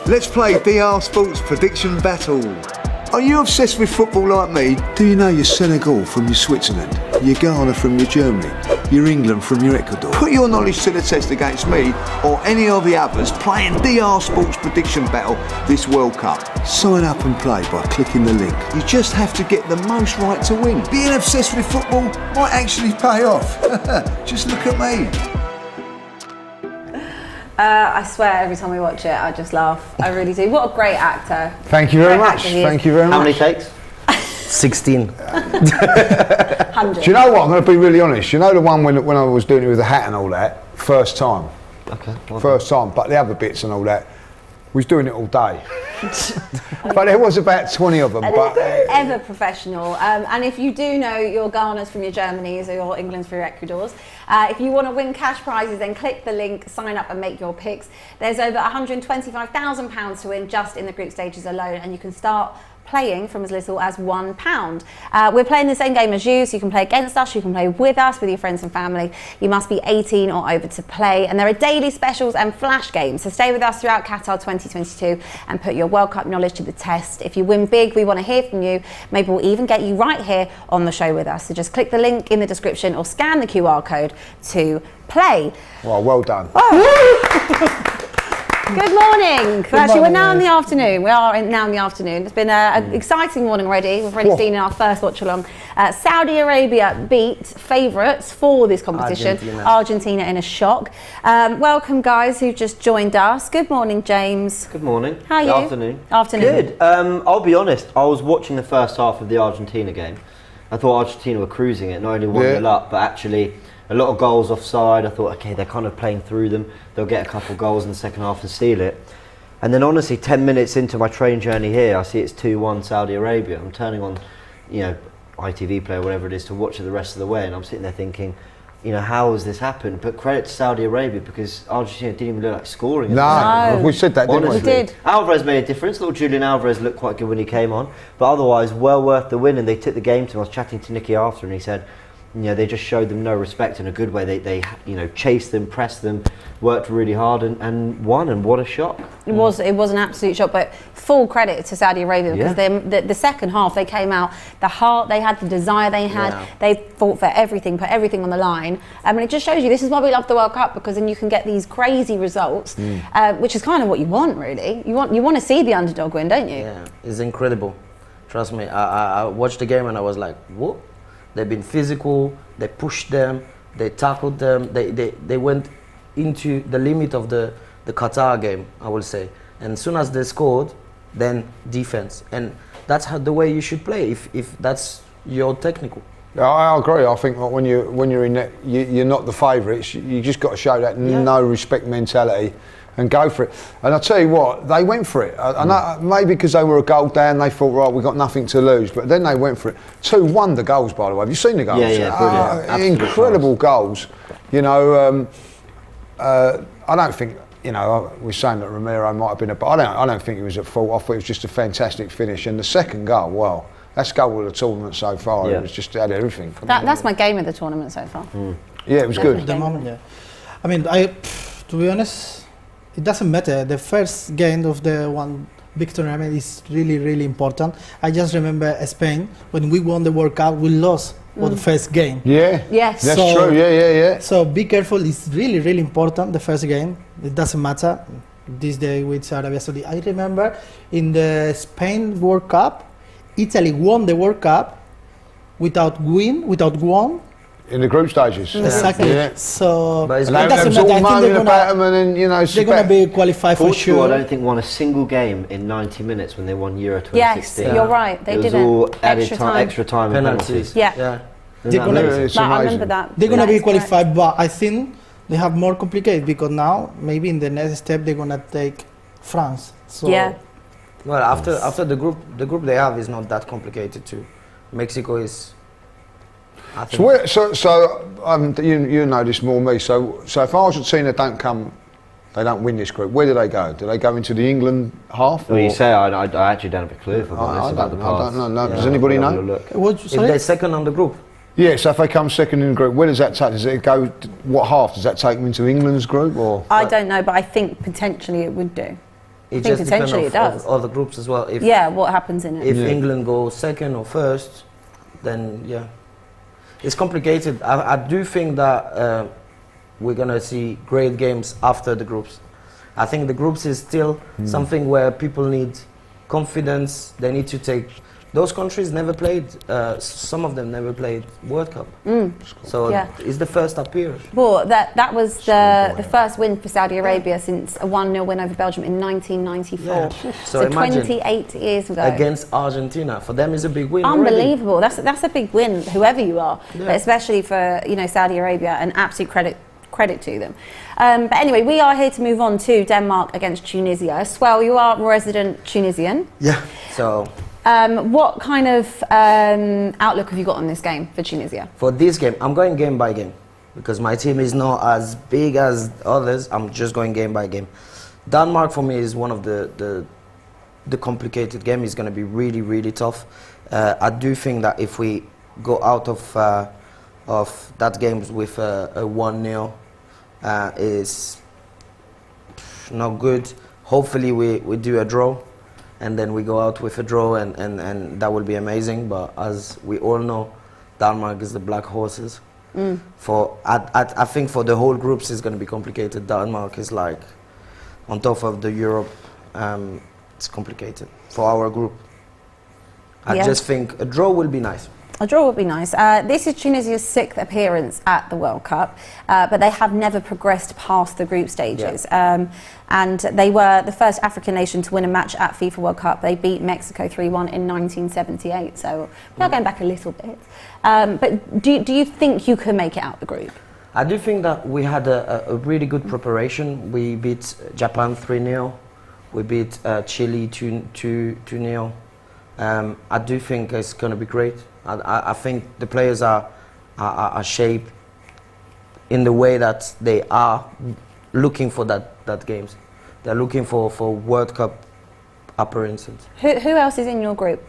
Let's play DR Sports Prediction Battle. Are you obsessed with football like me? Do you know your Senegal from your Switzerland, your Ghana from your Germany, your England from your Ecuador? Put your knowledge to the test against me or any of the others playing DR Sports Prediction Battle this World Cup. Sign up and play by clicking the link. You just have to get the most right to win. Being obsessed with football might actually pay off. Just look at me. I swear every time we watch it, I just laugh. I really do. What a great actor. Thank you very much. Thank you very much. How many takes? 16. 100. Do you know what? I'm going to be really honest. You know the one when I was doing it with the hat and all that? First time. Okay. First time. But the other bits and all that, we was doing it all day. But there was about 20 of them. But ever professional. And if you do know your Ghanas from your Germanys or your Englands from your Ecuadors, if you want to win cash prizes, then click the link, sign up and make your picks. There's over £125,000 to win just in the group stages alone, and you can start playing from as little as £1. We're playing the same game as you, so you can play against us, you can play with us, with your friends and family. You must be 18 or over to play, and there are daily specials and flash games, so stay with us throughout Qatar 2022 and put your World Cup knowledge to the test. If you win big, we want to hear from you. Maybe we'll even get you right here on the show with us, so just click the link in the description or scan the QR code to play. well done. Oh. Good morning. Actually, we're now in the afternoon. We are now in the afternoon. It's been an exciting morning already. We've already seen in our first watch along. Saudi Arabia beat favourites for this competition. Argentina in a shock. Welcome, guys who've just joined us. Good morning, James. Good morning. How are you? Afternoon. Afternoon. Good. I'll be honest, I was watching the first half of the Argentina game. I thought Argentina were cruising it, not only 1-0 up, but actually a lot of goals offside. I thought, okay, they're kind of playing through them. They'll get a couple of goals in the second half and steal it. And then honestly, 10 minutes into my train journey here, I see it's 2-1 Saudi Arabia. I'm turning on, ITV Play or whatever it is to watch it the rest of the way, and I'm sitting there thinking, how has this happened? But credit to Saudi Arabia, because Argentina didn't even look like scoring. No, we said that, didn't we? We did. Alvarez made a difference. Little Julian Alvarez looked quite good when he came on, but otherwise, well worth the win. And they took the game to him. I was chatting to Nicky after, and he said, they just showed them no respect in a good way. They chased them, pressed them, worked really hard and won. And what a shock! It was an absolute shock. But full credit to Saudi Arabia, because the second half they came out, the heart they had, the desire they had, they fought for everything, put everything on the line. And it just shows you this is why we love the World Cup, because then you can get these crazy results, which is kind of what you want, really. You want to see the underdog win, don't you? Yeah, it's incredible. Trust me. I watched the game and I was like, what? They've been physical, they pushed them, they tackled them, they went into the limit of the Qatar game, I will say. And as soon as they scored, then defense. And that's the way you should play, if that's your technical. Yeah, I agree. I think when you're in that, you're not the favourites. You just got to show that no respect mentality and go for it. And I'll tell you what, they went for it. I know, maybe because they were a goal down, they thought, right, we've got nothing to lose. But then they went for it. 2 wonder goals, by the way. Have you seen the goals? Yeah, brilliant. Incredible goals. I don't think, we're saying that Romero might have been but I don't think he was at fault. I thought it was just a fantastic finish. And the second goal, well, that's goal of the tournament so far. It was just had everything. That's my game of the tournament so far. Yeah, it was good. At the moment, yeah. I mean, to be honest, it doesn't matter. The first game of the one big tournament is really, really important. I just remember Spain, when we won the World Cup, we lost for the first game. Yeah, yes, that's true. Yeah. So be careful. It's really, really important. The first game. It doesn't matter. This day with Arabia Saudi. I remember in the Spain World Cup, Italy won the World Cup without won. In the group stages. Exactly. Yeah. So but it doesn't matter. I think they're going to be qualified for Portugal, sure. I don't think won a single game in 90 minutes when they won Euro 2016. Yes, you're right. They didn't. It was all added extra time and penalties. Yeah. I remember that. They're going to be qualified, but I think they have more complicated, because now maybe in the next step they're going to take France. So well, after the group they have is not that complicated too. Mexico is. You know this more than me. So if Argentina they don't win this group, where do they go? Do they go into the England half? Well, you say I actually don't have a clue about the path. I don't know. Does anybody know? If they're second on the group. Yeah, so if they come second in the group, where does that take? Does it go, what half? Does that take them into England's group? Or I don't know, but I think potentially it would do. It think just depends potentially it does. of other groups as well. If Yeah, what happens in it? if England go second or first, then yeah, it's complicated. I do think that we're gonna see great games after the groups. I think the groups is still something where people need confidence. They need to take. Those countries never played. Some of them never played World Cup. So Yeah. it's the first appearance. Well, that was the first win for Saudi Arabia since a 1-0 win over Belgium in 1994. Yeah. So, So imagine 28 years ago. Against Argentina, for them is a big win. already. Unbelievable. That's a big win, whoever you are, Yeah. but especially for Saudi Arabia. An absolute credit to them. But anyway, we are here to move on to Denmark against Tunisia. Swel, you are resident Tunisian. Yeah. So What kind of outlook have you got on this game for Tunisia? for this game, I'm going game by game because my team is not as big as others. I'm just going game by game. Denmark for me is one of the complicated game. It's going to be really, really tough. I do think that if we go out of that game with a 1-0 is not good. Hopefully we do a draw and then we go out with a draw and that will be amazing. But as we all know, Denmark is the black horses. I think for the whole groups it's going to be complicated. Denmark is like on top of the Europe. It's complicated for our group. I Yeah. just think a draw will be nice. A draw would be nice. This is Tunisia's 6th appearance at the World Cup, but they have never progressed past the group stages. And they were the first African nation to win a match at FIFA World Cup. They beat Mexico 3-1 in 1978, so we are going back a little bit. But do you think you can make it out the group? I do think that we had a really good preparation. We beat Japan 3-0. We beat Chile 2-0. I do think it's going to be great. I think the players are shaped in the way that they are looking for that games. They're looking for World Cup appearances. Who else is in your group?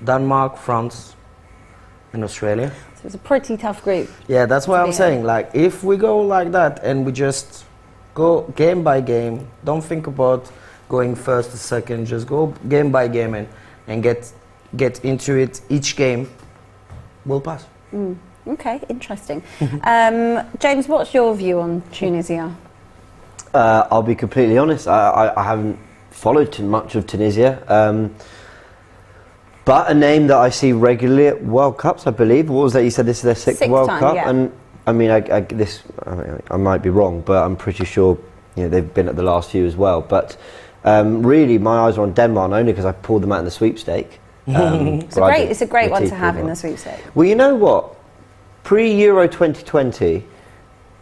Denmark, France, and Australia. So it's a pretty tough group. Yeah, that's what I'm be saying. Like, if we go like that and we just go game by game, don't think about going first or second, just go game by game and get into it. Each game will pass. Okay, interesting. James, what's your view on Tunisia? I'll be completely honest, I haven't followed too much of Tunisia, but a name that I see regularly at World Cups, I believe. What was that you said, this is their sixth World time, Cup? yeah. And I mean, I might be wrong, but I'm pretty sure they've been at the last few as well. But really, my eyes are on Denmark only because I pulled them out in the sweepstake. It's a great one to have in the sweepstake. Well, you know what? Pre-Euro 2020,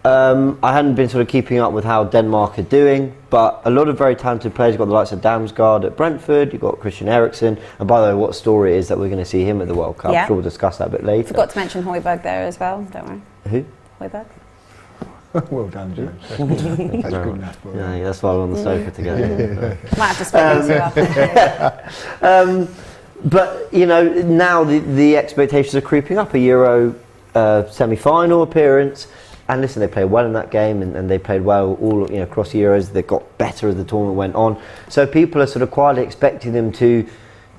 I hadn't been sort of keeping up with how Denmark are doing, but a lot of very talented players. You've got the likes of Damsgaard at Brentford, you've got Christian Eriksen, and by the way, what story it is that we're going to see him at the World Cup? Yeah. Sure, we'll discuss that a bit later. Forgot to mention Højbjerg there as well, don't worry. Who? Højbjerg. Well done, James. That's good enough. Yeah, that's why we're on the sofa together. Might have to split these two up. But, now the expectations are creeping up. A Euro semi-final appearance. And listen, they played well in that game and they played well all across the Euros. They got better as the tournament went on. So people are sort of quietly expecting them to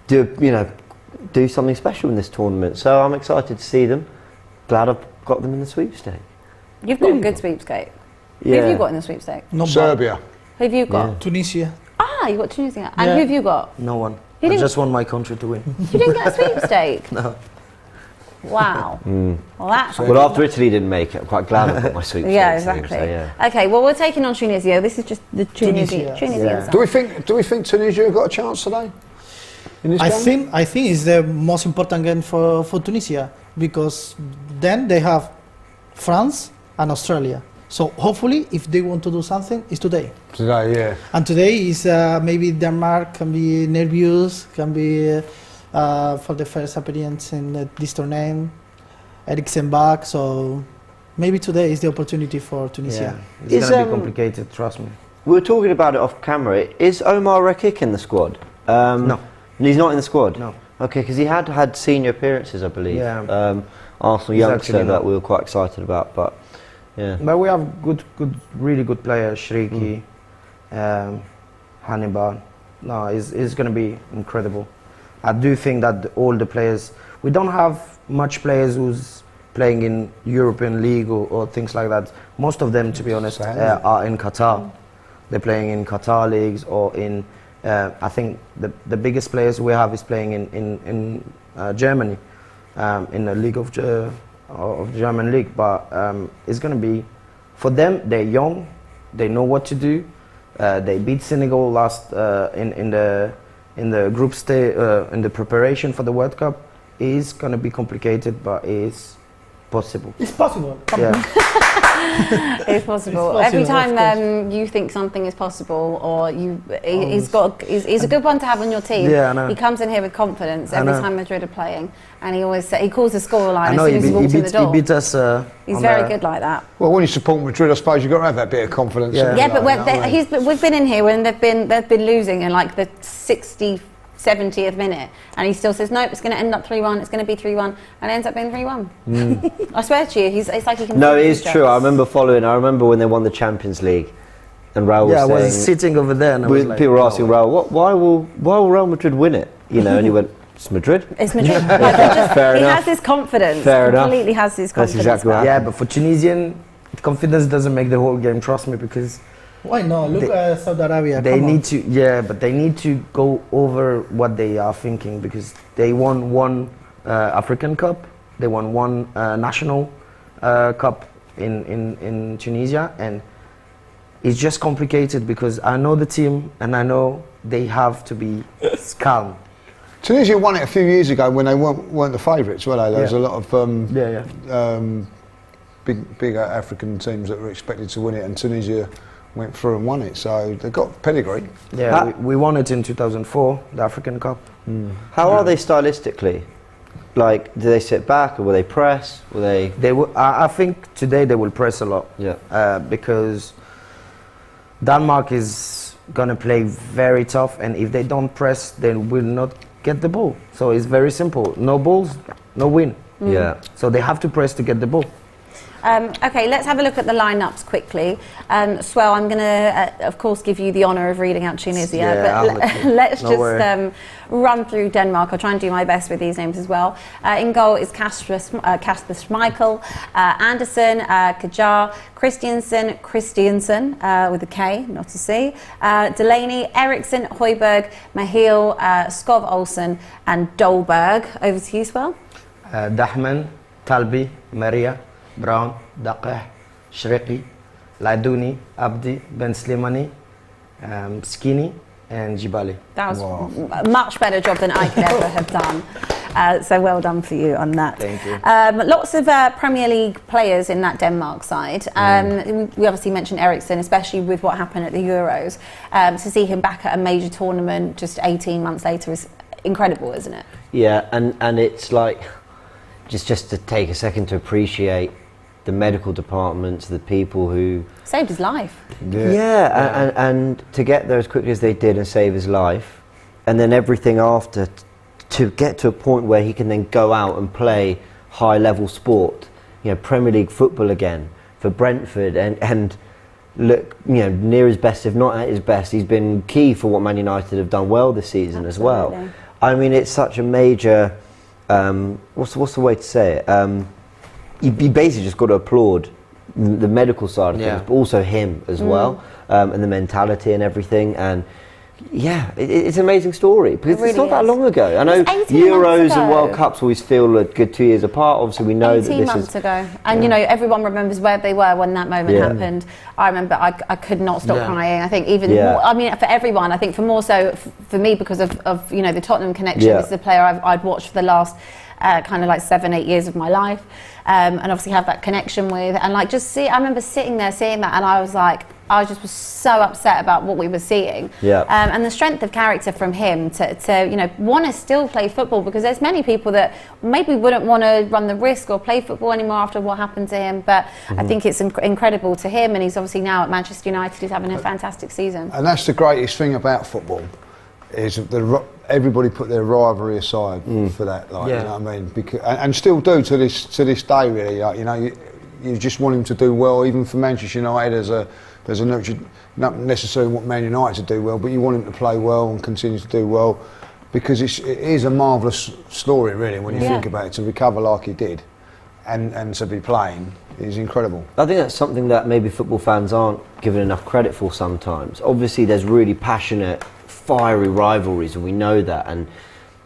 do something special in this tournament. So I'm excited to see them. Glad I've got them in the sweepstake. You've got a good sweepstake. Who have you got in the sweepstake? Not Serbia. Who have you got? bad. Tunisia. You got Tunisia. And Yeah. who have you got? No one. You I didn't- just want my country to win. You didn't get a sweepstake? No. Wow. Well, that's... Well, after Italy didn't make it, I'm quite glad I got my sweepstake. Yeah, team, exactly. so, yeah. Okay, well, we're taking on Tunisia. This is just the Tunisia. Tunisian Yeah. side. Do we think Tunisia have got a chance today? In this game? I think it's the most important game for Tunisia because then they have France and Australia. So hopefully, if they want to do something, it's today. Today, yeah. And today is maybe Denmark can be nervous, can be for the first appearance in this tournament. Eriksen back, so maybe today is the opportunity for Tunisia. Yeah. It's Is, going to be complicated, trust me. We were talking about it off camera. Is Omar Rekik in the squad? No. He's not in the squad? No. Okay, because he had senior appearances, I believe. Yeah. Arsenal He's youngster actually that not. we were quite excited about, but yeah. But we have really good players. Shriki, Hannibal. No, it's going to be incredible. I do think that all the players, we don't have much players who's playing in European League or things like that. Most of them, to be honest, are in Qatar. They're playing in Qatar leagues or in, I think the biggest players we have is playing in Germany, in the league of German league. But it's going to be, for them, they're young, they know what to do. They beat Senegal last in the group stage, in the preparation for the World Cup. It's going to be complicated, but it's possible. It's possible. Yeah. It's possible. Every time you think something is possible, or he's a good one to have on your team. Yeah, I know. He comes in here with confidence every time Madrid are playing, and he always he calls the scoreline as soon as he walks in the door. He beat us. He's very good like that. Well, when you support Madrid, I suppose you've got to have that bit of confidence. Yeah, but we've been in here when they've been losing in like the 70th minute, and he still says, nope, it's going to end up 3-1, it's going to be 3-1, and it ends up being 3-1. I swear to you, it's like he can... No, it is true. I remember when they won the Champions League, and Raul was saying... I was sitting over there, and I was like... People were asking Raul, why will Real Madrid win it? You know, and he went, it's Madrid. It's Madrid. Fair he enough. has this confidence. Fair enough. Completely has this confidence. That's exactly what Yeah, but for Tunisian, confidence doesn't make the whole game, trust me, because... Why not? Look at Saudi Arabia. They need to, but they need to go over what they are thinking, because they won one African Cup, they won one national cup in Tunisia, and it's just complicated because I know the team and I know they have to be calm. Tunisia won it a few years ago when they weren't the favourites, were they? There was a lot of big African teams that were expected to win it, and Tunisia went through and won it, so they've got pedigree. Yeah, we won it in 2004, the African Cup. How are they stylistically? Like, do they sit back, or will they press? Will they? I think today they will press a lot. Yeah. Because Denmark is gonna play very tough, and if they don't press, they will not get the ball. So it's very simple: no balls, no win. Yeah. So they have to press to get the ball. Okay, let's have a look at the lineups quickly. Swel, I'm going to, of course, give you the honour of reading out Tunisia, but let's just run through Denmark. I'll try and do my best with these names as well. In goal is Kasper Schmeichel, Anderson, Kajar, Christiansen with a K, not a C, Delaney, Eriksson, Højbjerg, Mahil, Skov Olsen, and Dolberg. Over to you, Swel. Dahman, Talbi, Maria, Brown, Daqeh, Shreki, Ladouni, Abdi, Ben Slimani, Skinny, and Jibali. That was a much better job than I could ever have done. So well done for you on that. Thank you. Lots of Premier League players in that Denmark side. We obviously mentioned Eriksson, especially with what happened at the Euros. To see him back at a major tournament just 18 months later is incredible, isn't it? Yeah, and it's like, just to take a second to appreciate the medical departments, the people who saved his life. And to get there as quickly as they did and save his life, and then everything after to get to a point where he can then go out and play high level sport, you know, Premier League football again for Brentford, and look, you know, near his best, if not at his best. He's been key for what Man United have done well this season as well. I mean, it's such a major what's the way to say it? You basically just got to applaud the medical side of things, but also him as well, and the mentality and everything. And it's an amazing story because it's not that long ago. I know Euros and World Cups always feel a good 2 years apart. Obviously, we know that this 18 months ago, and you know, everyone remembers where they were when that moment happened. I remember I could not stop crying. I think even more, I mean, for everyone, I think for more so for me because of you know, the Tottenham connection. This is a player I'd watched for the last kind of like 7-8 years of my life, and obviously have that connection with, and like I remember sitting there seeing that, and I was just so upset about what we were seeing. And the strength of character from him to you know, want to still play football, because there's many people that maybe wouldn't want to run the risk or play football anymore after what happened to him, but I think it's incredible to him, and he's obviously now at Manchester United. He's having a fantastic season. And that's the greatest thing about football, is everybody put their rivalry aside for that, like, you know what I mean? Because, and still do to this day, really. Like, you know, you just want him to do well. Even for Manchester United, there's a not necessarily want Man United to do well, but you want him to play well and continue to do well, because it is a marvellous story, really, when you think about it. To recover like he did, and to be playing is incredible. I think that's something that maybe football fans aren't given enough credit for sometimes. Obviously, there's really passionate, fiery rivalries, and we know that, and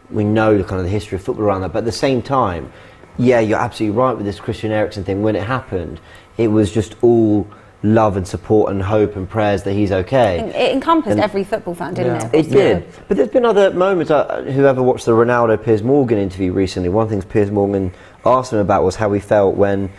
we know the kind of the history of football around that. But at the same time, yeah, you're absolutely right with this Christian Eriksen thing. When it happened, it was just all love and support and hope and prayers that he's okay. It encompassed every football fan, didn't it? It did. But there's been other moments. Whoever watched the Ronaldo Piers Morgan interview recently, one thing Piers Morgan asked him about was how he felt when,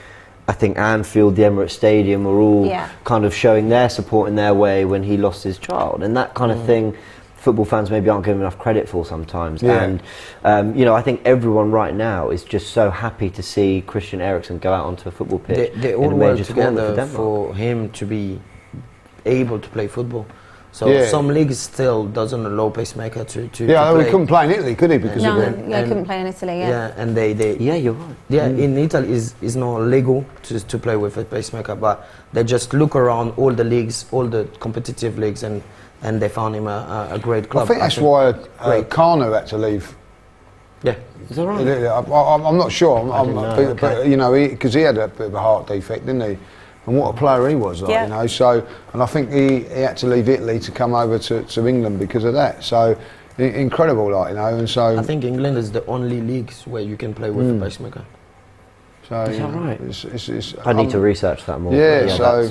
I think, Anfield, the Emirates Stadium were all kind of showing their support in their way when he lost his child, and that kind of thing football fans maybe aren't given enough credit for sometimes. And I think everyone right now is just so happy to see Christian Eriksen go out onto a football pitch. They all work together for him to be able to play football. So some leagues still doesn't allow pacemaker to play. He couldn't play in Italy, could he? Because no, of it. he couldn't play in Italy. And they you're right. In Italy is not legal to play with a pacemaker, but they just look around all the leagues, all the competitive leagues, and they found him a great club. I think that's why Kanu had to leave. Yeah, is that right? I'm not sure, but because he had a bit of a heart defect, didn't he? And what a player he was, So, and I think he had to leave Italy to come over to England because of that. So, incredible, and so. I think England is the only leagues where you can play with a pacemaker. So, is that right? It's, I need to research that more.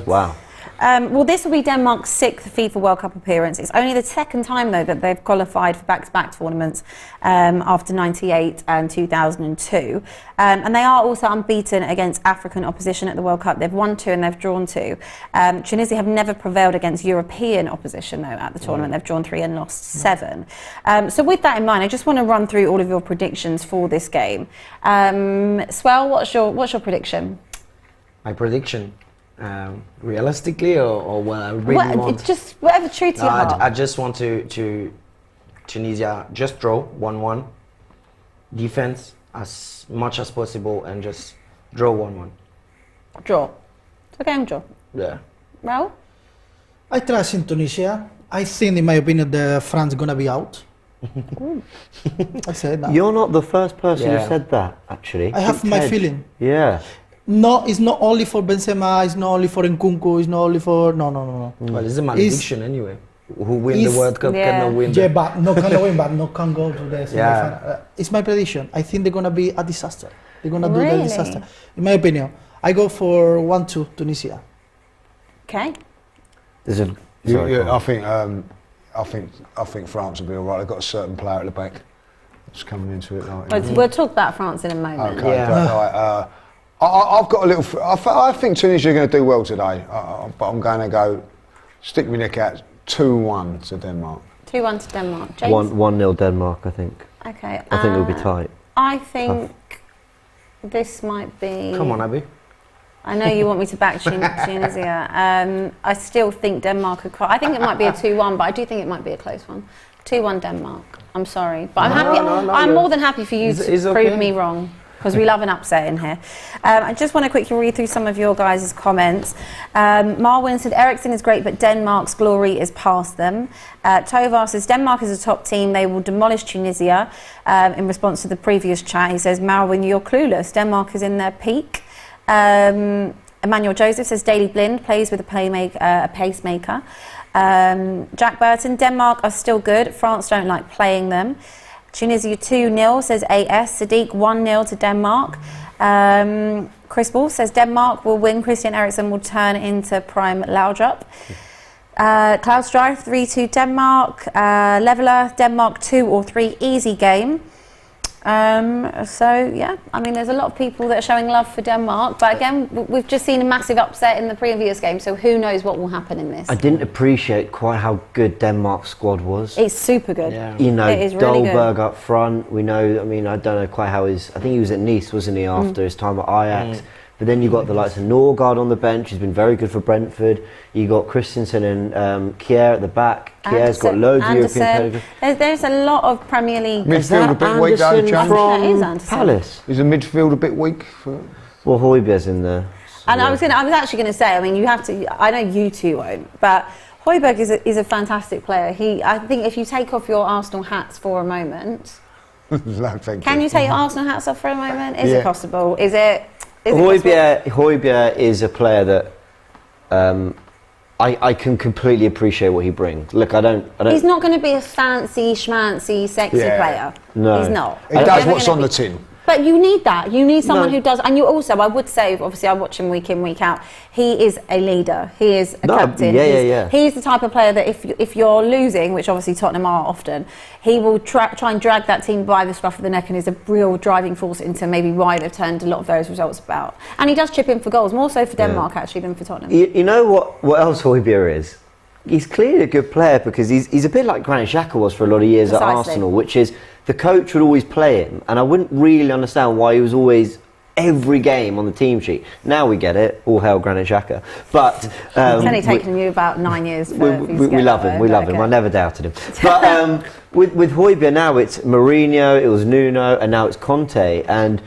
Wow. Well, this will be Denmark's 6th FIFA World Cup appearance. It's only the second time, though, that they've qualified for back-to-back tournaments after '98 and 2002. And they are also unbeaten against African opposition at the World Cup. They've won 2 and they've drawn 2. Tunisia have never prevailed against European opposition, though, at the tournament. They've drawn 3 and lost 7. So with that in mind, I just want to run through all of your predictions for this game. Swel, what's your prediction? My prediction? Realistically, or what I really want? Just whatever true to your heart. I just want to Tunisia just draw 1-1, defense as much as possible, and just draw 1-1. Draw. It's a game draw. Yeah. Raul? I trust in Tunisia. I think, in my opinion, the France gonna be out. I said that. You're not the first person who said that, actually. I have my feeling. Yeah. No, it's not only for Benzema, it's not only for Nkunku, it's not only for... No. Well, it's a malediction anyway. Who win the World Cup cannot win. Yeah, but no can win, but no can go to the semi-final. It's my prediction. I think they're going to be a disaster. They're going to do the disaster. In my opinion, I go for 1-2 Tunisia. Okay. I think France will be all right. They've got a certain player at the back that's coming into it. We'll talk about France in a moment. Okay, yeah. I've got a little. I think Tunisia are going to do well today, but I'm going to go stick my neck out 2-1 to Denmark. 2-1 to Denmark. James? 1-0 Denmark, I think. Okay. I think it'll be tight. I think this might be. Come on, Abby. I know you want me to back Tunisia. I still think Denmark could. I think it might be a 2-1, but I do think it might be a close one. 2-1 Denmark. I'm sorry, but I'm happy. I'm more than happy for you to prove me wrong, because we love an upset in here. I just want to quickly read through some of your guys' comments. Marwin said, Eriksen is great, but Denmark's glory is past them. Tovar says, Denmark is a top team. They will demolish Tunisia. In response to the previous chat, he says, Marwin, you're clueless. Denmark is in their peak. Emmanuel Joseph says, Daley Blind plays with a pacemaker. Jack Burton, Denmark are still good. France don't like playing them. Tunisia 2-0 says AS. Sadiq 1-0 to Denmark. Chris Wolf says Denmark will win. Christian Eriksen will turn into prime Laudrup. Klaus Strife 3-2 Denmark. Leveler Denmark 2 or 3 easy game. So yeah, I mean, there's a lot of people that are showing love for Denmark, but again, we've just seen a massive upset in the previous game, so who knows what will happen in this. I didn't appreciate quite how good Denmark's squad was. It's super good. Yeah. You know, it is really Dolberg good. up front. We know. I mean, I don't know quite how I think he was at Nice, wasn't he, after his time at Ajax. But then you got the likes of Norgard on the bench. He's been very good for Brentford. You got Christensen and Kjær at the back. Kjær's got loads of European pedigree. There's a lot of Premier League. Midfield a bit weak, though, James. From Palace. Is the midfield a bit weak? Well, Højbjerg's in there. And I was actually going to say, I mean, you have to. I know you two won't, but Højbjerg is a fantastic player. I think if you take off your Arsenal hats for a moment, No, thank can you take your Arsenal hats off for a moment? Is it possible? Is it? Højbjerg is a player that I can completely appreciate what he brings. Look, I don't. He's not going to be a fancy, schmancy, sexy player. No, he's not. He does what's on the tin. But you need that. You need someone who does. And you also, I would say, obviously, I watch him week in, week out. He is a leader. He is a captain. He's the type of player that if you're losing, which obviously Tottenham are often, he will try and drag that team by the scruff of the neck and is a real driving force into maybe why they've turned a lot of those results about. And he does chip in for goals, more so for Denmark actually than for Tottenham. You know what else Højbjerg is? He's clearly a good player because he's a bit like Granit Xhaka was for a lot of years at Arsenal, which is the coach would always play him, and I wouldn't really understand why he was always every game on the team sheet. Now we get it, all hail Granit Xhaka. But it's only taken you about 9 years. We love him. We love him. I never doubted him. But with Højbjerg now, it's Mourinho, it was Nuno, and now it's Conte. And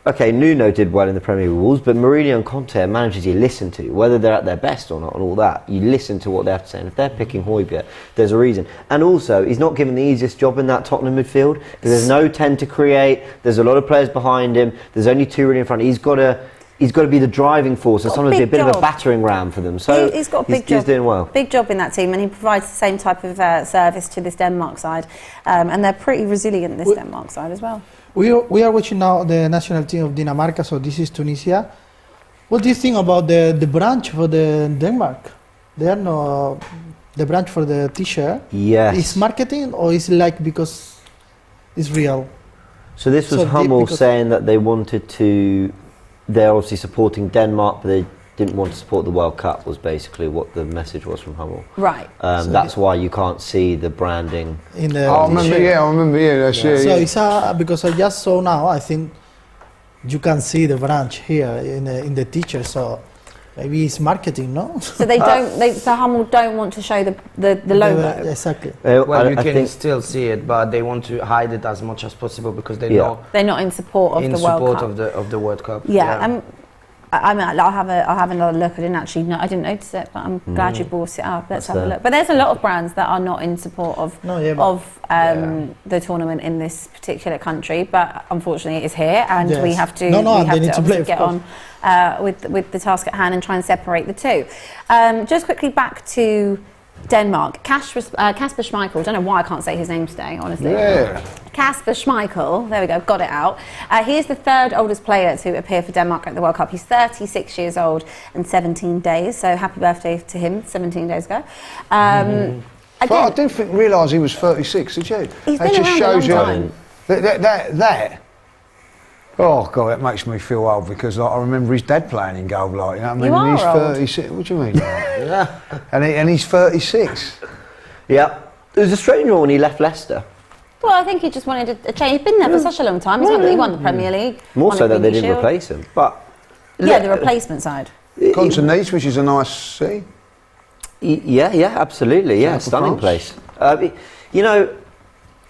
okay, Nuno did well in the Premier League rules, but Mourinho and Conte are managers you listen to, whether they're at their best or not, and all that. You listen to what they have to say, and if they're picking Højbjerg, there's a reason. And also, he's not given the easiest job in that Tottenham midfield, because there's no 10 to create, there's a lot of players behind him, there's only 2 really in front. He's got to be the driving force, and sometimes be a bit of a battering ram for them. So he's got a big job. He's doing well. Big job in that team, and he provides the same type of service to this Denmark side, and they're pretty resilient, this Denmark side as well. We are watching now the national team of Dinamarca, so this is Tunisia. What do you think about the branch for the Denmark? They are no the branch for the t-shirt. Yes. Is marketing or is it like because it's real? So this was Hummel saying that they wanted to. They're obviously supporting Denmark, but they didn't want to support the World Cup, was basically what the message was from Hummel. Right. So that's why you can't see the branding. In the I remember, So it's because I just saw now, I think you can see the branch here in the teacher, so maybe it's marketing, no? So they don't. So Hummel don't want to show the logo. Exactly. Well, you can still see it, but they want to hide it as much as possible because they know they're not in support of the World Cup. of the World Cup. Yeah. I mean, I'll have another look. I didn't notice it, but I'm glad you brought it up. Let's have a look. But there's a lot of brands that are not in support of the tournament in this particular country. But unfortunately, it is here, and we have to get on with the task at hand and try and separate the two. Just quickly back to Denmark. Kasper Schmeichel. I don't know why I can't say his name today, honestly. Yeah. Kasper Schmeichel, there we go, got it out. He is the 3rd oldest player to appear for Denmark at the World Cup. He's 36 years old and 17 days, so happy birthday to him 17 days ago. Again, I didn't realise he was 36, did you? He's been around a long time. That. Oh God, that makes me feel old because I remember his dad playing in goal, like, you know what I mean? You And he's are old. 36. What do you mean? Yeah. And he's 36. Yeah. It was a strange one when he left Leicester. Well, I think he just wanted a change. He's been there for such a long time. He won the Premier League. More won so a that they Community didn't Shield. replace him. But The replacement side. Gone to Nice, which is a nice city. Yeah, absolutely. Yeah, South of stunning France. place. You know,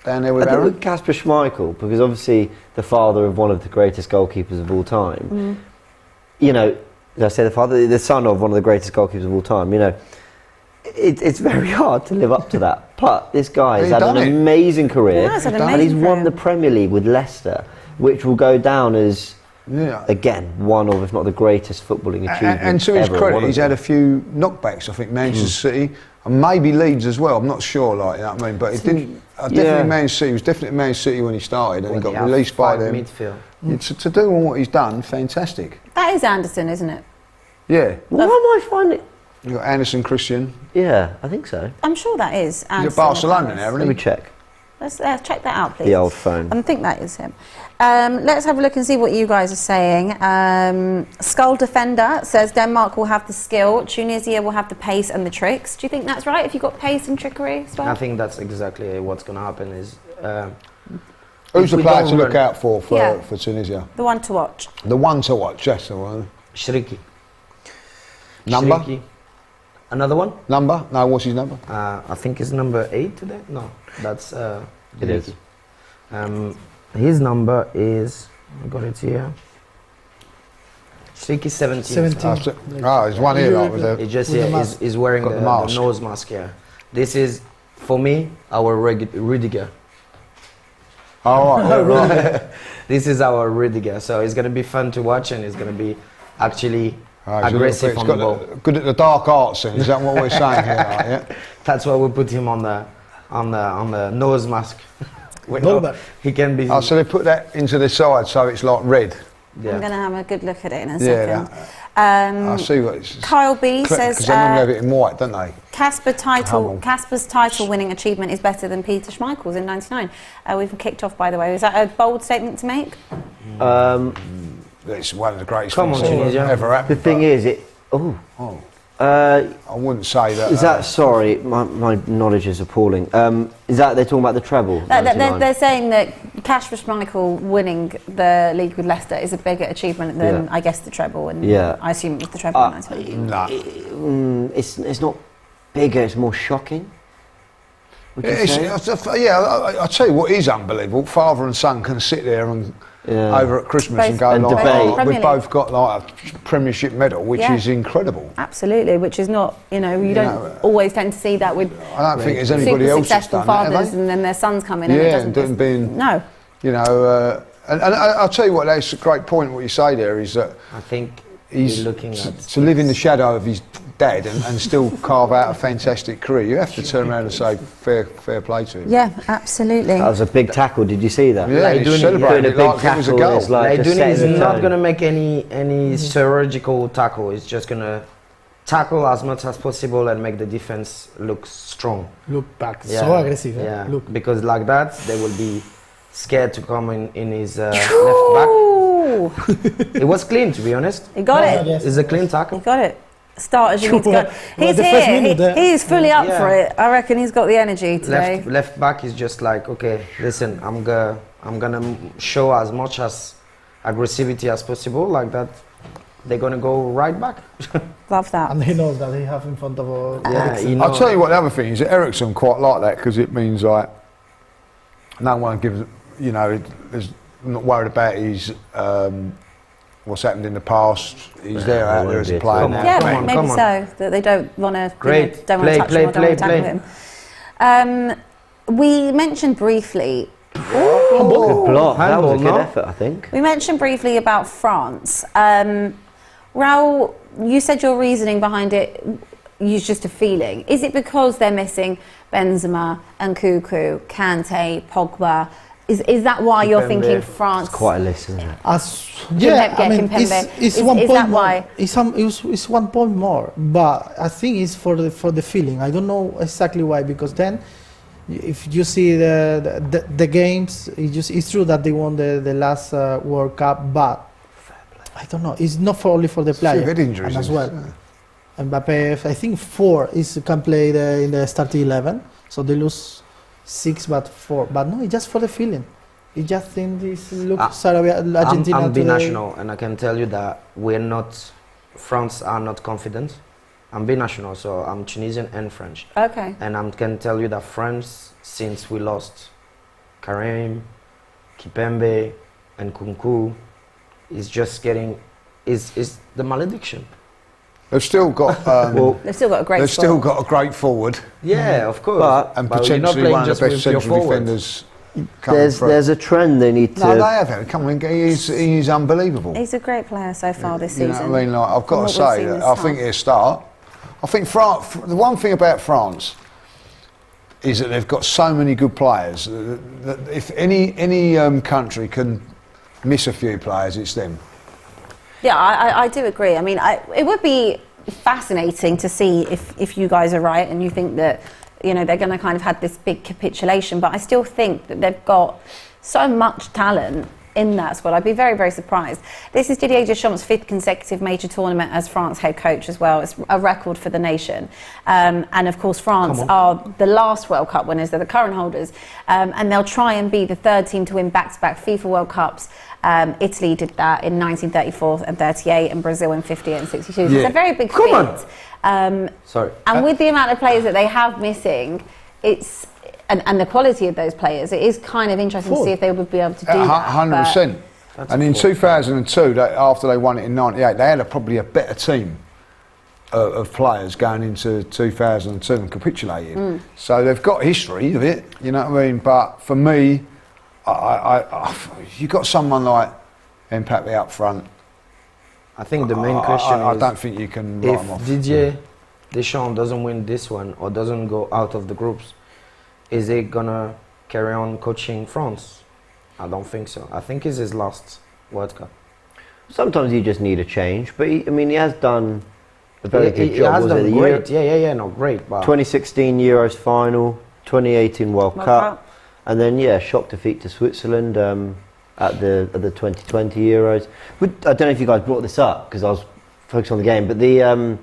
Down there with I think Aaron. with Kasper Schmeichel, because obviously the father of one of the greatest goalkeepers of all time. You know, did I say the son of one of the greatest goalkeepers of all time? You know, it's very hard to live up to that. But this guy has had an amazing career, and he's won the Premier League with Leicester, which will go down as again one of, if not the greatest footballing achievement. And to his ever. credit, he's had a few knockbacks. I think Manchester City and maybe Leeds as well. I'm not sure, like, you know what I mean. But it didn't. Definitely Man City. He was definitely Man City when he started, and he got released by them. Midfield. To do what he's done, fantastic. That is Anderson, isn't it? Yeah. Why am I finding? You got Anderson Christian. Yeah, I think so. I'm sure that is He's Anderson. at Barcelona now, Let isn't me he? check. Let's check that out, please. The old phone. I think that is him. Let's have a look and see what you guys are saying. Skull Defender says Denmark will have the skill, Tunisia will have the pace and the tricks. Do you think that's right? If you've got pace and trickery as well? I think that's exactly what's going to happen. Is Who's the we player don't to look run- out for Tunisia? The one to watch. The one to watch, that's the one. Shriki. Number? Shriki. Another one? Number? No, what's his number? I think it's number 8 today. No, that's It is. His number is, I got it here. think he's 17. 17. There's one here like, with He just With the yeah, mask. he's wearing Got the, the the mask. nose mask. Yeah, this is for me our Rudiger. Oh, right. This is our Rudiger. So it's gonna be fun to watch, and it's gonna be actually aggressive He's on got the ball. good at the dark arts then, is that what we're saying here? Like, yeah? That's why we put him on the nose mask. We No, know but- he can be. Oh, so they put that into the side so it's like red. I'm yeah. going to have a good look at it in a Yeah, second. I see what it's... Kyle B says Because they normally have it in white, don't they? Casper's Come on. title winning achievement is better than Peter Schmeichel's in '99. We've kicked off, by the way. Is that a bold statement to make? It's one of the greatest Come things on, that Tunisia. ever happened. The thing but- is, I wouldn't say that... is that sorry? My knowledge is appalling. Is that they're talking about the treble? 99? They're saying that Kasper Schmeichel winning the league with Leicester is a bigger achievement than, I guess, the treble. And Yeah. I assume it was the treble in '99. No. It's not bigger. It's more shocking. Would you say? I'll tell you what is unbelievable. Father and son can sit there and over at Christmas Both- and go, and like, debate. oh, Premier we've League. both got like a Premiership medal, which Yeah. is incredible. Absolutely, which is not, you don't know, always tend to see that with I don't think there's anybody super else that's successful done that, have fathers they? and then their sons come in and it Yeah, doesn't and being, no. and I'll tell you what, that's a great point. What you say there is that I think he's you're looking at to live in the shadow of his dad and still carve out a fantastic career. You have to turn around and say fair play to him. Yeah, absolutely. That was a big tackle. Did you see that? Yeah, Like he's doing- celebrating doing a it big like it was a tackle goal. is like just Leiduni is setting the not tone. going to make any surgical tackle. It's just going to tackle as much as possible and make the defense look strong. Look back, so aggressive. Yeah, Look. because like that, they will be scared to come in his left back. Ooh, It was clean, to be honest. he got it. Yes. It's a clean tackle. He got it. Start as you need to go. Well, He's the first here. minute there- He's fully up Yeah. for it. I reckon he's got the energy today. Left back is just like, okay, listen, I'm gonna show as much as aggressivity as possible, like that. They're gonna go right back. Love that. And he knows that he have in front of a... Yeah, you know. I'll tell you what the other thing is that Ericsson quite like that because it means like no one gives, is not worried about his what's happened in the past. He's there out there as a player Come now. on. Yeah, maybe come on. so. That they don't want to Great. don't want to touch him or don't want to tackle him. We mentioned briefly. Good block. That was a Handball, good no? effort, I think. We mentioned briefly about France. Raul, you said your reasoning behind it is just a feeling. Is it because they're missing Benzema and Cuckoo, Kante, Pogba? Is that why you're Kimpembe. thinking France? It's quite a list, isn't it? Kimpembe. It's Is 1 that point more. why? It's 1 point more, but I think it's for the feeling. I don't know exactly why, because then, if you see the games, it's true that they won the last World Cup, but I don't know. It's not only for the player, Few head injuries and as in it, well. Mbappe, I think 4 can play in the starting 11, so they lose 6 but 4. But no, it's just for the feeling. You just think this looks Argentina. I'm today. binational, and I can tell you that France are not confident. I'm binational, so I'm Tunisian and French. Okay. And I can tell you that France, since we lost Karim, Kipembe, and Kunku, is just getting is the malediction. They've still got They've still got a great. they've squad. still got a great forward Yeah, of course. and But you're not potentially playing one of just the best with your central forwards. defenders coming through. There's a trend they need to. No, they have him. Come on, he's unbelievable. He's a great player so far this You know season. what I mean? Like, I've got From to what we've say seen that this I think half. he'll start. I think the one thing about France is that they've got so many good players that if any country can miss a few players, it's them. Yeah, I do agree. I mean, it would be fascinating to see if you guys are right and you think that they're going to kind of have this big capitulation. But I still think that they've got so much talent in that squad. I'd be very, very surprised. This is Didier Deschamps' 5th consecutive major tournament as France head coach as well. It's a record for the nation. And of course, France are the last World Cup winners. They're the current holders. And they'll try and be the 3rd team to win back-to-back FIFA World Cups. Italy did that in 1934 and 38, and Brazil in 58 and 62. So Yeah. it's a very big feat. Sorry. And with the amount of players that they have missing, it's and the quality of those players, it is kind of interesting to see if they would be able to do that. 100%. And in 2002, after they won it in '98, they had probably a better team of players going into 2002 and capitulated. So they've got history of it, you know what I mean? But for me, you got someone like Mbappe up front. I think the main question I is, don't think you can write if them off. Didier Deschamps doesn't win this one or doesn't go out of the groups, is he gonna carry on coaching France? I don't think so. I think it's his last World Cup. Sometimes you just need a change, but he has done a very good He job. has Was it done the great. year? No, great. But 2016 Euros final, 2018 World Cup, and then shock defeat to Switzerland at the 2020 Euros. But I don't know if you guys brought this up because I was focused on the game, but the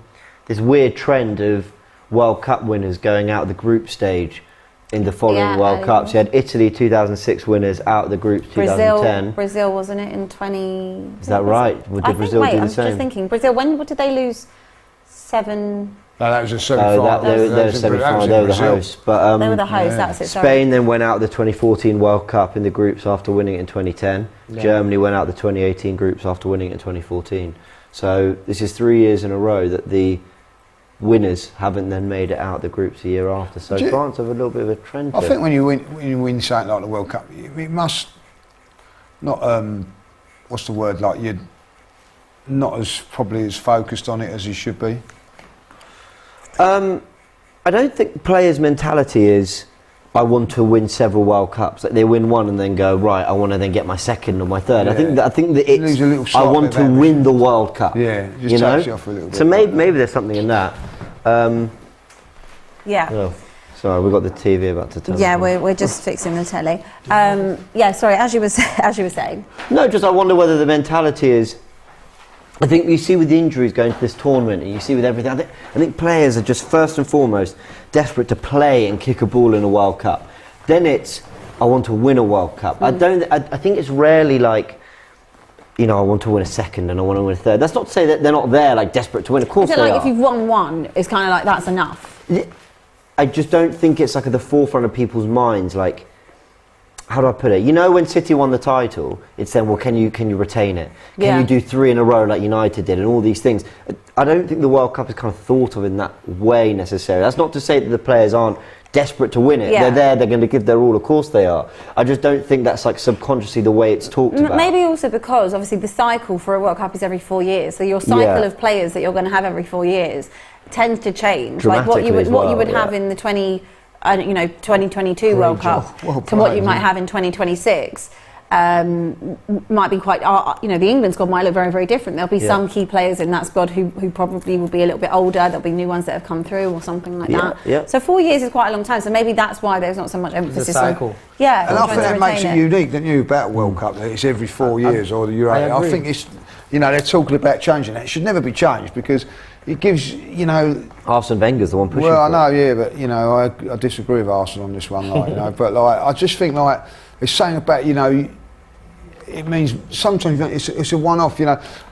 this weird trend of World Cup winners going out of the group stage in the following World Cups. You had Italy 2006 winners out of the groups 2010. Brazil wasn't it in 20? Is that right? Did Brazil do the same? I'm just thinking. Brazil. When did they lose? 7. No, that was a semi-final. They were semi-final. They were the hosts. But They were the hosts. That's it. Sorry. Spain then went out of the 2014 World Cup in the groups after winning it in 2010. Yeah. Germany went out of the 2018 groups after winning it in 2014. So this is 3 years in a row that the winners haven't then made it out the groups a year after. So France have a little bit of a trend. I think when you win something like the World Cup, it must not what's the word, like you're not as probably as focused on it as you should be. I don't think players' mentality is I want to win several World Cups. Like they win one and then go, right, I want to then get my second or my third. Yeah. I think that it's I want to win the World Cup. Yeah, just takes you off a little bit. So maybe there's something in that. Yeah. Oh, sorry, we've got the TV about to turn. Yeah, we're just fixing the telly. Sorry, as you were saying. No, just I wonder whether the mentality is. I think you see with the injuries going to this tournament, and you see with everything. I think players are just first and foremost desperate to play and kick a ball in a World Cup. Then it's I want to win a World Cup. I think it's rarely like, I want to win a second and I want to win a third. That's not to say that they're not there like desperate to win. Of course they are. If you've won one, it's kind of like that's enough. I just don't think it's like at the forefront of people's minds. Like, how do I put it? When City won the title, it's then, well, can you retain it? Can you do 3 in a row like United did and all these things? I don't think the World Cup is kind of thought of in that way necessarily. That's not to say that the players aren't desperate to win it. Yeah. They're there, they're going to give their all, of course they are. I just don't think that's like subconsciously the way it's talked about. Maybe also because obviously the cycle for a World Cup is every 4 years. So your cycle of players that you're going to have every 4 years tends to change. Like what you would have in the 2022 World Cup to what you might have in 2026 might be quite. The England squad might look very, very different. There'll be some key players in that squad who probably will be a little bit older. There'll be new ones that have come through or something like that. Yeah. So 4 years is quite a long time. So maybe that's why there's not so much emphasis It's a cycle. on. Yeah, And I think that makes it unique, don't you, about World Cup, that it's every 4 years or the Euro. I think it's, they're talking about changing it. It should never be changed because it gives, Arsene Wenger's the one pushing Well, I for know, yeah, but, I disagree with Arsenal on this one, but, I just think, it's saying about, it means sometimes it's a one-off,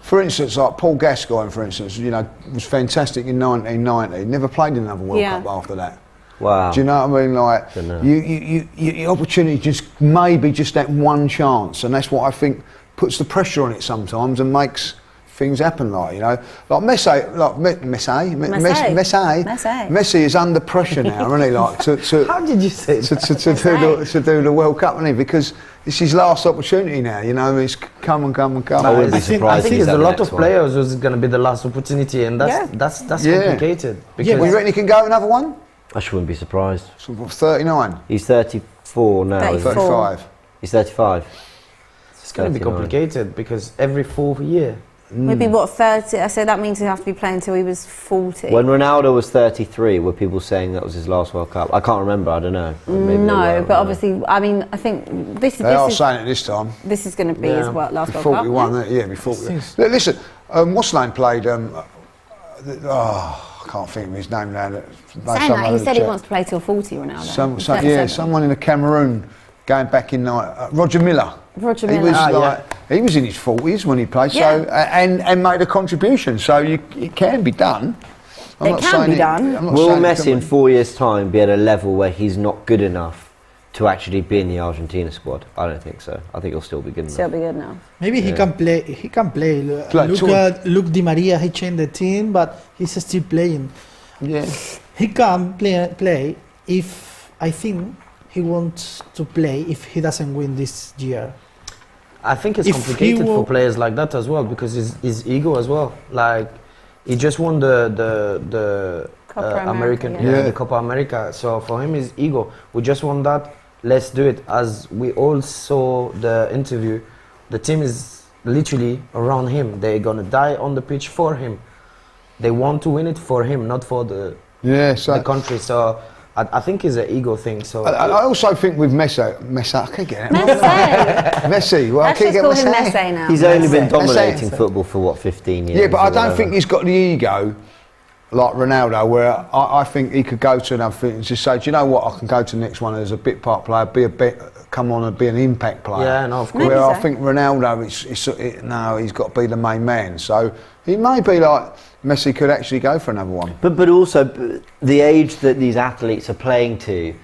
For instance, like Paul Gascoigne, for instance, was fantastic in 1990, never played in another World Cup after that. Wow. Do you know what I mean? Like, your opportunity just maybe just that one chance, and that's what I think puts the pressure on it sometimes and makes things happen. Like Messi is under pressure now, isn't he? Like how did you say to do the World Cup, isn't he? Because it's his last opportunity now. It's come and come and come. I wouldn't be surprised. I think there's a lot of players who's going to be the last opportunity, and that's complicated. Well, you reckon he can go another one? I wouldn't be surprised. So 39. He's 34 now. 35. He's 35. It's going to be complicated because every 4 year. Maybe 30? So that means he'd have to be playing until he was 40. When Ronaldo was 33, were people saying that was his last World Cup? I can't remember. I don't know. No, but obviously, I think this is saying it this time. This is going to be his last World Cup. 41, before. Listen, what's the name played? I can't think of his name now. Saying that, he said he wants to play till 40, Ronaldo. Someone in the Cameroon going back in Roger Miller. Roger Miller. He was in his 40s when he played, so and made a contribution. So it can be done. It can be done. Will Messi in 4 years' time be at a level where he's not good enough to actually be in the Argentina squad? I don't think so. I think he'll still be good enough. Still be good now. Maybe he can play. He can play. Like Look Tor- at Luke Di Maria. He changed the team, but he's still playing. Yeah. He can play if I think he wants to play if he doesn't win this year. I think it's If complicated he for will- players like that as well because his ego as well. Like he just won the Copa American, America, yeah. the Copa America. So for him, his ego. We just won that. Let's do it. As we all saw the interview, the team is literally around him. They're gonna die on the pitch for him. They want to win it for him, not for the So country. So I think it's an ego thing. So I also think with Messi, I can't get it. Messi. Messi. Well, I Let's can't just get call him Messi. Messi now. He's only been Messi. dominating Messi. football for what, 15 years? Yeah, but I or don't whatever. think he's got the ego like Ronaldo, where I think he could go to another thing and just say, do you know what, I can go to the next one as a bit part player, come on and be an impact player. Yeah, no, of course. Maybe Where I so. think Ronaldo, no, he's got to be the main man. So he may be like Messi could actually go for another one. But also the age that these athletes are playing to,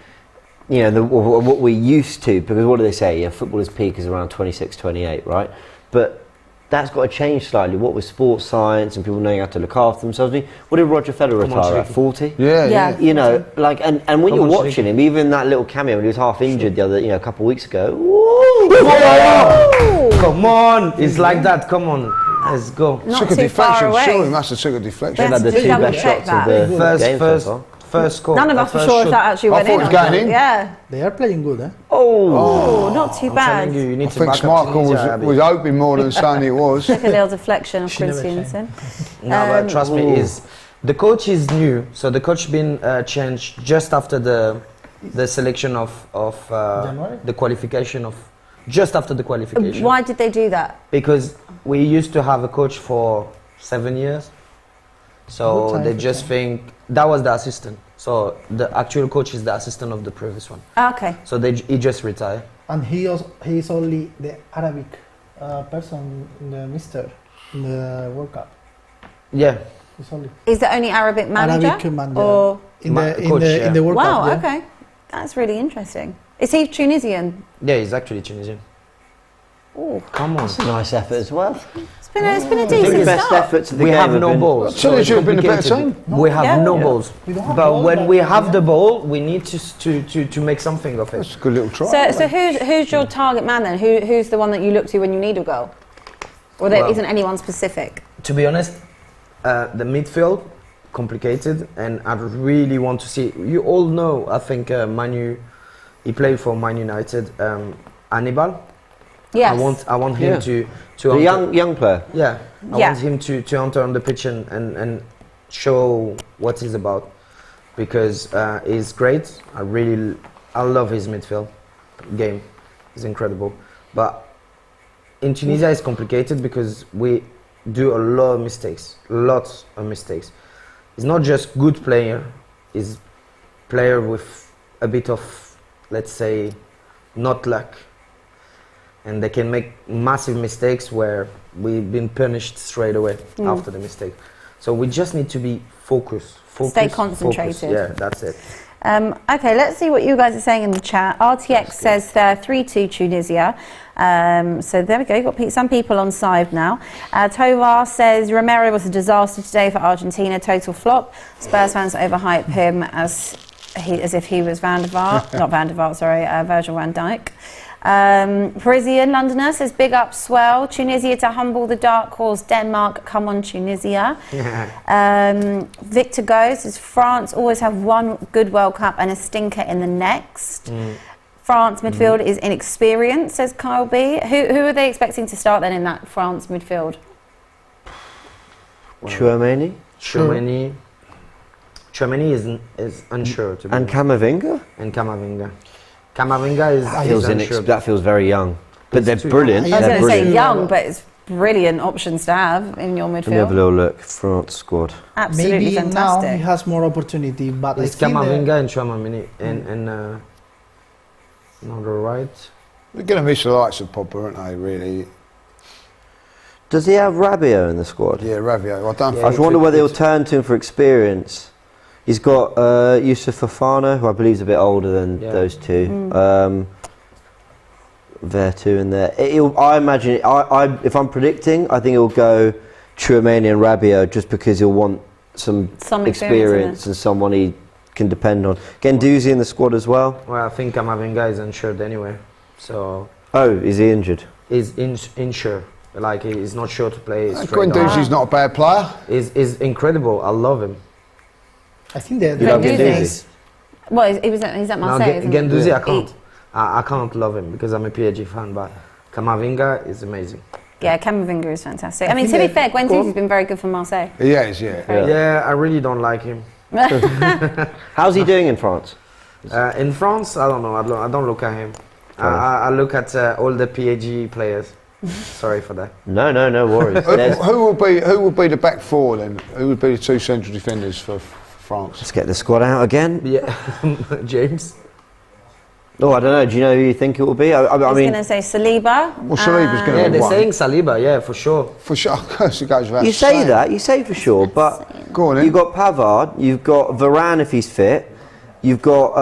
you know, or what we're used to, because what do they say? Yeah, footballers' peak is around 26, 28, right? But that's got to change slightly. What with sports science and people knowing how to look after themselves. I mean, what did Roger Federer Come on, retire at? Shriki. 40? Yeah. You know, like, and when Come you're on, watching Shriki. him, even that little cameo when he was half injured the other, a couple of weeks ago. come on, it's like that. Come on, let's go. Not took a too far deflection, away. surely must have took a deflection. Let's Had the just two double best check shots that. of the game so far. First goal. None of us were first sure if shot. that actually I went thought in. it was or not. going in. Yeah. They are playing good, eh? Oh, not too I'm bad. telling you, you need I to think back up Schmeichel Tunisia, Abbi. was hoping more than saying it was. Took a little deflection of She never Christiansen. No, but trust me, is the coach is new, so the coach been changed just after the selection of January? the qualification of just after the qualification. Why did they do that? Because we used to have a coach for 7 years, Good so time they for just change. think that was the assistant. So the actual coach is the assistant of the previous one. Okay. So he just retired. And he's only the Arabic person in the in the World Cup. Yeah, He's only Is the only Arabic manager? Arabic manager Or in the World wow, Cup. yeah. okay. That's really interesting. Is he Tunisian? yeah, he's actually Tunisian. Oh, Come on. It's a nice effort as well. it's been a I think decent the best start. efforts of the We game have no been- balls. So it's you've been the better complicated. team? We have Yeah. no Yeah. balls. We don't have But balls, when but we we have have- the ball, we need to make something of it. That's a good little try. So who's your target man then? Who's the one that you look to when you need a goal? Or there Well- isn't anyone specific? To be honest, the midfield complicated, and I really want to see. You all know, I think Manu, he played for Man United. Hannibal. Yes. I want him Yeah. to The enter- young player. Yeah, I Yeah. want him to enter on the pitch and show what he's about, because he's great. I love his midfield game. It's incredible. But in Tunisia, it's complicated because we do a lot of mistakes. Lots of mistakes. He's not just good player. He's player with a bit of, let's say, not luck. And they can make massive mistakes where we've been punished straight away after the mistake. So we just need to be focused. Stay concentrated. Focus. Yeah, that's it. Okay, let's see what you guys are saying in the chat. RTX says 3-2 Tunisia. So there we go, you've got some people on side now. Tovar says Romero was a disaster today for Argentina, total flop. Spurs fans overhype him as if he was Van der Vaart, not Van der Vaart, sorry, Virgil van Dijk. Parisian Londoner says big up Swel. Tunisia to humble the dark horse Denmark. Come on Tunisia. Victor goes says France always have one good World Cup and a stinker in the next. France midfield is inexperienced, says Kyle B. Who are they expecting to start then in that France midfield? Chouameni Chouameni is unsure to be and honest. Camavinga. And Camavinga. Camavinga is unsure. That feels very young, but they're too brilliant. young. I was They're going to say brilliant. young, but it's brilliant options to have in your Let me have a midfield. little look. France squad. Absolutely Maybe now he fantastic. has more opportunity, but I It's think Camavinga and Chouameni and on the right. They're going to miss the likes of Pogba, aren't they, really? Does he have Rabiot in the squad? Yeah, Rabiot. I don't I just wonder whether he'll turn to him for experience. He's got Yusuf Fofana, who I believe is a bit older than those two. Vertu in there. I imagine, if I'm predicting, I think he'll go Tchouaméni and Rabiot just because he'll want some experience and someone he can depend on. Guendouzi in the squad as well. Well, I think Camavinga is injured anyway. So. Oh, is he injured? He's injured. Like he's not sure to play. Guendouzi's not a bad player. Is incredible. I love him. I think they're You love the Guendouzi? Well, he's at Marseille. No, Guendouzi, I can't. I can't love him because I'm a PSG fan, but Camavinga is amazing. Yeah, Camavinga is fantastic. I mean, to be fair, Guendouzi's been very good for Marseille. He is, yeah. Yeah, I really don't like him. How's he doing in France? In France, I don't know. I don't look at him. I look at all the PSG players. Sorry for that. No worries. Who will be the back four then? Who would be the two central defenders for France? Let's get the squad out again. Yeah, James. Oh, I don't know. Do you know who you think it will be? I I was mean, going to say Saliba. Well, Saliba's going to Yeah, be they're one. saying Saliba. Yeah, for sure. For sure, of course it goes without you say saying. that, you say for sure, but Go on then. you've got Pavard, you've got Varane if he's fit, you've got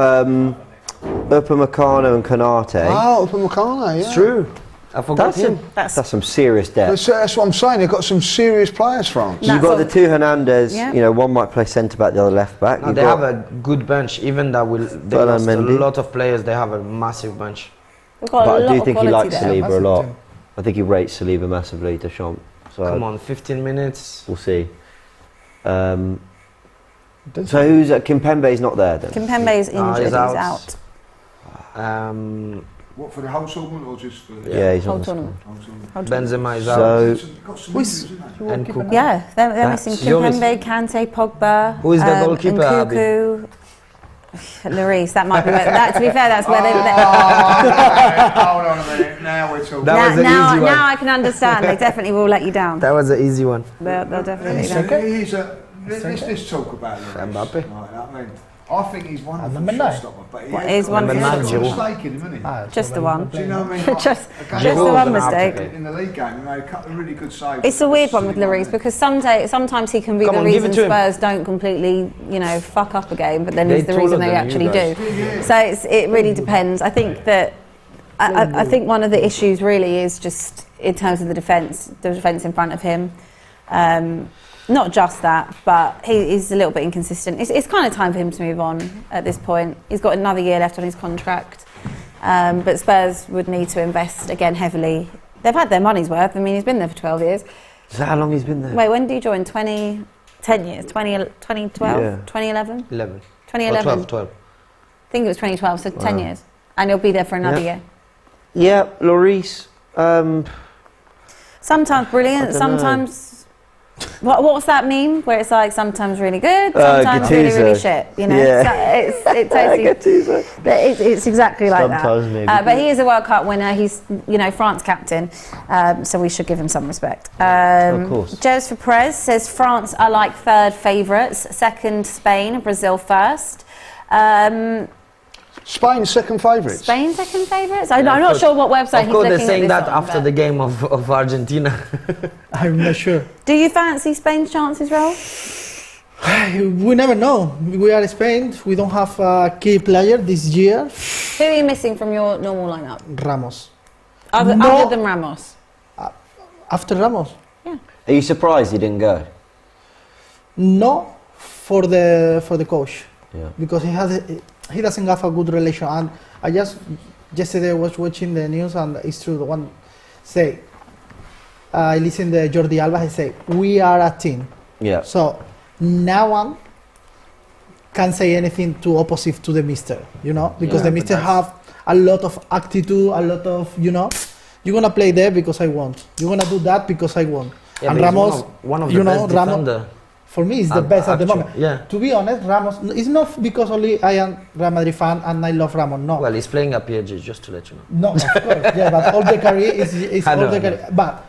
Upamecano and Konate. Oh, Upamecano, yeah. It's true. I forgot him. That's some serious depth. That's what I'm saying. They've got some serious players, France. No. You've got the That's two Hernandez. Yeah. You know, one might play centre back, the other left back. No, You've they got- have a good bench. Even that they Ferland lost a Mendy. lot of players. They have a massive bench. We've got a But I lot do of think he quality likes there. Saliba a Massive lot. team. I think he rates Saliba massively, Deschamps. So Come on, 15 minutes. we'll see. So who's Kimpembe's not there then? Kimpembe is injured. he's He's out. out. What, for the whole tournament or just for Yeah, he's Whole on the tournament. Benzema is out. So got some Who's- injuries, haven't they? And Kuku. Yeah, they're That's- missing you're Kimpembe, Kante, Pogba. Who is the goalkeeper, Abbi? Nkunku. Lloris, that might be where, that, to be fair, that's where they Hold on a minute. Now we're talking. That was an now, easy one. now I can understand. They definitely will let you down. That was an easy one. They'll definitely let you down. Let's talk about Lloris. Mbappe. Right, I mean, I think he's wonderful number 9. shot-stopper, but What is one Number for nine, sure? Giroud. mistake in him, isn't he? Just the one. Do you know what I mean? Just Against the Giroud one was an mistake. afterthought. in the league game, he made a couple of really good saves. It's a weird one with Lloris because sometimes he can be Come the on, give it reason to him. Spurs don't completely, fuck up a game, but then They're he's the taller reason they than you actually guys. do. So it really depends. I think that I think one of the issues really is just in terms of the defence in front of him. Not just that, but he's a little bit inconsistent. It's kind of time for him to move on at this point. He's got another year left on his contract, but Spurs would need to invest again heavily. They've had their money's worth. I mean, he's been there for 12 years. Is that how long he's been there? Wait, when did you join? 10 years? 2012? Yeah. 2011? 11. 2011. Or 12. I think it was 2012, so 10 years. And he'll be there for another year. Yeah, Lloris. Sometimes brilliant, I dunno. sometimes... What's that meme? Where it's like sometimes really good, sometimes really, Gattuso. really shit. Yeah. So it totally... It's exactly like Sometimes that. maybe But he is a World Cup winner. He's, France captain. So we should give him some respect. Of course. Jose for Perez says France are like third favourites, second Spain, Brazil first. Spain's second favourites. Spain second favourites? I'm not sure what website Of he's course, looking they're saying at that this on, after but- the game of Argentina. I'm not sure. Do you fancy Spain's chances, Raul? We never know. We are Spain. We don't have a key player this year. Who are you missing from your normal lineup? Ramos. Other than Ramos? After Ramos? Are you surprised he didn't go? No, for the coach. Yeah. Because he doesn't have a good relation. And I yesterday was watching the news, and it's true. The one say, I listened to Jordi Alba. He say, we are a team. Yeah. So no one can say anything too opposite to the mister, because the mister have a lot of attitude, a lot of, you're gonna play there because I want. You're gonna do that because I want. Yeah, and but he's Ramos, one of the best defender. for me, is the best at the moment. Yeah. To be honest, Ramos, it's not because only I am Real Madrid fan and I love Ramos. No. Well, he's playing at PSG, just to let you know. No, of course, yeah, but all the career is I all know, the I know. career. But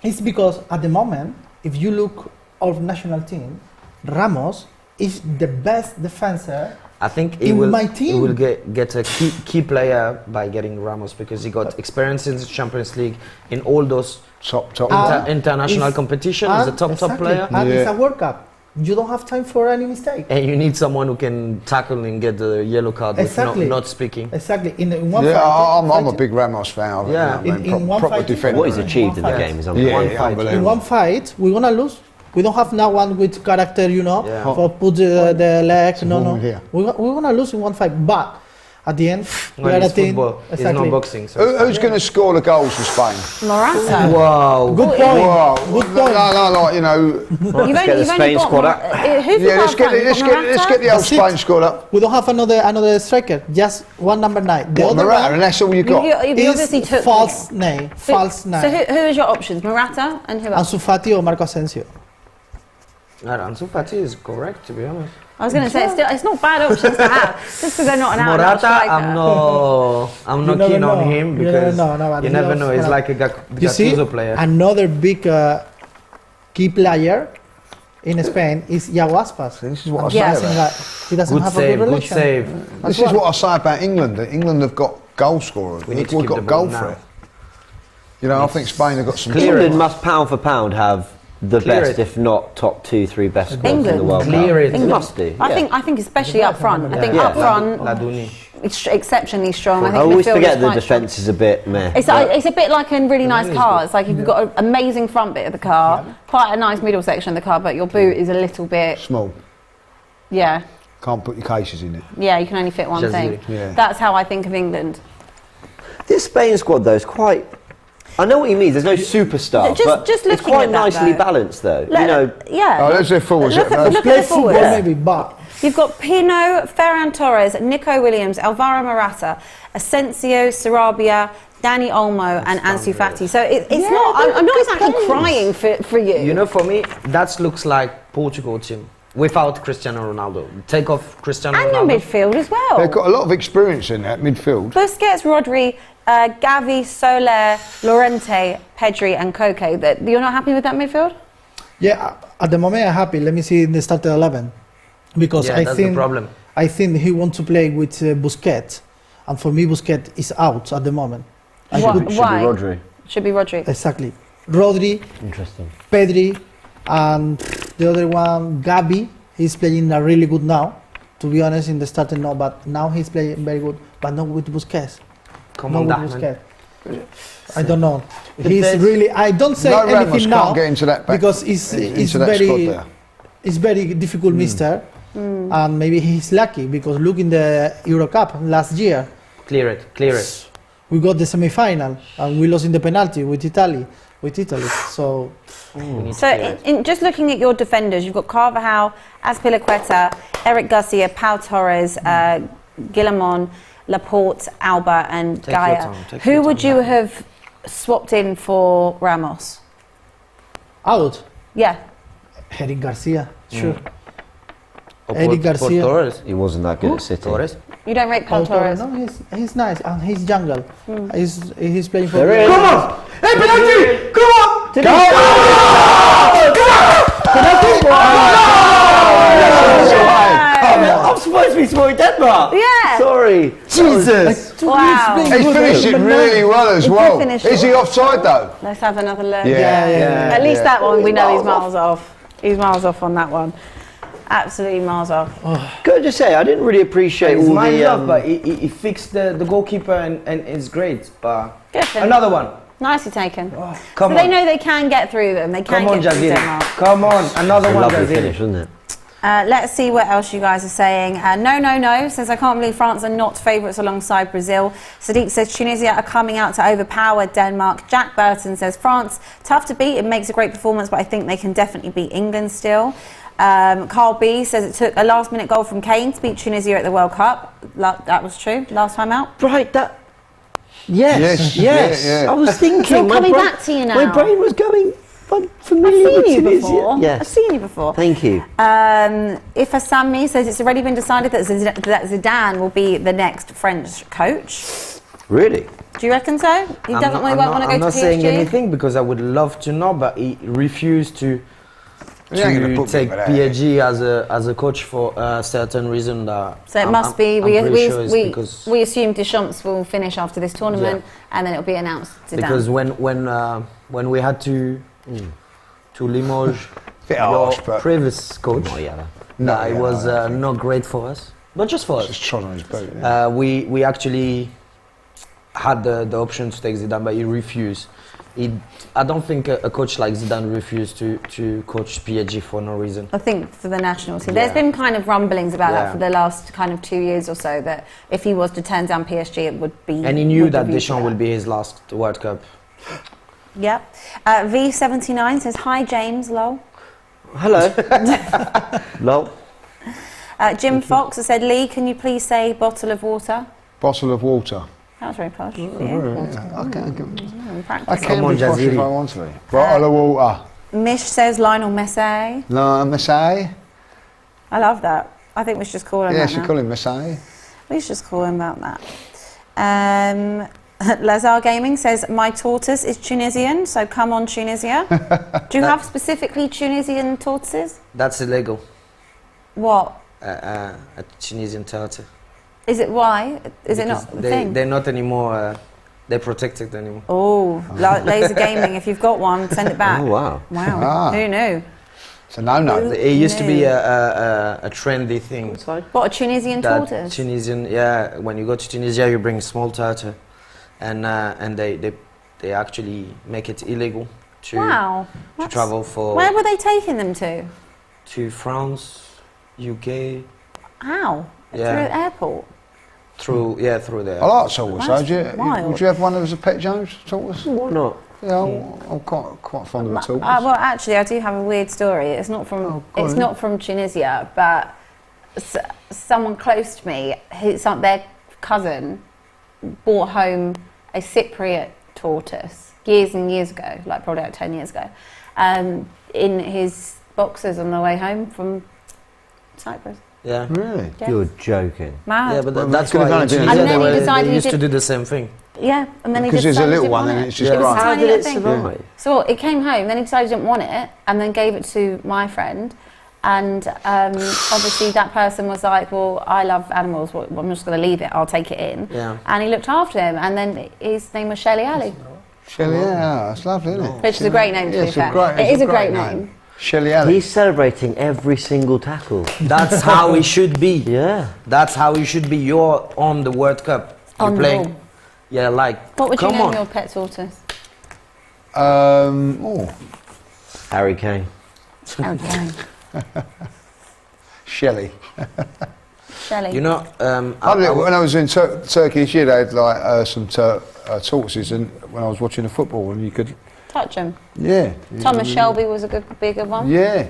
it's because at the moment, if you look of national team, Ramos is the best defender. I think In my team. he will get a key player by getting Ramos because he got experience in the Champions League in all those Top. And international is- competition. He's a top exactly, player. And Yeah. it's a World Cup. you don't have time for any mistake. And you need someone who can tackle and get the yellow card Exactly. with not speaking. Exactly. In one Yeah, fight, I'm a big Ramos fan. Yeah. In one proper fight- defender. What he's achieved in the fight. game is Yeah, unbelievable. unbelievable. in one fight, we're gonna lose. We don't have now one with character, Yeah. for put the leg. No, wrong no. here. We're gonna lose in one fight, but at the end, we Well, are a it's team. football. It's not boxing. So Who's going to score the goals for Spain? Morata. wow. Good point. Wow. Good point. No, you know. You've get the Spain got squad up. Who for Yeah, let's get the old That's it. Spain squad up. We don't have another striker. Just one number 9. The What, other Morata, one and that's all you got. You obviously is took false 9. False 9. So who is your options? Morata and who else? Ansu Fati or Marco Asensio. Ansu Fati is correct, to be honest. I was going to say it's not bad options to have just because they're not an out-and-out Morata, striker. I'm You not never keen on know. him You because never know, but you he never loves know. He's Morata. like a You see, Gattuso player. another big key player in Spain is Iago Aspas. This is what I He say doesn't about. he doesn't Good have save, a good good relation. save. This is what I say about England. That England have got goal scorers. We need to We've keep got the goal ball for now. it. You know, I think Spain have got some. Clear England it. must pound for pound have the Clear best, it. if not top 2-3 best squads in the England. World Clear Cup. it. They must do. I yeah. think especially up front. I think Yeah. up front, Laduni. it's exceptionally strong. I I think always midfield forget is the quite strong. defence is a bit meh. It's a bit like a really nice is car. good. It's like if you've got an amazing front bit of the car, quite a nice middle section of the car, but your boot is a little bit, Small. yeah, Can't put your cases in it. you can only fit one Just thing. yeah. That's how I think of England. This Spain squad though is quite. I know what you mean. There's no superstar, but Just it's looking quite at that, nicely though. balanced though. Look, you know, yeah. Oh, there's their forwards. Look at the Play forwards. football maybe, but You've got Pino, Ferran Torres, Nico Williams, Alvaro Morata, Asensio, Sarabia, Dani Olmo, and Ansu Fati. So it's not. I'm not exactly crying for you. You know, for me, that looks like Portugal team without Cristiano Ronaldo. Take off Cristiano and your Ronaldo. midfield as well. They've got a lot of experience in that midfield. Busquets, Rodri, Gavi, Soler, Llorente, Pedri, and Koke. You're not happy with that midfield? yeah, at the moment I'm happy. Let me see in the starting 11 because Yeah, I that's think the problem. I think he wants to play with Busquets, and for me Busquets is out at the moment. I Why? could- should Why? be Rodri. Should be Rodri. Exactly. Rodri, Interesting. Pedri, and the other one, Gabi. He's playing really good now. To be honest, in the starting no, but now he's playing very good, but not with Busquets. Come Not on, with Dachman. Busquets. I don't know. He's Depends. really. I don't say No, Ramos anything now can't get into that back, because it's into that squad very. there. It's very difficult, Mister, and maybe he's lucky because look in the Euro Cup last year. Clear it. We got the semi-final and we lost in the penalty with Italy. So So, just looking at your defenders, you've got Carvajal, Azpilicueta, Eric Garcia, Pau Torres, Guillamon, Laporte, Alba, and Take your Gaia. time, take Who your would time. you have swapped in for Ramos? out, Yeah. Eric Garcia, sure. Or Eric Garcia. Torres. He wasn't that good at City. Torres. You don't rate Pau Pau Torres? no, he's nice and he's jungle. He's playing for. There it is. Come on! Hey, penalty! Come on! I'm supposed to be supporting Denmark. Yeah. Sorry. Jesus. Wow. He's finished it really well as He did well. finish Is it he well. offside though? Let's have another look. Yeah. At least that one, we know he's miles miles off. He's miles off on that one. Absolutely miles off. Could I just say, I didn't really appreciate It's all my the. love, but he fixed the goalkeeper and it's great. But Good for him. another one. Nicely taken. Come So on. they know they can get through them. They can Come on, get through Jazir. Denmark. Come on. Another a one, lovely Jazir. finish, wasn't it? Let's see what else you guys are saying. No says, I can't believe France are not favourites alongside Brazil. Sadiq says, Tunisia are coming out to overpower Denmark. Jack Burton says, France, tough to beat. It makes a great performance, but I think they can definitely beat England still. Carl B says it took a last-minute goal from Kane to beat Tunisia at the World Cup. That was true, last time out. Right, that. Yes. Yeah. I was thinking. It's all my coming brain- back to you now. My brain was going. I'm I've familiar with seen you Tunisia. before. Yes. I've seen you before. Thank you. If Asami says it's already been decided that Zidane will be the next French coach. Really? Do you reckon so? He doesn't really want to go I'm to not PSG? saying anything because I would love to know, but he refused to He ain't gonna to put take me with that. PSG as a coach for a certain reason. That So it I'm- must be, I'm pretty sure it's we because assume Deschamps will finish after this tournament and then it'll be announced Zidane. because when we had to Limoges Bit your harsh, but previous coach. Not yellow. No, it was not great for us. Not just for us. just trod on his boot. Yeah. We actually had the option to take Zidane, but he refused. I don't think a coach like Zidane refused to coach PSG for no reason. I think for the national team. Yeah. There's been kind of rumblings about that Yeah. for the last kind of 2 years or so, that if he was to turn down PSG, it would be... And he knew would that be Deschamps that. will be his last World Cup. Yep. V79 says, hi James, lol. Hello. Lol. Jim Fox has said, Lee, can you please say bottle of water? Bottle of water. That was very posh. I Practice. can Come on, be posh if Jaziri. I want to be. Bottle of water. Mish says Lionel Messi. No, Messiah. I love that. I think we should just call him Yeah, that she now. call him Messiah. We should just call him about that. Lazar Gaming says, my tortoise is Tunisian, so come on Tunisia. Do you have specifically Tunisian tortoises? That's illegal. What? A Tunisian turtle. Is it why? Is it Because not a thing? They're not anymore. They're protected anymore. Oh, Laser Gaming, if you've got one, send it back. Oh, wow. Wow, Ah. who knew? It's a no-no. It used to be a trendy thing. What, a Tunisian That tortoise? Tunisian, yeah. When you go to Tunisia, you bring small turtle, and they actually make it illegal to Wow. to That's- travel for Where were they taking them to? France, UK, How? Yeah. Through an airport? through there. I like tortoise. That's Would wild. you have one as a pet, James? Tortoise? Why not? Yeah, I'm quite fond of a tortoise. Well, actually, I do have a weird story. It's not from go it's on. not from Tunisia, but someone close to me, their cousin, brought home a Cypriot tortoise years and years ago, like probably like 10 years ago, in his boxes on the way home from Cyprus. Yeah. Really? Yes. You're joking. Mad. Yeah, but Well, that's we could've why done in it, didn't Tunisia we? And then he decided they he used to did- do the same thing. Yeah, and then he Because just there's a decided he little didn't one want and it. it's just Yeah. It was a right. How tiny did little it thing. survive? So it came home, then he decided he didn't want it, and then gave it to my friend. And obviously that person was like, well, I love animals, well, I'm just going to leave it, I'll take it in. Yeah. And he looked after him, and then his name was Shelly Ali, Shelley, yeah, that's lovely, isn't it? which is a great name to Yeah, be it's a fair. great- It it's is a a great great name. Shelley Alley. He's celebrating every single tackle. That's how it should be. Yeah. That's how it should be. You're on the World Cup. You're On the playing. ball. Yeah, like. What would you come name on. your pet tortoise? Harry Kane. Okay. Shelley. Shelley. You know, When I was in Turkey this year, they had like some tortoises, and when I was watching the football, and you could, Touch him. yeah, Thomas Shelby was a bigger one. yeah.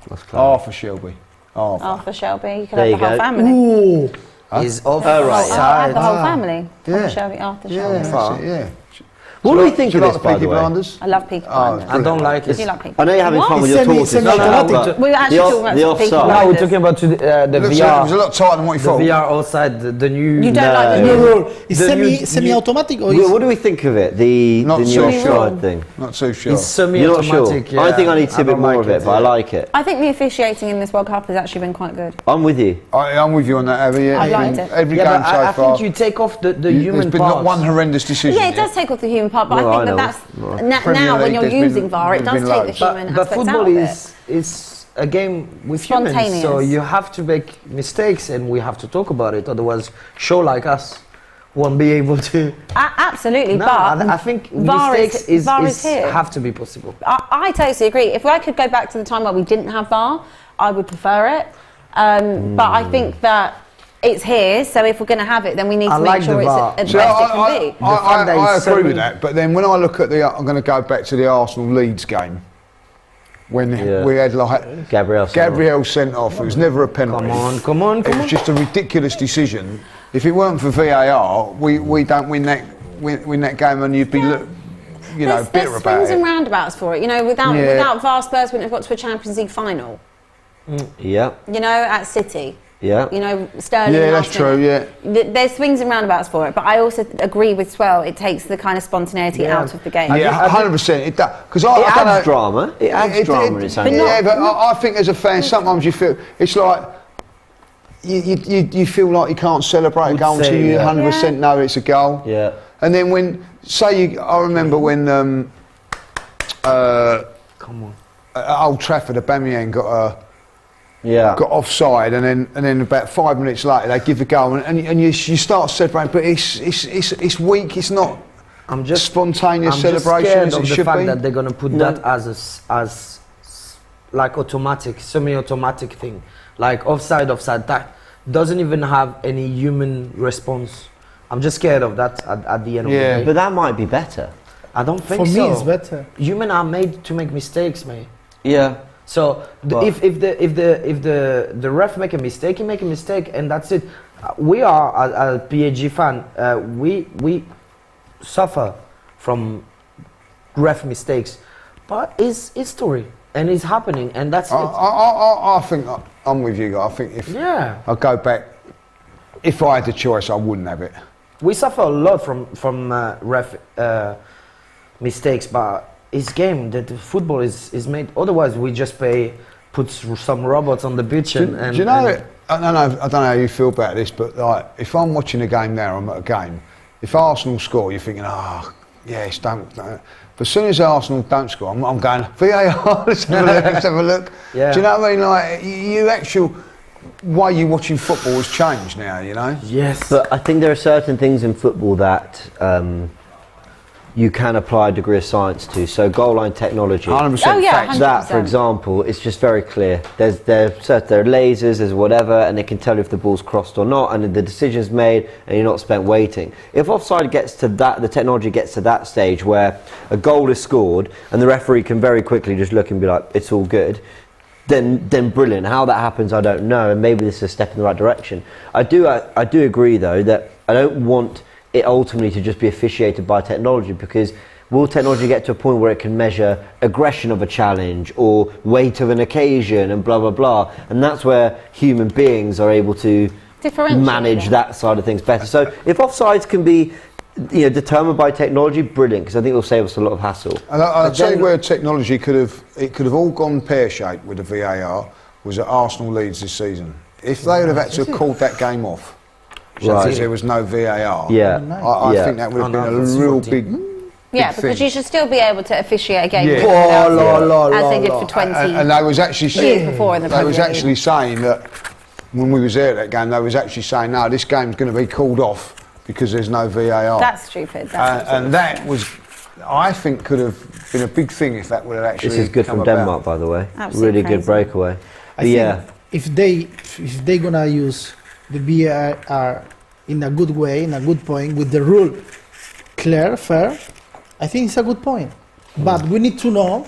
That's clever. Arthur Shelby. Arthur. Arthur Shelby. You could There have the you whole go. family. is off Oh, right, Oh, I have the whole Ah. family. Thomas Yeah. Shelby, Arthur Yeah, Shelby. that's it, yeah. What do we think Do of you this, like by the Peaky the way? Blinders? I love Peaky Oh, Blinders. I don't like Do it. you like Peaky I know you're having What? fun with your Semi- tortoise. semi-automatic. but We were actually the talking about the Peaky offside. No, we're Blinders. talking about the It was a VR. lot tighter than what you The thought. VR outside, the new. You don't like the No, new no, it's The new- semi-automatic or What do we think of it? The Not new so offside sure. thing. Not too sure. It's You're not semi-automatic. sure. I think I need to see a bit don't more like of it, but I like it. I think the officiating in this World Cup has actually been quite good. I'm with you. I'm with you on that, Abby. Yeah. I liked it. Every Yeah, game but so I far. think you take off the there's human been part. not one horrendous decision. Yeah, it does take off the human part, but No, I I think know. that's No. Premier now when League, you're there's been- using VAR, it there's does been take the loads. human But aspects football out of it. is a game with humans, Spontaneous. so you have to make mistakes, and we have to talk about it. Otherwise, show like us won't be able to. Absolutely, No, but I think VAR mistakes VAR is here. have to be possible. I totally agree. If I could go back to the time where we didn't have VAR, I would prefer it. But I think that it's here, so if we're going to have it, then we need to I make like sure the it's VAR. as So best it can be. I so agree with many- that, but then when I look at I'm going to go back to the Arsenal Leeds game when Yeah. we had like Gabriel. sent off. It was never a penalty. Come on, It come was on. just a ridiculous decision. If it weren't for VAR, we don't win that game, and you'd be bitter There's about swings and it. roundabouts for it. You know, without VAR, Spurs wouldn't have got to a Champions League final. Yeah, You know, at City. yeah. You know, Sterling. Yeah, that's last true. minute. Yeah. There's swings and roundabouts for it, but I also agree with Swel. It takes the kind of spontaneity Yeah. out of the game. Yeah, 100%. It does because I It don't adds know. drama. It adds drama in its own. Yeah, but I think as a fan, sometimes you feel it's like you feel like you can't celebrate a Would goal until say, you yeah. 100% know it's a goal. Yeah. And then I remember when Come on. at Old Trafford, Aubameyang Yeah. got offside, and then about 5 minutes later they give the goal, and you start celebrating, but it's weak. It's not I'm just spontaneous I'm celebration just as it scared of the should fact be. that they're gonna put that as like automatic, semi-automatic thing, like offside. That doesn't even have any human response. I'm just scared of that at the end of the day. But that might be better. I don't think For so. me, it's better. Humans are made to make mistakes, mate. Yeah. So Well- if the ref make a mistake, he make a mistake, and that's it. We are a PSG fan. We suffer from ref mistakes, but it's history and it's happening, and that's it. I think I'm with you guys. I think if Yeah, I go back, if I had the choice, I wouldn't have it. we suffer a lot from ref mistakes, but it's game. The football is made. Otherwise, we just put some robots on the pitch Do you know? I don't know how you feel about this, but like, if I'm watching a game now, I'm at a game. If Arsenal score, you're thinking, yes, don't. But as soon as Arsenal don't score, I'm going VAR. Let's have a look. Let's have a look. Yeah. Do you know what I mean? Like, you actual way you watching football has changed now. You know. Yes, But I think there are certain things in football that you can apply a degree of science to. So goal line technology. 100% Oh, yeah, facts. 100%. That, for example, it's just very clear. There are lasers, there's whatever, and they can tell you if the ball's crossed or not, and the decision's made, and you're not spent waiting. If offside gets to that, the technology gets to that stage where a goal is scored, and the referee can very quickly just look and be like, it's all good. Then brilliant. How that happens, I don't know, and maybe this is a step in the right direction. I do agree though that I don't want it ultimately to just be officiated by technology, because will technology get to a point where it can measure aggression of a challenge or weight of an occasion and blah blah blah, and that's where human beings are able to Differentiate manage it. that side of things better. So if offsides can be determined by technology, brilliant, because I think it will save us a lot of hassle. And I'll tell you where technology could have all gone pear-shaped with the VAR was at Arsenal Leeds this season. If they would have had to have called that game off, because there was no VAR, Yeah. I Yeah. think that would have been a that's real 14. big Yeah, thing. because you should still be able to officiate a game Yeah. as they did for 20 And they was actually years before in the they was Premier League. actually saying that when we was there at that game, they was actually saying, no, this game's going to be called off because there's no VAR. That's stupid. That's And that was, I think, could have been a big thing if that would have actually This is good come from about. Denmark, by the way. Absolutely Really good crazy. breakaway. I But think yeah. if they gonna use the VAR in a good way, in a good point, with the rule clear, fair, I think it's a good point. But we need to know,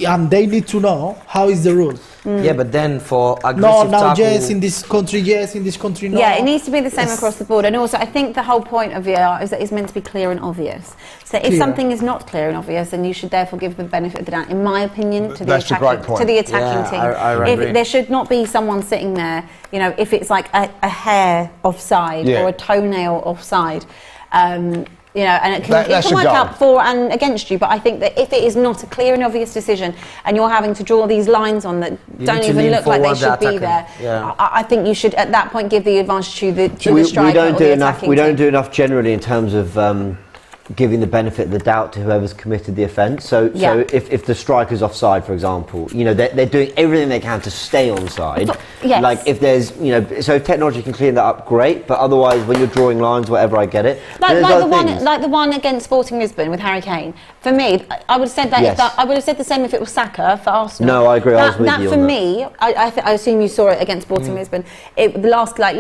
and they need to know how is the rule. Yeah, but then for No, aggressive now tackle, yes, in this country, yes, in this country, no. Yeah, it needs to be the same Yes. across the board. And also, I think the whole point of VAR is that it's meant to be clear and obvious. So if Clear. something is not clear and obvious, then you should therefore give the benefit of the doubt, in my opinion, to the That's a great attacking, point. to the attacking Yeah, team. I If agree. there should not be someone sitting there, if it's like a hair offside Yeah. or a toenail offside. And it can, That's it can a work goal. out for and against you, but I think that if it is not a clear and obvious decision and you're having to draw these lines on that You don't need to even lean look like they forward, the should be attacker. there, Yeah. I think you should at that point give the advantage to the striker We don't or do the enough. attacking We don't team. do enough generally in terms of giving the benefit of the doubt to whoever's committed the offence. So Yeah. if the striker's offside, for example, they're doing everything they can to stay onside. Yes. Like if there's so if technology can clean that up, great. But otherwise, when you're drawing lines, whatever, I get it. There's Like other things. the one against Sporting Lisbon with Harry Kane. For me, I would have said that. Yes. I would have said the same if it was Saka for Arsenal. No, I agree. I was with that you for on that. me, I assume you saw it against Sporting Lisbon. The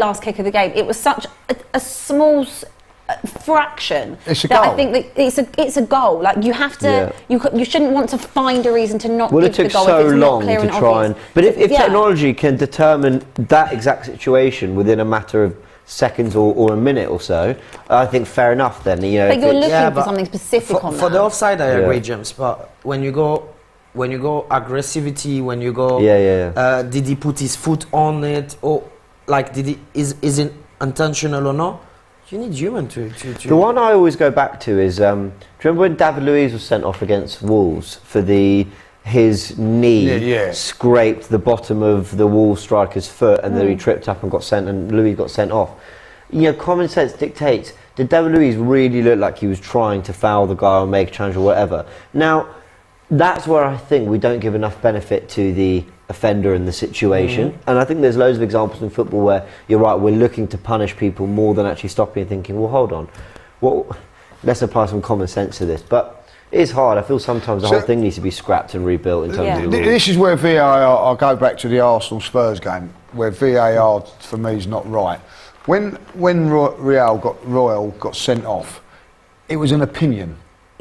last kick of the game. It was such a small fraction. It's a that goal. I think that it's a goal. Like you have to. You shouldn't want to find a reason to not Well, give it took the goal so if it's long not clear to and try obvious. and. But if Yeah. technology can determine that exact situation within a matter of seconds or a minute or so, I think fair enough. Then But if you're it's- looking for but something specific on for that. the offside, I Yeah. agree, James. But when you go aggressivity, when you go, did he put his foot on it, or like is it intentional or not? You need human to. The one I always go back to is, do you remember when David Luiz was sent off against Wolves for his knee scraped the bottom of the Wolves striker's foot and then he tripped up and got sent and Luiz got sent off. Common sense dictates, did David Luiz really look like he was trying to foul the guy or make a challenge or whatever? Now, that's where I think we don't give enough benefit to the offender and the situation. And I think there's loads of examples in football where you're right, we're looking to punish people more than actually stopping and thinking, well, hold on, let's apply some common sense to this. But it is hard. I feel sometimes the whole thing needs to be scrapped and rebuilt in terms of the rules. This is where VAR, I'll go back to the Arsenal-Spurs game, where VAR for me is not right. When Raul got sent off, it was an opinion.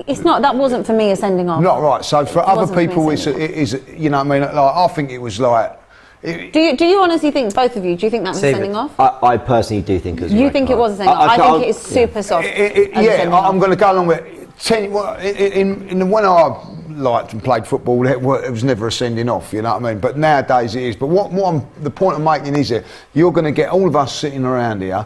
It's not. That wasn't for me a sending off. Not right. So for other wasn't people, for me it is. You know what I mean? Like, I think it was like. Do you honestly think, both of you, do you think that was a sending off? I personally do think it was. You think it was a sending off? I think it is super soft. I'm going to go along with it. In the when I liked and played football, it was never a sending off. You know what I mean? But nowadays it is. But the point I'm making is that you're going to get all of us sitting around here.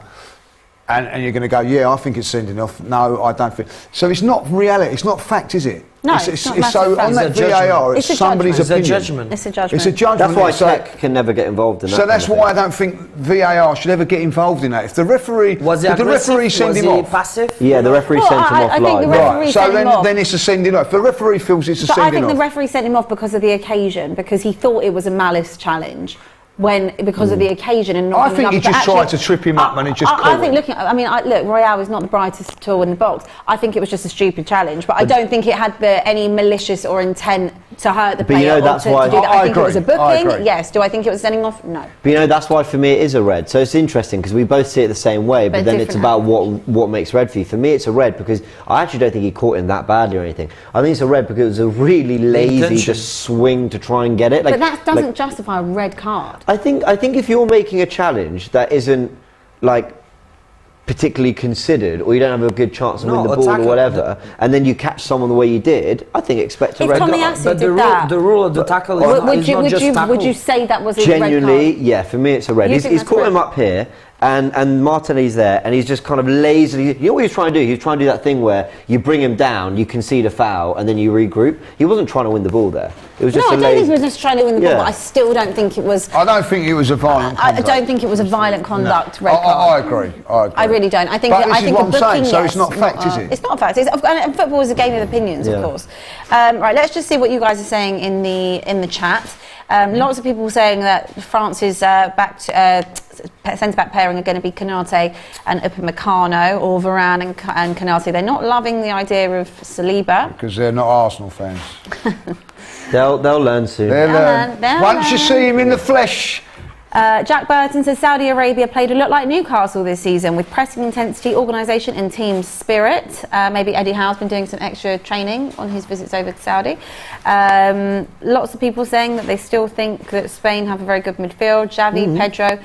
And you're going to go, yeah, I think it's sending off. No, I don't think. So it's not reality. It's not fact, is it? No, it's not so fact. on that VAR, it's somebody's opinion. It's a judgment. It's a judgment. It's a judgment. That's why tech can never get involved in that. So that's why I don't think VAR should ever get involved in that. If the referee, Was did the referee send him off? passive? Yeah, the referee sent him off I think live. the referee Right. sent So him off. then it's a sending off. If the referee feels it's a But I sending think off. the referee sent him off because of the occasion, because he thought it was a malice challenge. Because of the occasion and not. I think he just tried to trip him up and he just. I think look, Royale is not the brightest tool in the box. I think it was just a stupid challenge, but I don't think it had any malicious or intent to hurt the player or to do that. I think it was a booking. Yes. Do I think it was sending off? No. But that's why for me it is a red. So it's interesting because we both see it the same way, but then it's about what makes red for you. For me, it's a red because I actually don't think he caught him that badly or anything. I think it's a red because it was a really lazy just swing to try and get it. But that doesn't justify a red card. I think if you're making a challenge that isn't particularly considered, or you don't have a good chance to win the ball or whatever, and then you catch someone the way you did, I think expect a red card. But the rule of the tackle is not just tackle. Would you say that was a genuinely red card? Yeah, for me it's a red. He's caught him up here, and Martinelli's there, and he's just kind of lazily. You know what he's trying to do? He's trying to do that thing where you bring him down, you concede a foul, and then you regroup. He wasn't trying to win the ball there. It was just I don't think he was just trying to win the ball, but I still don't think it was. I don't think it was a violent conduct. I don't think it was a violent conduct red card. I agree. I really don't. I think. But this I think is what I'm saying. So yes, it's not fact, is it? It's not a fact. And football is a game of opinions, of course. Right. Let's just see what you guys are saying in the chat. Lots of people saying that France's centre-back pairing are going to be Konate and Upamecano, or Varane and Konate. They're not loving the idea of Saliba. Because they're not Arsenal fans. They'll learn soon. Once you see him in the flesh. Jack Burton says Saudi Arabia played a lot like Newcastle this season, with pressing intensity, organisation and team spirit. Maybe Eddie Howe's been doing some extra training on his visits over to Saudi. Lots of people saying that they still think that Spain have a very good midfield. Xavi, Pedro,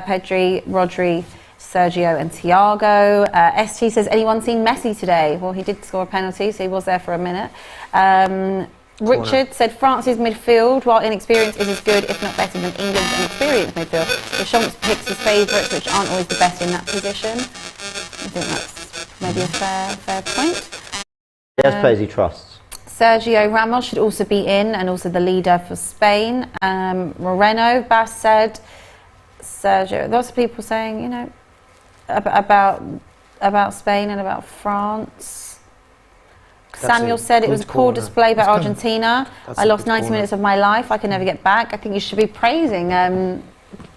Pedri, Rodri, Sergio and Thiago. ST says, anyone seen Messi today? Well, he did score a penalty, so he was there for a minute. Richard said France's midfield, while inexperienced, is as good, if not better, than England's inexperienced midfield. Deschamps picks his favourites, which aren't always the best in that position. I think that's maybe a fair point. He has players he trusts. Sergio Ramos should also be in, and also the leader for Spain. Moreno, Bass said. Sergio. Lots of people saying, about Spain and about France. Samuel said it was a poor display by Argentina. I lost 90 minutes of my life. I can never get back. I think you should be praising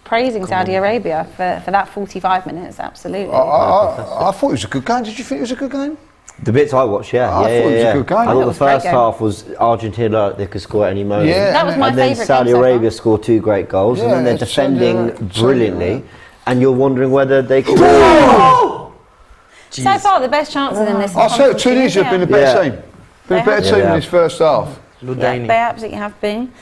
Saudi Arabia for that 45 minutes. Absolutely. I thought it was a good game. Did you think it was a good game? The bits I watched, I thought it was a good game. I thought the first half was Argentina, they could score at any moment. Yeah, that was my favourite game. And then Saudi Arabia scored 2 great goals, and then they're defending brilliantly, and you're wondering whether they can. So far, the best chances in this. I said Tunisia have been a better team. Been a better team in this first half. Yeah, they absolutely have been.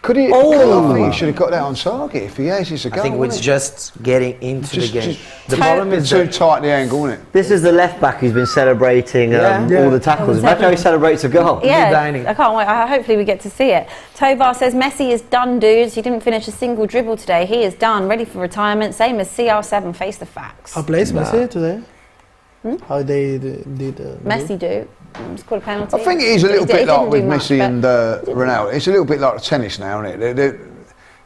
Could he? I think he should have got that on target. If he has, it's a goal. I think it's just getting into the game. The problem is too tight the angle, isn't it? This is the left back who's been celebrating all the tackles. Imagine how he celebrates a goal. Yeah, I can't wait. Hopefully we get to see it. Tovar says Messi is done, dudes. He didn't finish a single dribble today. He is done, ready for retirement. Same as CR7. Face the facts. How plays Messi today? How they did? Messi do. Scored a penalty. I think it is a little bit like with Messi and Ronaldo. It's a little bit like tennis now, isn't it?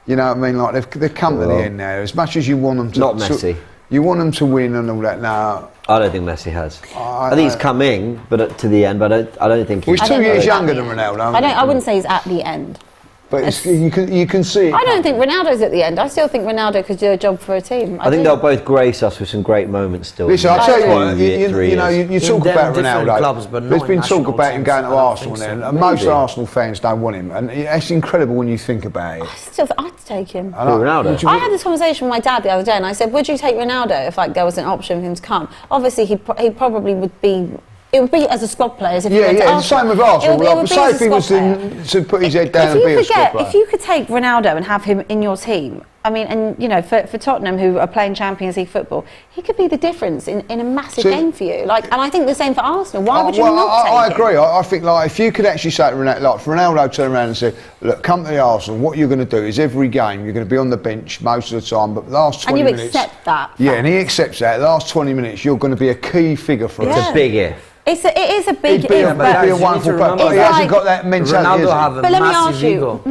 You know what I mean? Like they've come to the end now. As much as you want them to. Not Messi. You want them to win and all that. Now, I don't think Messi has. I think he's coming, but to the end. But I don't think he's he's 2 years younger at than the Ronaldo. end. I wouldn't say he's at the end. But you can see it. I don't think Ronaldo's at the end. I still think Ronaldo could do a job for a team. I think they'll both grace us with some great moments still. Listen, I'll tell you what, you years. talk about Ronaldo. Clubs, but There's not been in talk national about him teams. going to I don't Arsenal think now, so. and most Maybe. Arsenal fans don't want him. And it's incredible when you think about it. I'd take him. And I- Ronaldo? would you- I had this conversation with my dad the other day, and I said, "Would you take Ronaldo if there was an option for him to come?" Obviously, he probably would be. It would be as a squad player. As if he Yeah, went to yeah, the Arsenal. same with Arsenal. It would be Say as if a he was squad player. to put his head down and be a squad player. If you could take Ronaldo and have him in your team, I mean, and you know, for Tottenham, who are playing Champions League football, he could be the difference in a massive See- game for you. Like, and I think the same for Arsenal. Why would you Well, not take I him? agree. I think like if you could actually say to Ronaldo, like if Ronaldo turned around and said, "Look, come to the Arsenal. What you're going to do is every game you're going to be on the bench most of the time, but the last 20 And you minutes." accept that. Yeah, and he accepts that. The last 20 minutes, you're going to be a key figure for us. Yeah. It's a big if. It is a big He'd be if, a but guys, you need wonderful to player, remember but he that- hasn't got that mentality. Ronaldo has he? have a But let me massive ask you, ego.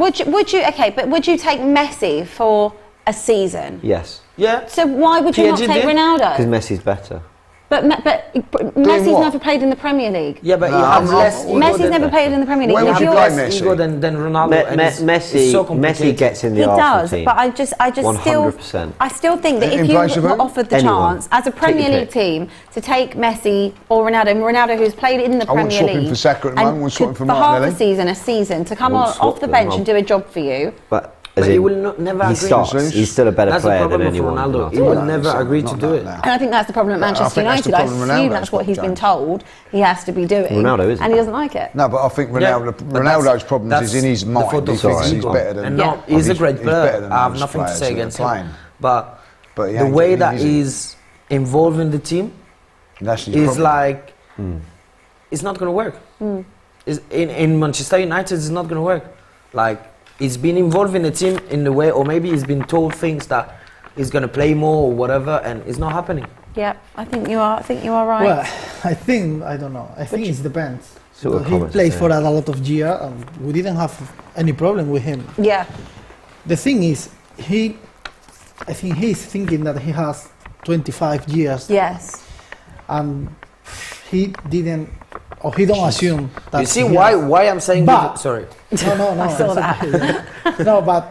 would you take Messi for a season? Yes. Yeah. So why would you not PSG take did? Ronaldo? Because Messi's better. But Messi's what? never played in the Premier League. Yeah, but he No, has I'm less ego Messi's than never played in the Premier League. Where And would if you you're- play Messi? ego than Ronaldo. and it's Messi, so Messi complicated. gets in the He Arsenal does, team. but I just 100%. I still think that In if you place of were who? offered the Anyone. chance as a Take Premier your League pick. team to take Messi or Ronaldo who's played in the I wouldn't Premier swap him League, for Saka at the moment, wouldn't swap him for half Martinelli. a season to come Wouldn't on swap off the them, bench no. and do a job for you. But But as he in, will never he agree. starts. He's still a better That's the player problem than for anyone. Ronaldo. He No, will no, never no, agree not to do like it. that. And I think that's the problem at I Manchester think that's the United. I problem with assume Ronaldo, that's what he's been James. told he has to be doing. Ronaldo isn't. And he doesn't like it. No, but I think Ronaldo, but Ronaldo's problems that's is in his the mind. fault He of thinks his he's ego. better than. And Yeah. no, he's a great he's better player. than I have most nothing to players say that are against playing. him. But But he the ain't way getting that in, is he? he's involved in the team That's his is problem. like it's not going to work. In Manchester United, it's not going to work. Like he's been involved in the team in the way, or maybe he's been told things that he's going to play more or whatever, and it's not happening. Yeah, I think you are right. Well, I don't know. I think it depends. So what He comments played say? for a lot of years, and we didn't have any problem with him. Yeah. The thing is, I think he's thinking that he has 25 years, Yes. and he didn't, or he don't assume that. You see he why has- I'm saying But- this? Sorry. No, I saw it's that. okay. No, but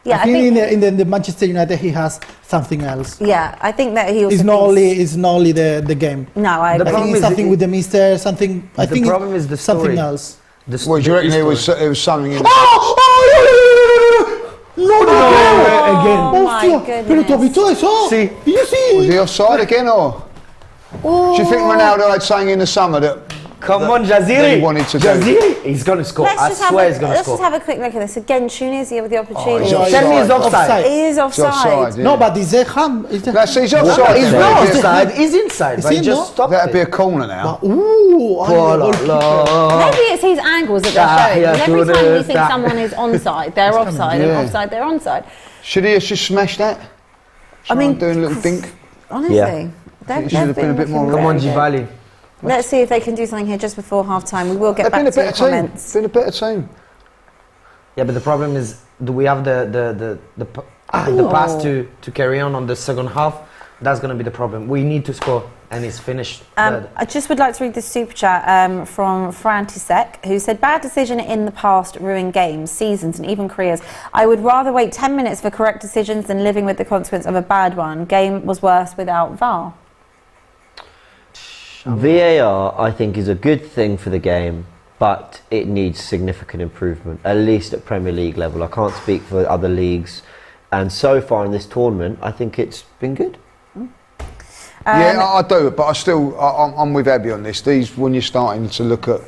Yeah, I think in the Manchester United he has something else. Yeah, I think that he also It's not thinks- only the game. No, I The I agree. think problem it's is something it- with the mister, something. I The think problem is the something story. else. Well, do you reckon it was something in? No, again. Oh my Hostia, pero tú has visto eso? Sí. Did you Was see? he offside again, or? Do you think Ronaldo had something in the summer that? Come on, that he Jaziri. wanted to do? Jaziri, he's going to score. I swear he's going to let's score. just have a quick look at this again. Tunisia with the opportunity. he's offside. Tell me he's offside. He is It's offside. offside. Yeah. No, but is the hand? Is the That's he's No, offside. he's then. not That'd be- offside. He's inside. Is But he he just not? stopped That'd be a it. corner now. Ooh, Oh, goalkeeper. Maybe it's his angles that they're Ah, showing. yeah, Because every do time you this, think that. someone is onside, they're offside, Yeah. and offside, they're onside. Should he have just smashed that? I mean, doing a little dink. honestly, Yeah. they've It should have been a bit looking more Come on, very good. Jibali. Let's see if they can do something here just before half time. We will get They've been back a to your better team. comments. Been a better team. Yeah, but the problem is, do we have the pass to carry on the second half? That's going to be the problem. We need to score, and it's finished. I just would like to read this super chat from Frantisek, who said, bad decision in the past ruin games, seasons and even careers. I would rather wait 10 minutes for correct decisions than living with the consequence of a bad one. Game was worse without VAR. VAR, I think, is a good thing for the game, but it needs significant improvement, at least at Premier League level. I can't speak for other leagues. And so far in this tournament, I think it's been good. Yeah, I do, but I'm with Abbi on this. These, when you're starting to look at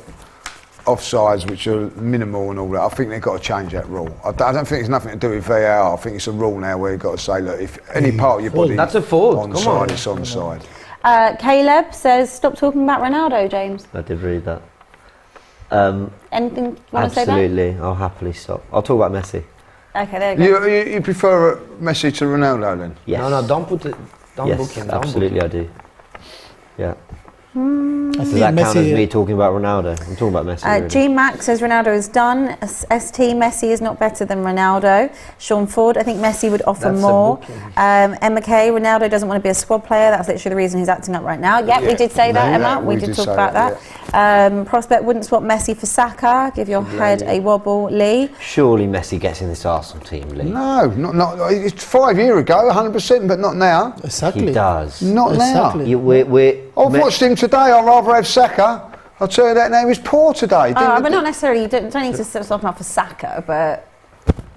offsides, which are minimal and all that, I think they've got to change that rule. I don't think it's nothing to do with VAR. I think it's a rule now where you've got to say, look, if any part of your body That's a fault. on Come side, on. it's on side. Caleb says, stop talking about Ronaldo, James. I did read that. Anything you want to say there? Absolutely, I'll happily stop. I'll talk about Messi. Okay, there you go. You prefer Messi to Ronaldo then? Yes. No, don't put it. Don't Yes, book him. Don't absolutely, book I do. Yeah. I Does think that count as Messi. me talking about Ronaldo? I'm talking about Messi. Really. G Max says Ronaldo is done. ST Messi is not better than Ronaldo. Sean Ford, I think Messi would offer That's a more. booking. Emma K, Ronaldo doesn't want to be a squad player. That's literally the reason he's acting up right now. Yeah, we did say that, Emma. We did talk say about that. Prospect wouldn't swap Messi for Saka. Give your head a wobble, Lee. Surely Messi gets in this Arsenal team, Lee. No, not. It's 5 years ago, 100%, but not now. Exactly. He does. Not Exactly. now. I've watched him today. I'd rather have Saka. I'll tell you that now. He was poor today. But not necessarily. You don't need to swap him out for Saka, but.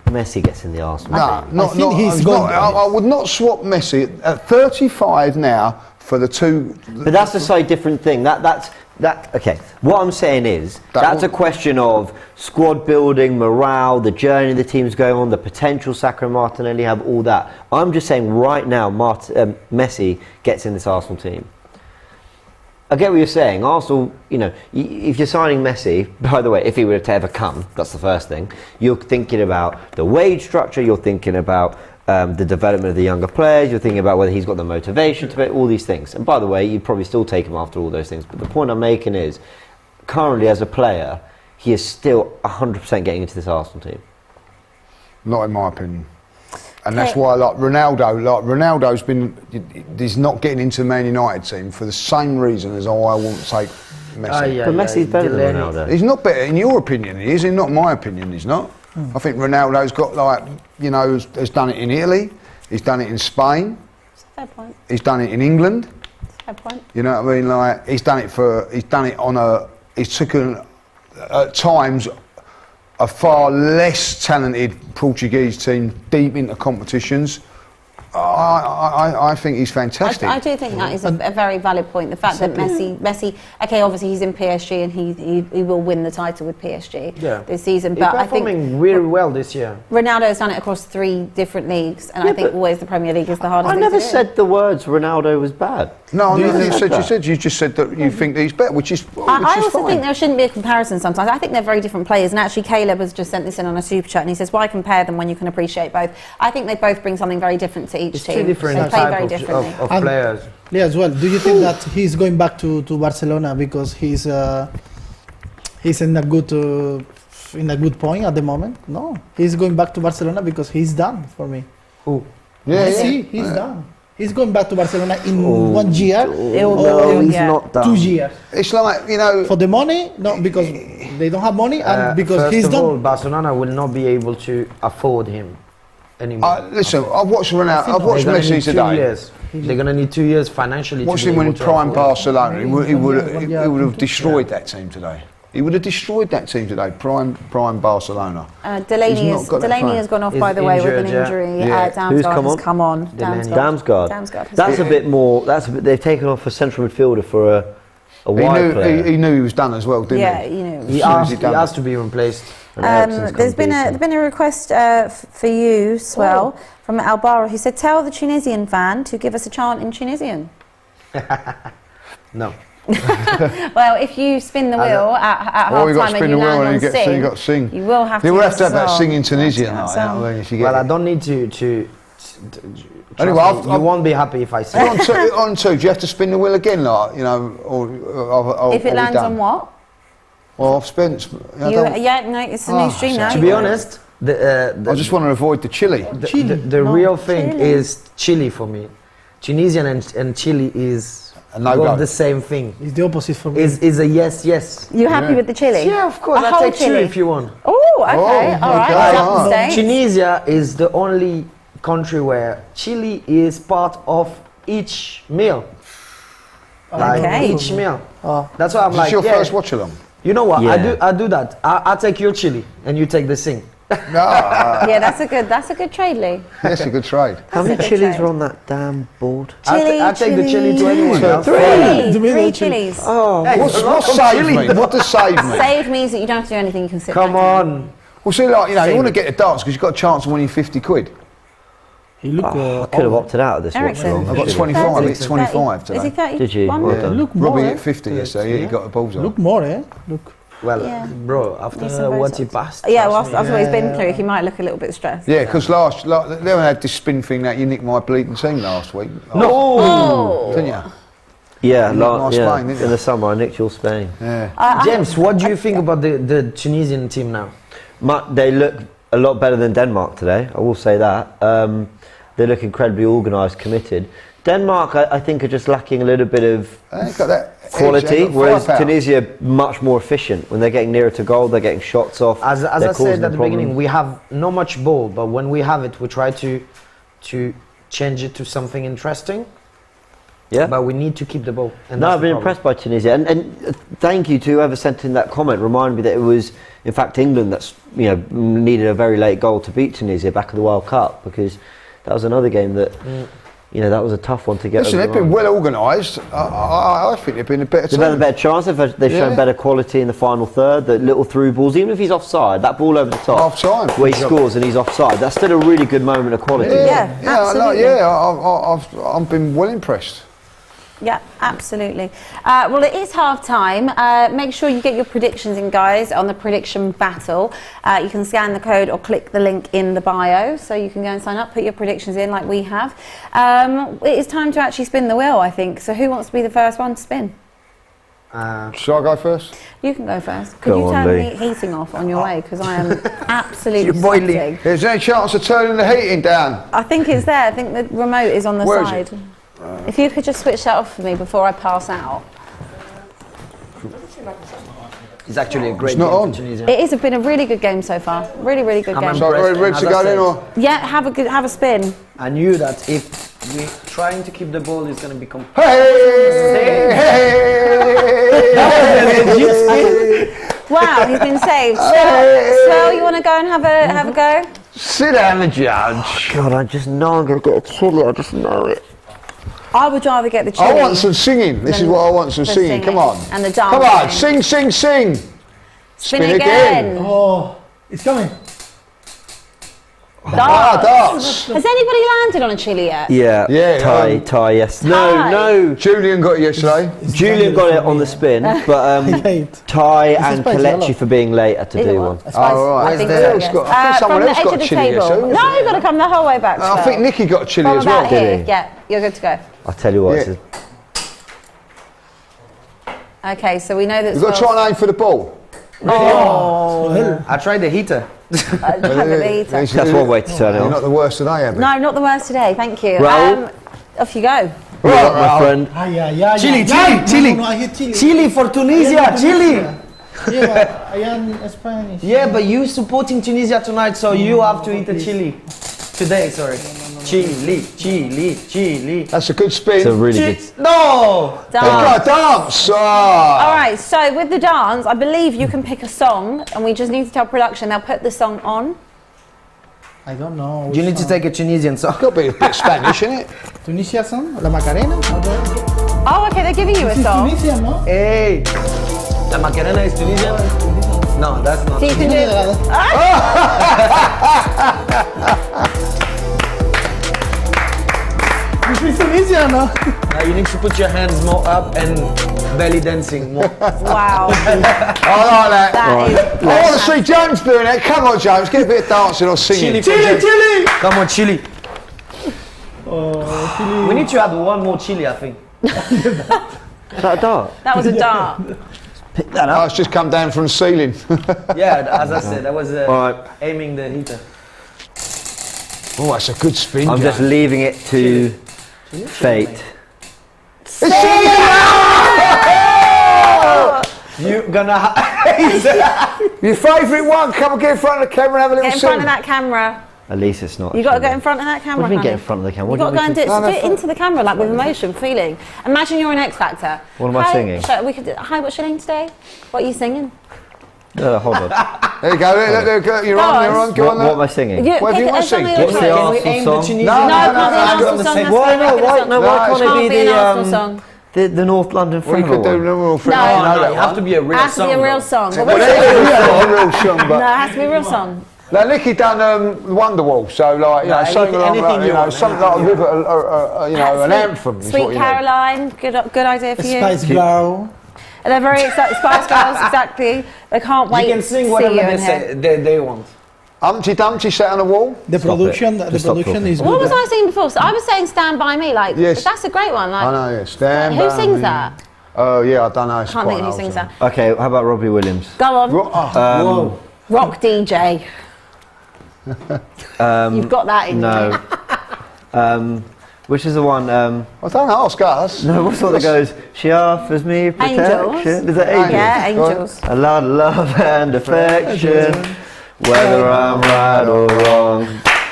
Messi gets in the Arsenal. No, I would not swap Messi at 35 now for the two. But that's a slightly different thing. Okay. What I'm saying is that's a question of squad building, morale, the journey the team's going on, the potential Saka and Martinelli have, all that. I'm just saying right now, Messi gets in this Arsenal team. I get what you're saying. Arsenal, if you're signing Messi, by the way, if he were to ever come, that's the first thing. You're thinking about the wage structure. You're thinking about the development of the younger players. You're thinking about whether he's got the motivation to make all these things. And by the way, you'd probably still take him after all those things. But the point I'm making is, currently as a player, he is still 100% getting into this Arsenal team. Not in my opinion. And that's why, Ronaldo's he's not getting into the Man United team for the same reason as I won't take Messi. But Messi's better than Ronaldo. He's not better, in your opinion, he is, in not my opinion, he's not. I think Ronaldo's got, has done it in Italy, he's done it in Spain, Fair point. he's done it in England. Fair point. You know what I mean? He's taken, at times, a far less talented Portuguese team deep into competitions. I think he's fantastic. I do think that is a very valid point. The fact that Messi, okay, obviously he's in PSG and he will win the title with PSG this season. But I think performing really well this year. Ronaldo has done it across 3 different leagues, and I think always the Premier League is the hardest. I thing never to do. said the words Ronaldo was bad. No, you just said that you think that he's better, which is I also fine. think there shouldn't be a comparison sometimes. I think they're very different players, and actually Caleb has just sent this in on a super chat, and he says, why compare them when you can appreciate both? I think they both bring something very different to each It's team. two different They play very types differently. of players. Yeah, as well. Do you think that he's going back to Barcelona because he's in a good point at the moment? No, he's going back to Barcelona because he's done for me. Who? He's done. He's going back to Barcelona in 1 year No, he's not done. 2 years. It's like, For the money, no, because they don't have money, and because first he's of done. all, Barcelona will not be able to afford him anymore. listen, I've watched Ronaldo. I've watched They're gonna Messi need 2 today. years. They're going to need 2 years financially. Watched to him be when able to prime afford Barcelona. He would Yeah, have destroyed that team today. He would have destroyed that team today. Prime Barcelona. Delaney He's not got that Delaney fine. has gone off, He's by the way, with an injured, yeah. injury. Yeah. Damsgaard Who's come has on? come on. Delaney. Damsgaard. Damsgaard. has That's a come bit more. They've taken off a central midfielder for a wide player. He knew he was done as well, didn't Yeah, he? you know. He soon as he he done has it. to be replaced. And Eriksen's There's been come a request for you, Swel, from Albara, who said, tell the Tunisian fan to give us a chant in Tunisian. No. Well, if you spin the wheel at Oh, you got half to time spin and the you wheel land and on you get sing, you got to sing. you will have to. You will have to give have us that a singing song. Tunisian. That's Like, song. if you get Well, I it. don't need to Anyway, trust me, you won't be happy if I say. on two, do you have to spin the wheel again, or If it lands on what? Well, I've spent. I don't- No, it's a new stream now. To be honest, I just want to avoid the chili. the real thing Chile. is Chile for me. Tunisian and Chile is A no-go. both the same thing. It's the opposite for me. Is a yes. You happy with the chili? Yeah, of course. A I whole take chili? two if you want. Oh, okay, all right. okay, Up the alright. States. Tunisia is the only country where chili is part of each meal. Like Okay. each meal. Oh. That's why I'm Is like, this your yeah. first watch along? You know what? Yeah. I do that. I take your chili and you take the sing. Yeah, that's a good trade, Lee. That's a good trade. How many That's a good chilies trade. are on that damn board? Chili, I take the chili to chili. anyone else. Three chilies. Oh, what's saved me? What does save me? Saved means that you don't have to do anything. You can sit. Come back. on. Well, see, like, you Save want to it. get a dance because you've got a chance of winning 50 quid. He look. I could have opted out of this watch Ericsson. along. I've got Should have. 25. It's 30. 25 Is he today. 30? Did you? Well done. Look more. Robbie eh? hit 50 yesterday. He got the balls on. Look more, eh? Look. Well, Yeah. bro, after Decent very what he soft. passed. Yeah, trust well, me. after he's been through, he might look a little bit stressed. Yeah, because they had this spin thing that you nicked my bleeding team last week. Oh! Didn't you? Yeah, Spain, didn't in the summer I nicked your Spain. Yeah. James, what do you think about the Tunisian team now? They look a lot better than Denmark today, I will say that. They look incredibly organised, committed. Denmark, I think, are just lacking a little bit of They've got that quality, edge, whereas firepower. Tunisia are much more efficient. When they're getting nearer to goal, they're getting shots off. As they're I said causing at the problems. beginning, we have not much ball, but when we have it, we try to change it to something interesting. Yeah. But we need to keep the ball. And No, that's I've the been problem. impressed by Tunisia, and thank you to whoever sent in that comment. Reminded me that it was, in fact, England that's needed a very late goal to beat Tunisia back at the World Cup, because that was another game that that was a tough one to get. Listen, over they've the been line. well organised. I think they've been a better They've had a team. better chance. They've shown better quality in the final third. The little through balls, even if he's offside, that ball over the top, Half time. where he scores and he's offside, that's still a really good moment of quality. Yeah, absolutely. I've been well impressed. Yeah, absolutely. Well, it is half time. Make sure you get your predictions in, guys, on the prediction battle. You can scan the code or click the link in the bio, so you can go and sign up, put your predictions in like we have. It is time to actually spin the wheel, I think. So who wants to be the first one to spin? Shall I go first? You can go first. Could Go you on, turn Lee. the heating off on your way? Because I am absolutely You're boiling. sweating. Is there any chance of turning the heating down? I think it's there. I think the remote is on the Where is side. it? If you could just switch that off for me before I pass out. It's actually a great It's not game on. for Tunisia. It has been a really good game so far. Really, really good I'm game. So impressed. ready to As I go then, said, or? Yeah, have a spin. I knew that if we're trying to keep the ball, it's going to become... Wow, he's been saved. Swel, you want to go and have a go? Sit down, the judge. God, I just know I'm going to get a chilli. I just know it. I would rather get the chili. I want some singing. This is what I want, some the singing. Come on. And the Come on, dancing. sing. Spin again. Oh, it's coming. Darts. Has anybody landed on a chili yet? Yeah. Yeah, Ty, yes. Ty. No. Julian got it yesterday. Julian got it on the spin, but Late. Ty This is and spicy, Kelechi hello. for being late had to Either do one. one. I suppose. Oh, right. I think Where's so, the- yes. I think someone From the else edge got of the chili table. yesterday. No, you've got to come the whole way back. I Swel. think Nicky got chili From as well. about here. Did he? Yeah, you're good to go. I'll tell you what. Yeah. It's Okay, so we know that You've got to Swel's- try and aim for the ball. Oh, I tried the heater. have the eater. that's one way to turn it You're on. not the worst today, Abbi. No, not the worst today. Thank you. Raul? Off you go. Good luck, my friend. Chili. No, I hear chili. Chili for Tunisia, chili. Yeah, I am Spanish. Yeah, but you supporting Tunisia tonight, so you have to eat the chili. Today, sorry. Chili. That's a good spin. It's a really good. No! They've got a dance. All right, so with the dance, I believe you can pick a song, and we just need to tell production they'll put the song on. I don't know. You need to take a Tunisian song. Got to be a bit Spanish, isn't it? Tunisia song? La Macarena? Oh, okay, they're giving you a This is song. Tunisia, no? Hey! La Macarena is Tunisian? No, that's not. So you can do. This is Tunisia, no? You need to put your hands more up and belly dancing more. Wow. I like that. That is. I want to see James doing it. Come on, James, get a bit of dancing or singing. Chili! Come on, chili. We need to add one more chili, I think. Is that a dart? That was a dart. Pick that Oh, up. it's just come down from the ceiling. Yeah, as I said, I was Alright. aiming the heater. Oh, that's a good spin. I'm just James. leaving it to fate. You gonna Your favourite one? Come and get in front of the camera and have a little Get in sing. front of that camera. At least it's not. You got to chili. go in front of that camera. What do you mean get honey. in front of the camera? You got to go and do it, No, no, do it into the camera, like with emotion, feeling. Imagine you're an X Factor. What am I Hi, singing? We could. Hi, what's your name today? What are you singing? No, hold on. There you go. Look, you're on. Go on. What am I singing? What do you pick want a to song sing? of your What's the choice. Can we Arsenal aim song? the Tunisian? No, No, it can't be an Arsenal song. That's Why fine, not? make it a Why, song. no, No, why it can't Can't it be be an Arsenal song. the North London We Forever could do one? normal French. No. You know No, that it has one. to be a real It has to song. be a real though. song. But Well, which- yeah, a real song, No, it but has to be a real song. now Nicky done Wonderwall, so like you know, anything- something along anything like, you want, something like a river, you know, an Sweet- anthem. Is Sweet what you know. Caroline, good idea for you. Spice Girl. And they're very excited. Spice Girls, exactly. They can't wait You can sing to whatever see you they in say here. they want. Humpty Dumpty sat on the wall. The production, Just stop talking. is What good. was I saying before? So I was saying Stand By Me, like, Yes. that's a great one. Like, I know, yeah. Stand who by sings me. that? Oh, yeah, I don't know. It's Can't quite think an who old sings song. that. Okay, how about Robbie Williams? Go on. Whoa. Rock DJ. You've got that in you. No. Which is the one? I don't ask us. No, what's the one that goes? She offers me protection. Angels. Is that Angels? Yeah, Angels. A lot of love and affection, whether I'm right or wrong.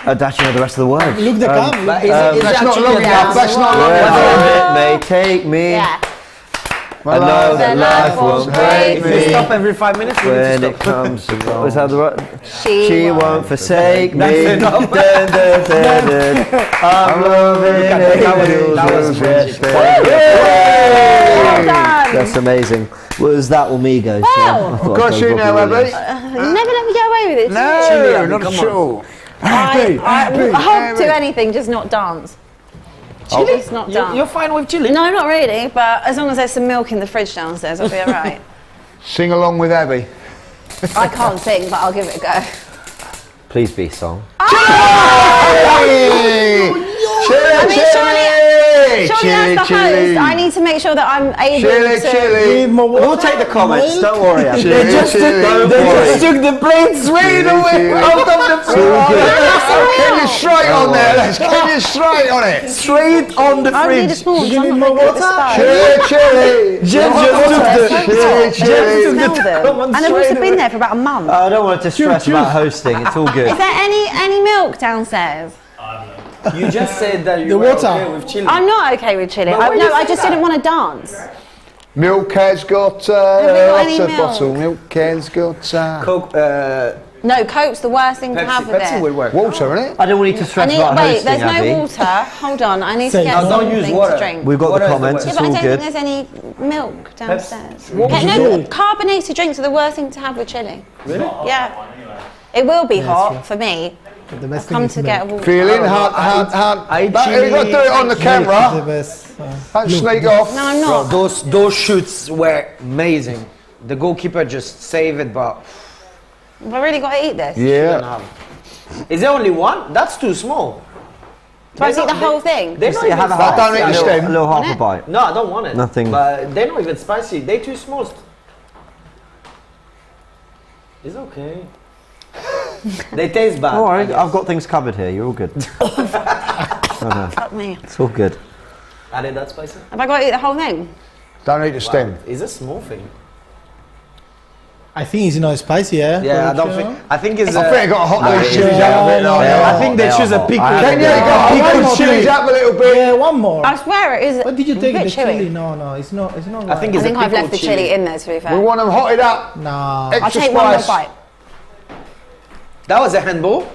I actually know the rest of the words. Look the cam. But is it That's not actually long a enough. dance? That's not long Wherever enough. it may take me, Yeah. I know that life won't break If we me. stop every 5 minutes, we When need it to stop. comes to was that the right? She She won't. won't forsake me. That's enough. Dun, dun, dun, dun. I'm loving That was it. Well done. That's amazing. Was that or Migos? Well. Got you now, Abby. You never let me get away with it. No, not at all. I will do anything, just not dance. Just not dance. You're fine with chili? No, not really, but as long as there's some milk in the fridge downstairs, I'll be all right. Sing along with Abby. I can't sing, but I'll give it a go. Please be song. I mean, surely as the host, I need to make sure that I'm able Chili, to... chili. We'll take the comments. Don't worry. Abby. Chili, chili. took the plate straight away out of the Can you straight on there, Les? Can you straight on it? Straight on the I need a fridge. spoon, you so I'm need not more going to the water? stove. Chili, chili. Jen just Chili, chili. Smell them. And they've also been there for about a month. I don't want to stress about hosting. It's all good. Is there any milk downstairs? You just said that you The were water. okay with chili. I'm not okay with chili. But why No, you I say just that? didn't want to dance. Milk has got Have we got any a milk? bottle. Milk has got Coke, No, Coke's the worst thing to have with Pepsi will it. work. water, innit? I don't want you to I stress need, about wait, hosting, there's no Abby. water. Hold on, I need to Say get no. Don't use something water. to drink. We've got What the is the comments. word? Yeah, It's but I all don't good. think there's any milk downstairs. What would you No, do? carbonated drinks are the worst thing to have with chili. Really? Yeah. It will be hot for me. The best Come thing to is get a milk. water. Feeling hard. I You've got to do it on the Milk is the camera. best. Don't sneak off. No, I'm Bro, not. those shoots were amazing. The goalkeeper just saved it, but Have I really got to eat this? Yeah. is there only one? That's too small. Do I They're eat the not- whole thing? They're not Yeah, even have a I spicy. don't eat the little, stem. a little half Want a it? bite. No, I don't want it. Nothing. But they're not even spicy. They're too small. It's okay. They taste bad. All I right, guess. I've got things covered here. You're all good. Fuck me. It's all good. Are they that spicy? Have I got to eat the whole thing? Don't eat the stem. It's a small thing. I think it's not spicy, eh? Yeah, I don't Production? think. I think it's. I think it got hot No, those it chilies is. out a bit. No, like no, that. I think they choose a pickle. Can you got one pickled more, chilies please. up a little bit? Yeah, one more. I swear it is. What did you a take bit the chilly. chili? No, it's not. It's not. I think right. I it's think a I've left the pickled chili in there, to be We fair. want them hotted up. No. I'll Extra take one more spice. bite. That was a handball.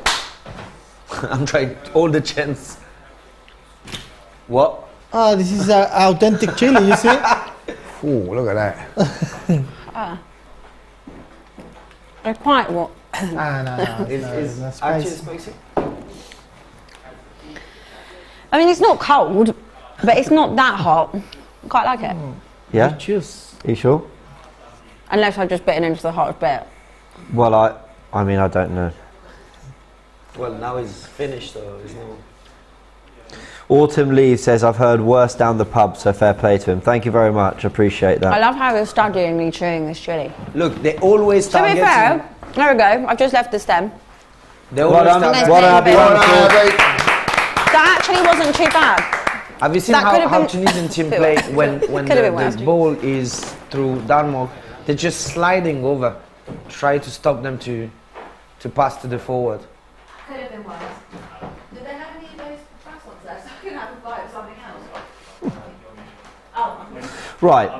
I'm trying all the chance. What? Ah, this is authentic chili. You see? Ooh, look at that. They're quite what? No. It's not actually spicy. spicy. I mean, it's not cold, but it's not that hot. I quite like it. Yeah? Juice. Are you sure? Unless I've just bitten into the hottest bit. Well, I mean, I don't know. Well, now it's finished, so it's no. Autumn Leaves says, I've heard worse down the pub, so fair play to him. Thank you very much. Appreciate I that. love how you're studying me chewing this chili. Look, they always To start be getting. fair, there we go. I've just left the stem. They always Well start done. Nice Well done, bit. Abby. Well done, Wonderful. Abby. That actually wasn't too bad. Have you seen That could've how been- Tunisian team Bit play worse. when Could've been worse. the ball is through Denmark? They're just sliding over, try to stop them to pass to the forward. Could have been worse. Did they have any of those croissants there? So I could have a bite of something else. Oh. Right.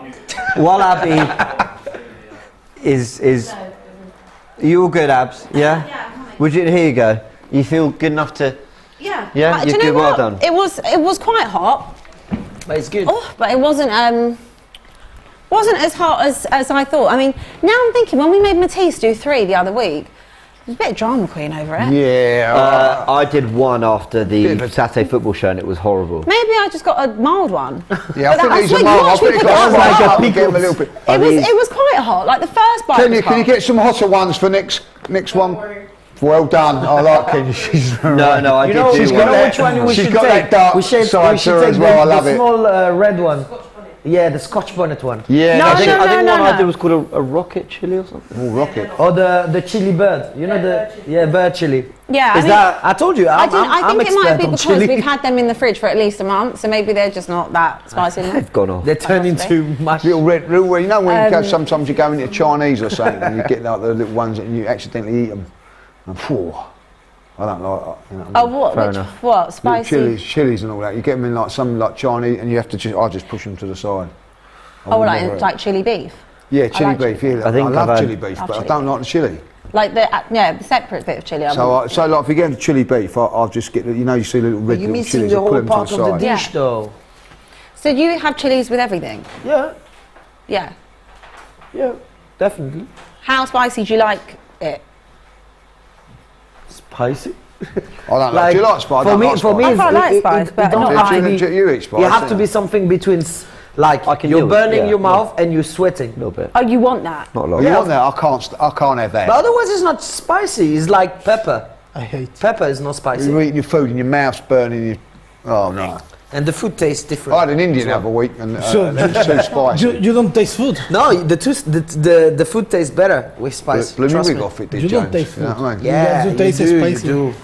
While Abby is you all good, Abs? Yeah? Yeah. Would you, here you go. You feel good enough to... Yeah. Yeah, Do you're you know good, well what? done. It was quite hot. But it's good. Oh, but it wasn't as hot as I thought. I mean, now I'm thinking when we made Matisse do 3 the other week, there's a bit of drama queen over it. Yeah. I did one after the Bit of a- Saturday football show and it was horrible. Maybe I just got a mild one. Yeah, I But think I these swear, are mild. I watch me think pick it's it up. like a pickle. A little bit. It was quite hot. Like the first bite Can was you hot. get some hotter ones for next one? Well done. I like Kenya. She's No, I You did know, do you one. know which one we She's should got take? that dark we should, side we should to her take as well, I love the it. small red one. Yeah, the Scotch bonnet one. Yeah, No, that's I think, it. I think no, one no. I did was called a rocket chili or something. Oh, rocket. Or the chili bird. You know the bird chili. Yeah, Is that? I told you. I I'm think it might expert be on because chili. we've had them in the fridge for at least a month, so maybe they're just not that spicy enough. They've gone off. They turn into mush. Little red, you know when you go, sometimes you go into Chinese or something and you get like the little ones and you accidentally eat them. And, phew, I don't like that. You know, Oh, what? Fair Which, enough. what? little Spicy? chilies and all that. You get them in like some like Chinese and you have to I just push them to the side. I Oh, would like, never- like chili beef? Yeah, chili like beef. chili Yeah, I think I love I've had- chili beef, Love but I chili don't beef. like the chili. Like the separate bit of chili. I So, wouldn't. so like if you get chili beef, I'll just get you see little red You're little missing chilies. the I put whole them part to of the the side. dish, Yeah. though. So you have chilies with everything? Yeah, Yeah. yeah, definitely. How spicy do you like it? Spicy. I don't like. Do you like spice? I For don't me, like for me, spice. I quite like spice, but don't not have to like- be- You eat spice, You have don't to you? be something between, like I can you're do it, burning yeah, your yeah. mouth and you're sweating. A little bit. Oh, you want that? Not a Oh, lot. you want that? I can't have that. But otherwise, it's not spicy. It's like pepper. I hate. Pepper is not spicy, You're eating your food and your mouth's burning. Oh no! and the food tastes different. I had an Indian the other week and So- it was too spicy. You don't taste food. No, the food tastes better with spice. Blew me Trust wig me. off it, did You don't James. taste You know food. what I mean? Yeah, You taste you do, spicy. you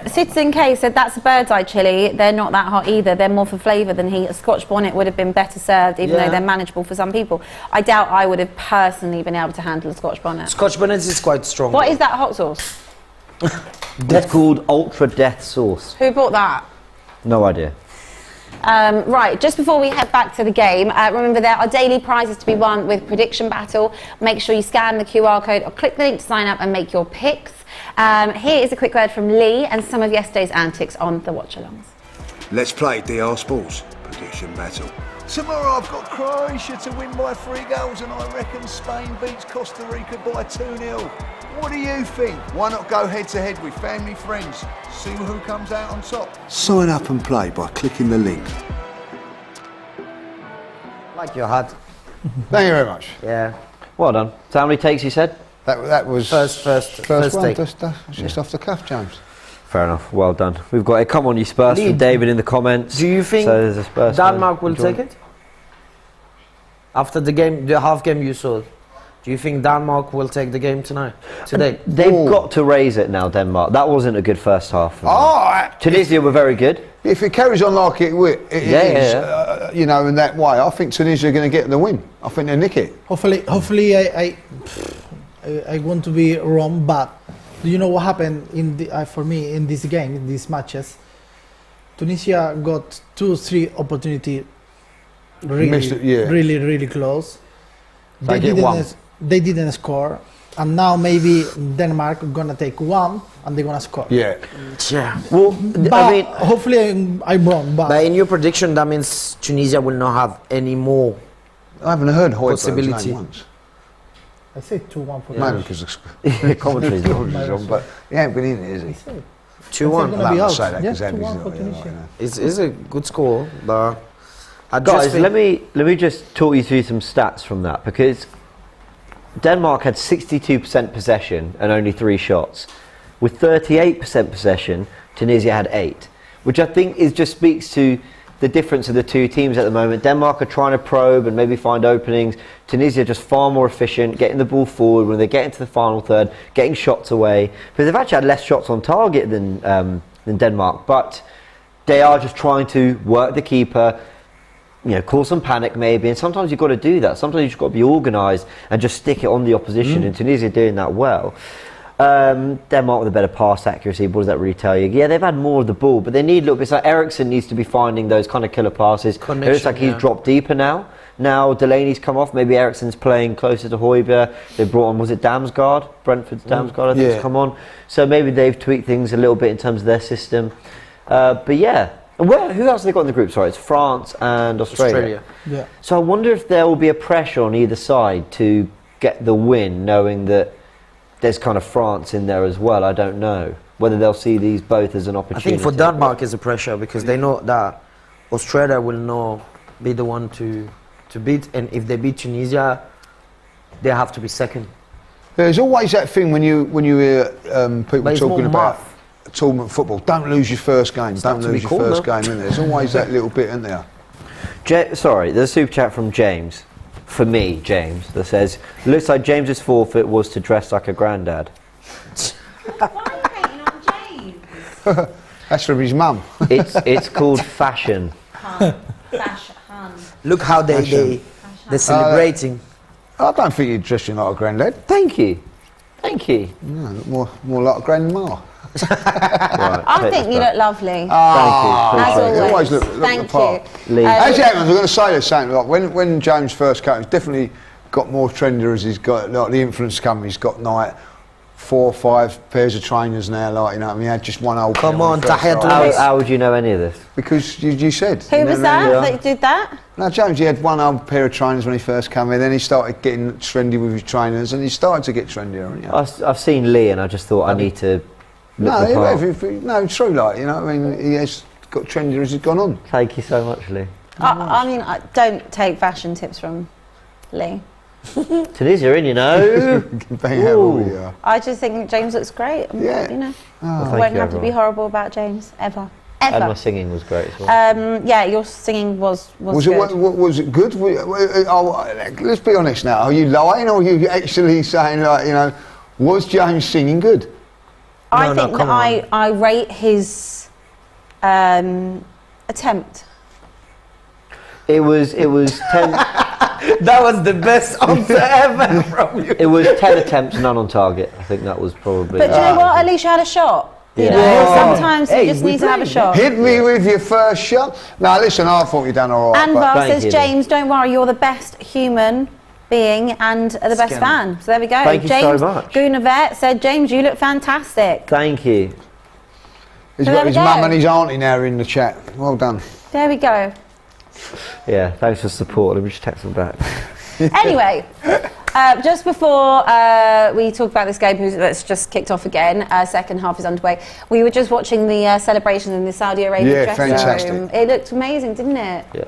do. Citizen K said that's a bird's eye chili. They're not that hot either. They're more for flavour than heat. A Scotch bonnet would have been better served, even Yeah. though they're manageable for some people. I doubt I would have personally been able to handle a Scotch bonnet. Scotch bonnet is quite strong. What is that hot sauce? It's called Ultra Death Sauce. Who bought that? No idea. Right, just before we head back to the game, remember there are daily prizes to be won with Prediction Battle. Make sure you scan the QR code or click the link to sign up and make your picks. Here is a quick word from Lee and some of yesterday's antics on the watch-alongs. Let's play DR Sports Prediction Battle. Tomorrow I've got Croatia to win by 3 goals and I reckon Spain beats Costa Rica by 2-0. What do you think? Why not go head to head with family friends? See who comes out on top. Sign up and play by clicking the link. Like your hat. Thank you very much. Yeah. Well done. So how many takes you said? That was First one. take. Just off the cuff, James. Fair enough. Well done. We've got it. Come on, you Spurs. From Lead. David in the comments. Do you think So there's a Spurs fan. Denmark will Enjoy. take it? After the game, the half game you saw, do you think Denmark will take the game today? They've Oh. got to raise it now, Denmark. That wasn't a good first half. Oh, Tunisia were very good. if it carries on like it is, Yeah. you know, in that way, I think Tunisia are going to get the win. I think they'll nick it. Hopefully, I want to be wrong, but do you know what happened for me in this game, in these matches? Tunisia got 2-3 opportunity, Missed it, yeah. really close. They get one. They didn't score, and now maybe Denmark gonna take one and they're gonna score. Yeah. Yeah. Well, But I mean, hopefully I'm wrong. But But in your prediction, that means Tunisia will not have any more. I haven't heard Højbjerg's Possibility. name once. I say 2-1 for Maybe Tunisia. because the commentary's on, but he ain't been in it, is he? 2-1. Gonna I be don't out. say that Yeah, 'cause Abbi's 2-1 not for there, Tunisia. you know. It's a good score, but I just guys, think let me just talk you through some stats from that, because Denmark had 62% possession and only 3 shots. With 38% possession, Tunisia had 8, which I think just speaks to the difference of the two teams at the moment. Denmark are trying to probe and maybe find openings. Tunisia just far more efficient, getting the ball forward when they get into the final third, getting shots away. Because they've actually had less shots on target than Denmark, but they are just trying to work the keeper, cause some panic maybe, and sometimes you've got to do that. Sometimes you've just got to be organised and just stick it on the opposition, and Tunisia doing that well. Denmark with a better pass accuracy, what does that really tell you? Yeah, they've had more of the ball, but they need a little bit. It's like Eriksen needs to be finding those kind of killer passes. It looks like he's dropped deeper now. Now Delaney's come off, maybe Eriksen's playing closer to Højbjerg. They brought on, was it Damsgaard? Brentford's Damsgaard, I think, has come on. So maybe they've tweaked things a little bit in terms of their system. But yeah. And who else have they got in the group? Sorry, it's France and Australia. Yeah. So I wonder if there will be a pressure on either side to get the win, knowing that there's kind of France in there as well. I don't know whether they'll see these both as an I opportunity. think for Denmark is a pressure because they know that Australia will not be the one to beat, and if they beat Tunisia, they have to be second. There's always that thing when you hear people But it's talking more about math. tournament football. Don't lose your first game. Don't not to lose be your cool, first though. game, isn't there? There's always that little bit, isn't there? Sorry, there's a super chat from James. For me, James, that says, looks like James's forfeit was to dress like a granddad. Why are you hating on James? That's from his mum. It's called fashion. Fashion. Look how they're celebrating. I don't think you're dressing like a granddad. Thank you. Thank you. No, more like a grandma. Right, I take think this you back. look lovely. Thank As you. always. Always look Thank the part. you. Lee. Actually, I was going to say the same. Like when James first came, he's definitely got more trendier as he's got. Like the influence coming, he's got like 4 or 5 pairs of trainers now. Like you know, what I mean, he had just one old. Come pair when on, he first Tahiyat started. How would you know any of this? Because you said. Who you was know what I mean? that did that? No, James, he had one old pair of trainers when he first came in. Then he started getting trendy with his trainers, and he started to get trendier. Haven't you? I've seen Lee and I just thought I need to look the part. No, true. Like you know, what I mean, he has got trendier as he's gone on. Thank you so much, Lee. I mean, I don't take fashion tips from Lee. Tunisia in, you know. Bang out all the, I just think James looks great. Yeah. You know, Well, thank won't you, have to be everyone. horrible about James ever. And my Ever. singing was great as well. Yeah, your singing was Was good. was it good? Let's be honest now. Are you lying or are you actually saying like you know? Was James singing good? I No, no, think come that I rate his attempt. It was 10. That was the best answer ever from you. It was 10 attempts, none on target. I think that was probably. But do you know what? At least you had a shot. You Yeah. know, Yeah. sometimes you Hey, just we need to have a played. shot. Hit me with your first shot. Now listen, I thought you done all right. Anvar Thank says, you, James, don't worry, you're the best human being and the best Skin. fan. So there we go. Thank you so James much. Gunavet said, James, you look fantastic. Thank you. He's So got there we his go. mum and his auntie now in the chat. Well done. There we go. Yeah, thanks for support. Let me just text them back. Anyway, just before we talk about this game that's just kicked off again, second half is underway. We were just watching the celebration in the Saudi Arabia Yeah, dressing fantastic. room. It looked amazing, didn't it? Yeah.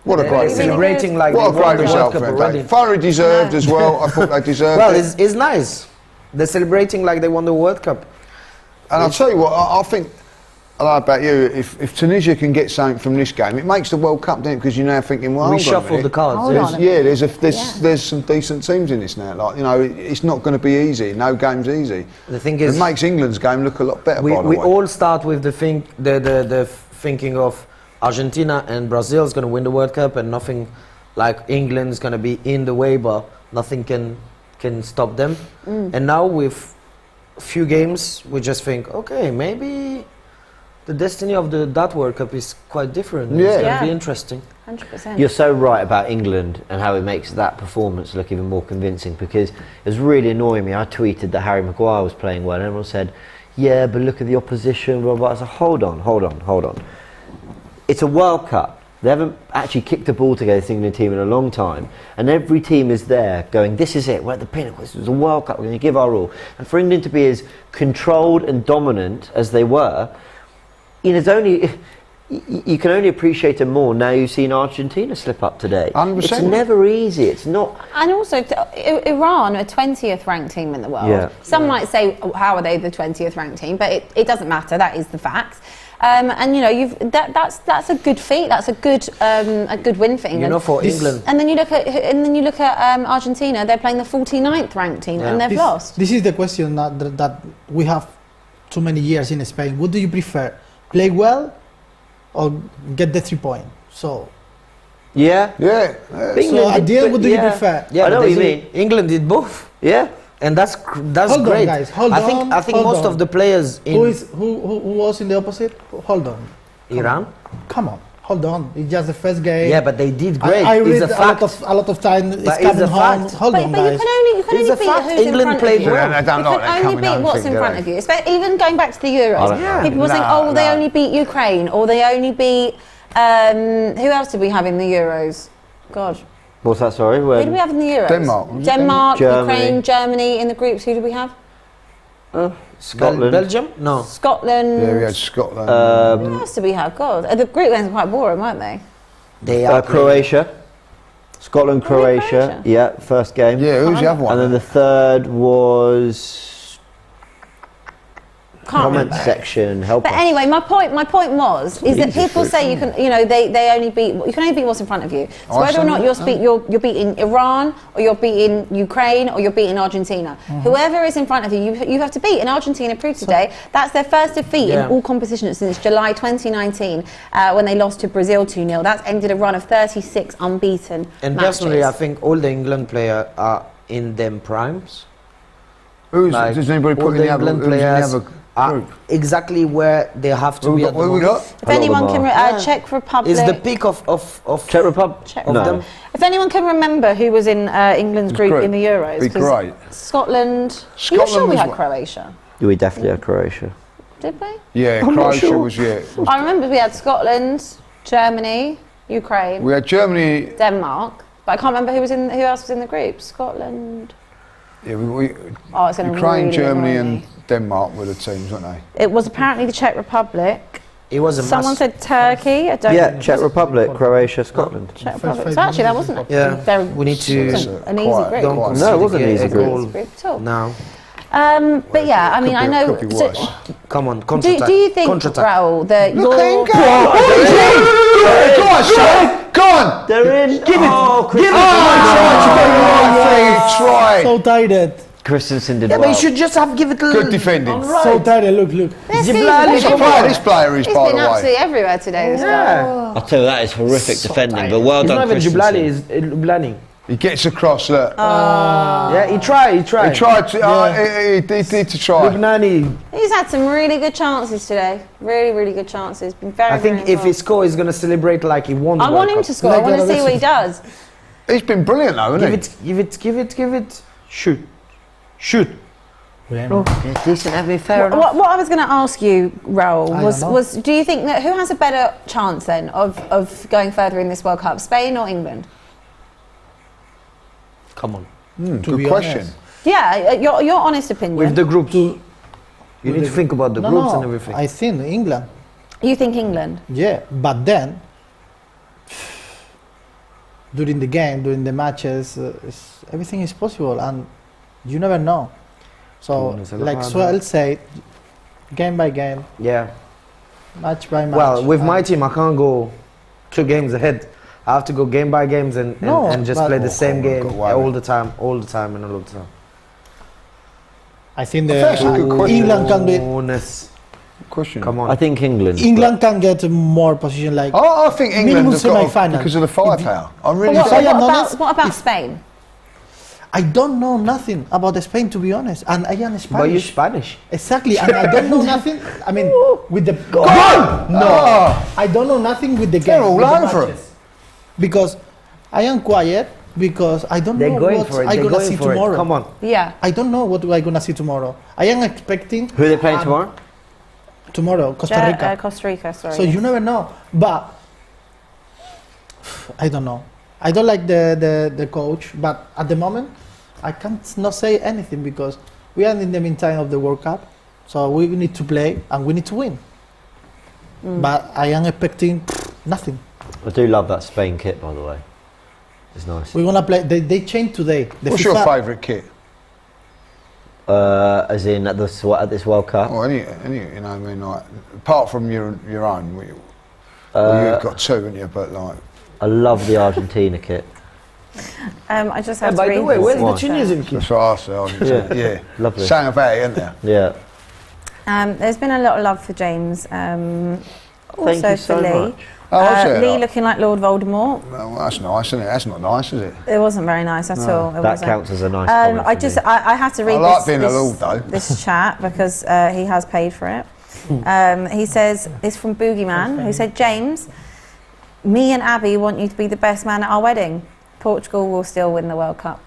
What a Really, great really thing. Celebrating like What a they won great the World result Cup for already. them. Thoroughly deserved as well. I thought they deserved Well, it. it's nice. They're celebrating like they won the World Cup. And I'll tell you what, I think, I don't know about you, if Tunisia can get something from this game, it makes the World Cup, doesn't it? Because you're now thinking, well, We hold on a shuffled minute. the cards. Hold yeah. on. Yeah, Yeah. there's some decent teams in this now. Like you know, it's not going to be easy. No game's easy. The thing It is, makes England's game look a lot better. we by the way. all start with the thinking of Argentina and Brazil is going to win the World Cup, and nothing like England's going to be in the way, but nothing can stop them. And now with a few games, we just think, okay, maybe the destiny of that World Cup is quite different. Yeah. It's going Yeah. to be interesting. 100%. You're so right about England and how it makes that performance look even more convincing, because it was really annoying me. I tweeted that Harry Maguire was playing well and everyone said, yeah, but look at the opposition, blah, blah. I said, hold on. It's a World Cup. They haven't actually kicked a ball together, this England team, in a long time. And every team is there going, this is it, we're at the pinnacle, this is a World Cup, we're going to give our all. And for England to be as controlled and dominant as they were, you know, it's only... You can only appreciate them more now you've seen Argentina slip up today. 100%. It's never easy. It's not. And also, Iran are 20th ranked team in the world. Yeah. Some might say, oh, how are they the 20th ranked team? But it doesn't matter. That is the facts. And you know, that's a good feat. That's a good win for England. You know, for England, And then you look at Argentina. They're playing the 49th ranked team, and they've lost. This is the question that we have too many years in Spain. What do you prefer? Play well or get the 3 points? So Yeah. Yeah. at the end, what do you prefer? yeah, I know but what you they mean. England did both, Yeah. and that's Hold on, great. guys, hold I on, think hold most on. of the players in Who was in the opposite? Hold on. Iran. Come on. Hold on. It's just the first game. Yeah, but they did great. I read It's a fact. a lot of time. It's But it's coming a home. fact. Hold But on, you guys. can only It's beat a fact. who's in England front played of you. well. I don't You like can that only coming beat home what's thing, in do front they? of you. Even going back to the Euros, Yeah. people were saying, "Oh, they only beat Ukraine," or they only beat. Who else did we have in the Euros? God, What's that? Sorry. who When? did we have in the Euros? Denmark. Denmark, Germany. Ukraine, Germany. In the groups, who did we have? Scotland. Belgium? No. Scotland. Yeah, we had Scotland. Who else did we have? God, the group ends were quite boring, weren't they? They are playing. Croatia. Scotland, Croatia. Yeah, first game. Yeah, who's the other one? And then the third was Can't comment remember. section. Help But us. anyway, my point was is that easy people for say you can, they only beat, you can only beat what's in front of you. So whether or not you're beating Iran, or you're beating Ukraine, or you're beating Argentina, whoever is in front of you, you have to beat. And Argentina proved today that's their first defeat in all competitions since July 2019 when they lost to Brazil 2-0. That's ended a run of 36 unbeaten And matches. personally, I think all the England players are in them primes. Does anybody all put in the other, England who's in the players other are group? exactly where they have to Who be we at got? the Who we moment. got? If anyone can, Yeah. Czech Republic. It's the peak of Czech Republic. Czech of No. Republic. them. If anyone can remember who was in England's group great. in the Euros, Be 'cause great. Scotland. Are you Scotland sure we was had what? Croatia? We definitely had Croatia. Did we? Yeah, I'm not Croatia sure. was, yeah. I remember we had Scotland, Germany, Ukraine, We had Germany, Denmark, but I can't remember who else was in the group. Scotland. yeah, Oh, it's going to Ukraine, really Germany annoy and me. Denmark were the teams, weren't they? It was apparently the Czech Republic. It was a Someone massive. said Turkey. I don't Yeah, know. Czech Republic, Croatia, Scotland. Czech Republic. So actually, that wasn't Yeah, very, we need to- wasn't an easy Quite- group. Don't No, consider it wasn't a easy group. goal Group at all. now. But yeah, I mean, I know. Could be so- worse. Come on, do counter-attack. you think, Counter-attack. Raul, that Look you're... at him go! Go on, son! Go on! They're in. Give it. Give it! Try! So tired. Christensen did Yeah, well. but you should just have give it a Good defending. So tired. Look. This Ziblali, season, come This player is, he's by been the absolutely way. everywhere today. This guy. Yeah. I'll tell you, that is horrific defending, but well It's done, not even Christensen. Jublani, it's Lublani. He gets across, look. Yeah, he tried. He tried to, he did to try. Lubnani. He's had some really good chances today. Really, really good chances. Been very, I think very if he scores, he's going to celebrate like he won the I World want him Cup. to score. I Like want to the see what he does. He's been brilliant though, hasn't he? Give it. Shoot. Yeah, decent, having fair enough. What I was going to ask you, Raul, I don't know. was do you think that who has a better chance then of going further in this World Cup, Spain or England? Come on. To Good be question. honest. Yeah, your honest opinion. With the groups. You need to think about the groups and everything. I think England. You think England? Yeah, but then during the game, during the matches, everything is possible, and you never know. So, like Swel said, game by game, Yeah. match by match. Well, with my and team, I can't go 2 games ahead. I have to go game by games and just but- play the same game got one. all the time. I think That's a good question. England can be. Honest. Question. Come on. I think England. England can get more position like. I think England Minimum have got semi-final. because of the firepower. I really If do. I am honest, What about Spain? I don't know nothing about Spain, to be honest, and I am Spanish. But you're Spanish. Exactly, and I don't know nothing. I mean, with the No! I don't know nothing with the game. They're all with the over it. matches. Because I am quiet because I don't They're know going what for it. I'm They're gonna going see for tomorrow. it. Come on. Yeah. I don't know what I'm gonna see tomorrow. I am expecting Who are they playing tomorrow? tomorrow Costa Rica. Costa Rica, sorry. So you never know, but I don't know. I don't like the coach, but at the moment I can't not say anything because we are in the meantime of the World Cup, so we need to play and we need to win. But I am expecting nothing. I do love that Spain kit, by the way. It's nice. We're gonna play. They changed today. The What's your FIFA favourite kit? As in at this World Cup. Or any, you know, I mean, like, apart from your own, well, you've got 2, haven't you? But like, I love the Argentina kit. I just have to By read the way, this. where's the Why? Tunisian kid? that's what I said. Yeah, Lovely. Saying about it, isn't there? Yeah. There's been a lot of love for James. Thank Also you so for Lee. much. Oh, is it? Lee looking like Lord Voldemort. Well, that's nice, isn't it? That's not nice, is it? It wasn't very nice at all. It That wasn't. counts as a nice comment I from just me. I have to read I like this, being a this, lord, though. this chat because he has paid for it. He says it's from Boogeyman who said, James, me and Abbi want you to be the best man at our wedding. Portugal will still win the World Cup.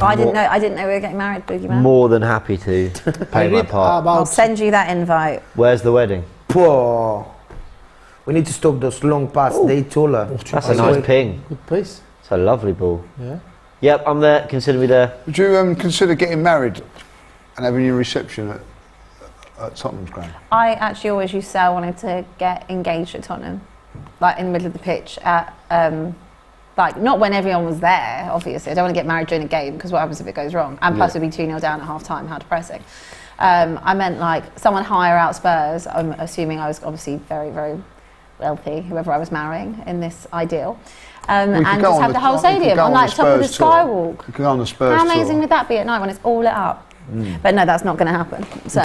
I didn't know we were getting married, Boogeyman. More than happy to play my part. I'll about send you that invite. Where's the wedding? Poor. We need to stop those long passes. They taller. That's a nice ping. good place. It's a lovely ball. Yeah. Yep, I'm there. Consider me there. Would you consider getting married and having your reception at Tottenham's ground? I actually always used to say I wanted to get engaged at Tottenham, like in the middle of the pitch at Like, not when everyone was there, obviously. I don't want to get married during a game, because what happens if it goes wrong? And plus, it'd be 2-0 down at half time. How depressing. I meant like someone hire out Spurs. I'm assuming I was obviously very, very wealthy, whoever I was marrying in this ideal. And just have the whole stadium on like top of the skywalk. You could go on the Spurs How amazing tour. would that be at night when it's all lit up? But no, that's not going to happen. So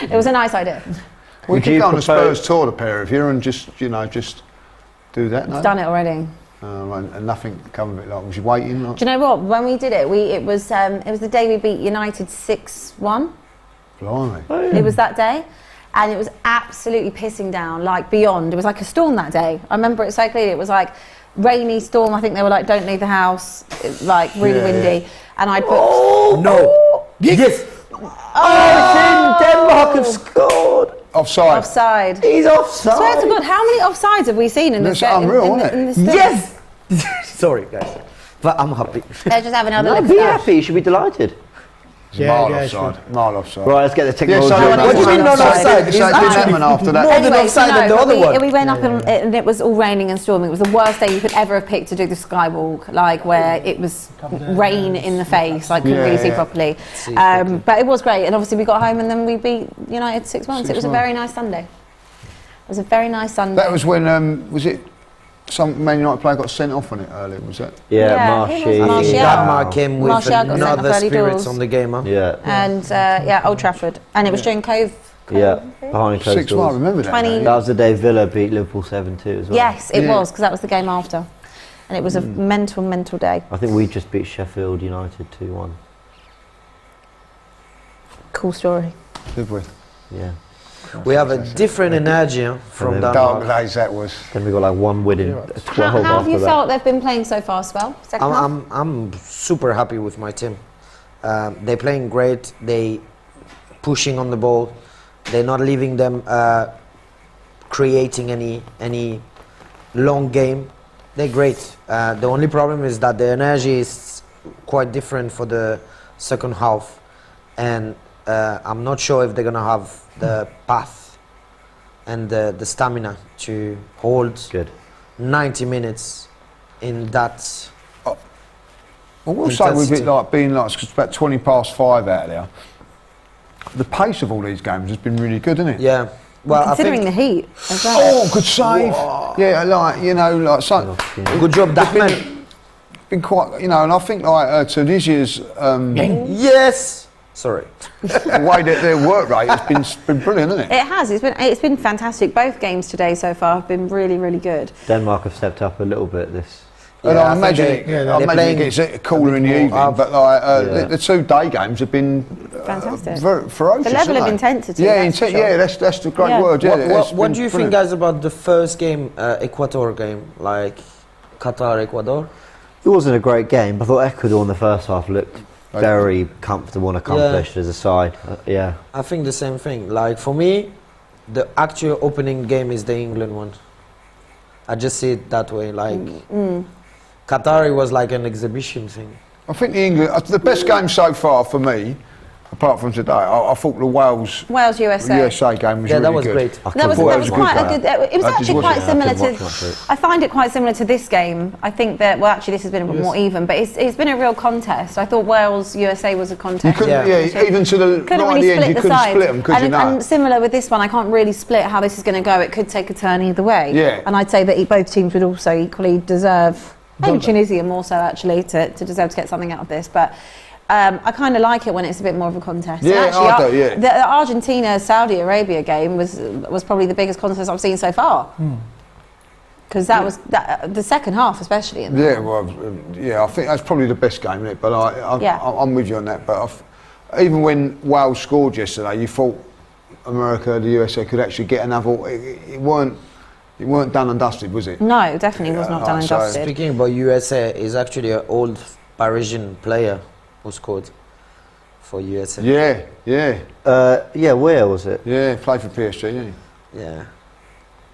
it was a nice idea. We could go on the Spurs tour, the pair of you, and just do that. No? I've done it already. And nothing come of it. Like, was you waiting? Like? Do you know what? When we did it, it was the day we beat United 6-1. Blimey. It was that day, and it was absolutely pissing down, like beyond. It was like a storm that day. I remember it so clearly. It was like rainy storm. I think they were like, "Don't leave the house." Like really windy, and I booked. Oh no! Yes. Oh, Denmark have scored. Offside. Offside. He's offside. Swear to God, how many offsides have we seen in this That's unreal, isn't it? in this thing? Yes. Sorry, guys, but I'm happy. They're just having another No, look be at that. happy. You should be delighted. Mile offside. Mile offside. Right, let's get the technology. so on. what do you mean not offside? It It's didn't happen after that. More than offside than the other one. We went up and it was all raining and storming. It was the worst day you could ever have picked to do the skywalk, like where it was rain in the face, like couldn't really see properly. But it was great, and obviously we got home and then we beat United 6-1. So it was a very nice Sunday. It was a very nice Sunday. That was when was it? Some Man United player got sent off on it earlier, was it? Yeah, who was Marshy. Martial? Denmark came with Martial got sent off another early spirits doors. on the game, huh? Yeah. And Old Trafford, and it was during Cove. Yeah, behind closed 6-1, doors. remember that? 20 mate? That was the day Villa beat Liverpool 7-2 as well. Yes, it Yeah. was, because that was the game after, and it was a mental day. I think we just beat Sheffield United 2-1. Cool story. Did we? Yeah. We have a different energy from then Dark Denmark. days that was. Then we got like one win in 12 How have after you that. felt they've been playing so far, Swel? Second half? I'm super happy with my team. They're playing great. They pushing on the ball. They're not leaving them creating any long game. They're great. The only problem is that the energy is quite different for the second half, and I'm not sure if they're gonna have the path and the stamina to hold Good. 90 minutes in that. I will say with it Intensity. like being like it's about 20 past 5 out there. The pace of all these games has been really good, isn't it? Yeah. Well, I Considering think the heat as well. Oh, good save! Yeah, like like so. good job, Dachman. Been quite, and I think like Tunisia's Yes. Sorry. the way that their work rate has been brilliant, isn't it? It has. It's been fantastic. Both games today so far have been really, really good. Denmark have stepped up a little bit this. And Yeah, I I think imagine they- it, yeah, I they're imagine playing it gets cooler in the more evening, up. but like Yeah. the 2 day games have been Fantastic. very ferocious. The level of haven't they? intensity, Yeah, that's for sure. yeah, that's the great Yeah. word. Yeah, What do you think, guys, about the first game, Ecuador game, like Qatar, Ecuador? It wasn't a great game. I thought Ecuador in the first half looked very comfortable and accomplished as a side. Yeah. I think the same thing. Like for me, the actual opening game is the England one. I just see it that way. Like Qatar was like an exhibition thing. I think the best game so far for me, apart from today, I thought the Wales USA. game was Yeah, really that was good. great. That was thought it was a good quite a game. good. It was I just actually wasn't- quite I similar couldn't to. watch much of it. I find it quite similar to this game. I think that this has been a bit more even, but it's been a real contest. I thought Wales USA was a You contest. couldn't, Yeah. even to the Couldn't right at really the end, split you the couldn't side. split them, could you? And similar with this one, I can't really split how this is going to go. It could take a turn either way. Yeah. And I'd say that both teams would also equally deserve. Maybe Tunisia more so actually to deserve to get something out of this, but. I kind of like it when it's a bit more of a contest. Yeah, And actually, I do, yeah. The Argentina-Saudi Arabia game was probably the biggest contest I've seen so far. Because that was the second half, especially. In Yeah, well, I think that's probably the best game, isn't it? But I'm with you on that. But even when Wales scored yesterday, you thought America, the USA could actually get another. It weren't done and dusted, was it? No, definitely was not done and so- dusted. Speaking about USA, is actually an old Parisian player who scored for USA. Yeah, Where was it? yeah. Played for PSG, didn't Yeah.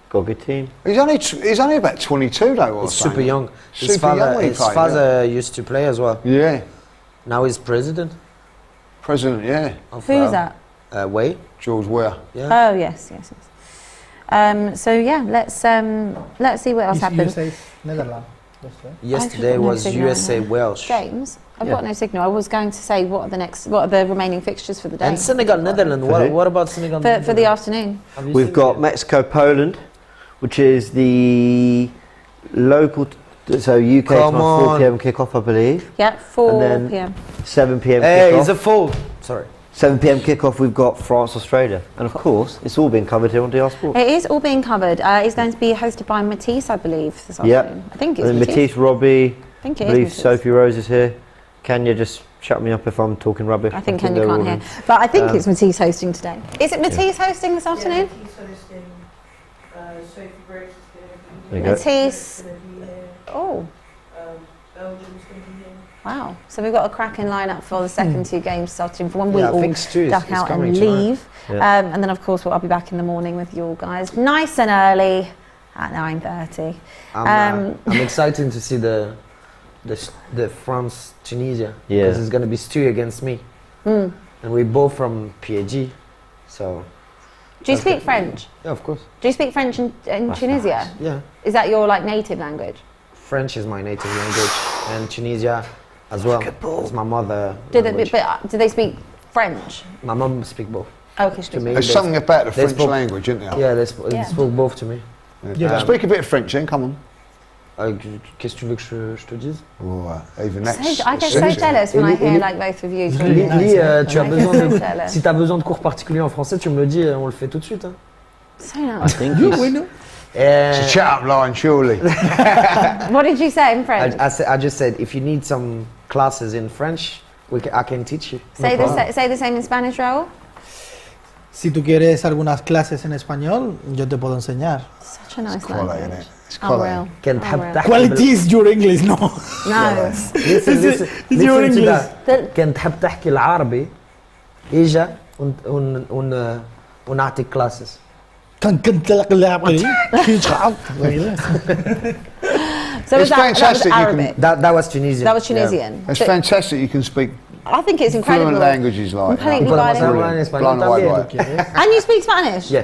Got a good team. he? He's only about 22 though. He's super young. His Super young when he his played, father used to play as well. Yeah, Now he's president president. Yeah, of Who's that? Way. George Weah. Yeah. Oh yes. So yeah, let's see what else happens. USA, Netherlands. Yesterday I've got no was signal USA in here. Welsh. James, I've Yeah. got no signal. I was going to say what are the remaining fixtures for the day? And Senegal, Netherlands. For who? What about Senegal? For the afternoon. Have you We've seen got it? Mexico, Poland, which is the local. So UK Come time 4 on. p.m. kickoff, I believe. Yeah, 4 And then- p.m. 7 p.m. Hey, kickoff. it's a foul. Sorry. 7 p.m. kickoff. We've got France, Australia, and of course, it's all been covered here on DR Sport. It is all being covered. It's going to be hosted by Matisse, I believe, this Yep. afternoon. I think it's And then Matisse. Matisse, Robbie. I think I it is believe Matisse. Sophie Rose is here. Kenya, just shut me up if I'm talking rubbish. I think they're Kenya all can't hear. in. But I think it's Matisse hosting today. Is it Matisse hosting this afternoon? There you go. Matisse. Oh. Wow. So we've got a cracking lineup for the second two games starting for when we Yeah, I all think Stu is duck out and coming tonight. leave. Yeah. And then of course I'll be back in the morning with you all guys, nice and early at 9:30. I'm excited to see the France Tunisia Yeah. because it's gonna be Stu against me, and we're both from PAG, so Do you speak French? yeah, of course, Do you speak French in Tunisia? yeah. Is that your like native language? French is my native language, and Tunisia as well. It's my mother Do they, language. but do they speak French? My mum speak both. Okay, To me, There's they- something about the they French spoke- language, isn't there? Yeah, they Yeah. spoke both to me. Yeah. Speak a bit of French then, come on. Qu'est-ce que tu veux que je te dise? Oh, even that's I get so sexy. jealous when I Eli- hear like both of you. Lis, talking. tu as I besoin get so de, jealous. si tu as besoin de cours particuliers en français, tu me le dis, on le fait tout de suite. Hein. So I nice. think he's, It's a chat-up line, surely. What did you say in French? I just said, if you need some classes in French, I can teach you. Say the same in Spanish, Raul. Si tú quieres algunas clases en español, yo te puedo enseñar. Such a nice Quality, language. innit? It's quality. Unreal. كان تحب Unreal. تحكي Quality is your English, no. No. listen It's your to English. that. كان تحب تحكي العربي إجا ونعطيك classes. كنت تلقى العقلي. So was It's that was fantastic you can- Arabic? That was Tunisian. That was Tunisian. It's So fantastic you can speak I think it's incredible. fluent languages like Completely Podemos bilingual. hablar en español Blown away también. by it. And you speak Spanish? Yeah.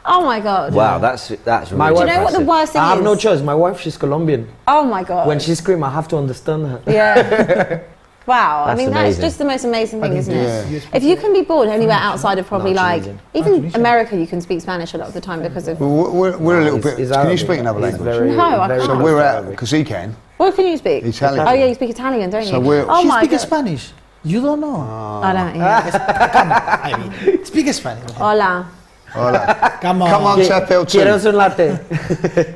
Oh my god. wow, that's My really Do you know what the impressive. worst thing I have is? no choice. My wife, she's Colombian. Oh my god. When she screams, I have to understand her. Yeah. Wow. I That's mean, amazing. that's just the most amazing thing, isn't it? Yeah. If you can be born anywhere outside of probably No, like Tunisian. even Tunisian. America, you can speak Spanish a lot of the time because of. Well, we're a little bit. He's Can you Arabic. speak another He's language? very- No, I very can't. So close we're to out Arabic. because he can. What can you speak? Italian. Oh yeah, you speak Italian, don't you? So we're- oh She my speak god. Spanish. You don't know. I don't. Yeah. I mean, speak Spanish. Hola. Hola. Come on. Come on, Chapel Quieres too. un latte?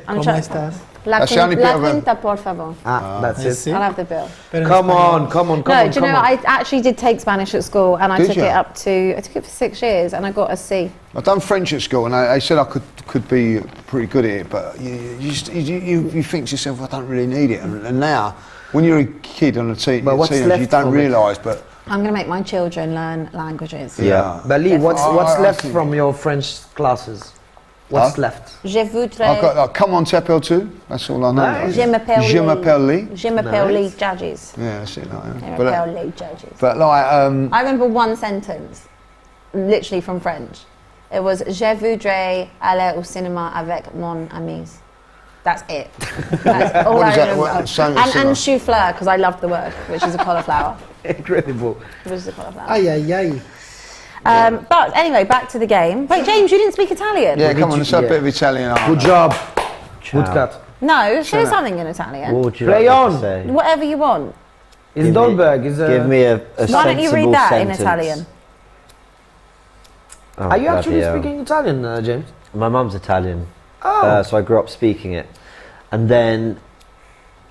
I'm ¿Cómo trying. estás? La, That's the only bit la of a- cuenta, por favor. That's it. Sí. I'll have the bill. Pero en Come español. on, come on, No, come on, do you come know on. I actually did take Spanish at school and I Did took you? it up to I took it for 6 years and I got a C. I've done French at school, and they said I could be pretty good at it, but you think to yourself, I don't really need it. And now, when you're a kid on a But what's teenager, you left don't from it? realise. But I'm going to make my children learn languages. yeah, But Lee, what's I left think- from your French classes? What's Huh? left? Je voudrais. I've got like, come on, Chapel too. That's all I know. Nice. Je m'appelle Je Lee. m'appelle Lee. Je m'appelle Nice. Lee Judges. Yeah, that's it. Like, Je that. m'appelle Lee Judges. But like, I remember one sentence, literally from French. It was Je voudrais aller au cinéma avec mon ami. That's it. That's all What I is that? remember. What- so- and so- chou-fleur, because I loved the word, which is a cauliflower. Incredible. Which is a cauliflower. Ay, ay, ay. But anyway, back to the game. Wait, James, you didn't speak Italian? yeah, come on, let's have a yeah. bit of Italian. Good job. Good cut. No, say something in Italian. What would you Play like on. to say? Whatever you want. It's Give me- Dolberg. Is Give me a Why don't you read sensible that sentence. in Italian? Oh, Are you actually bloody hell. speaking Italian, James? My mum's Italian, Oh. so I grew up speaking it, and then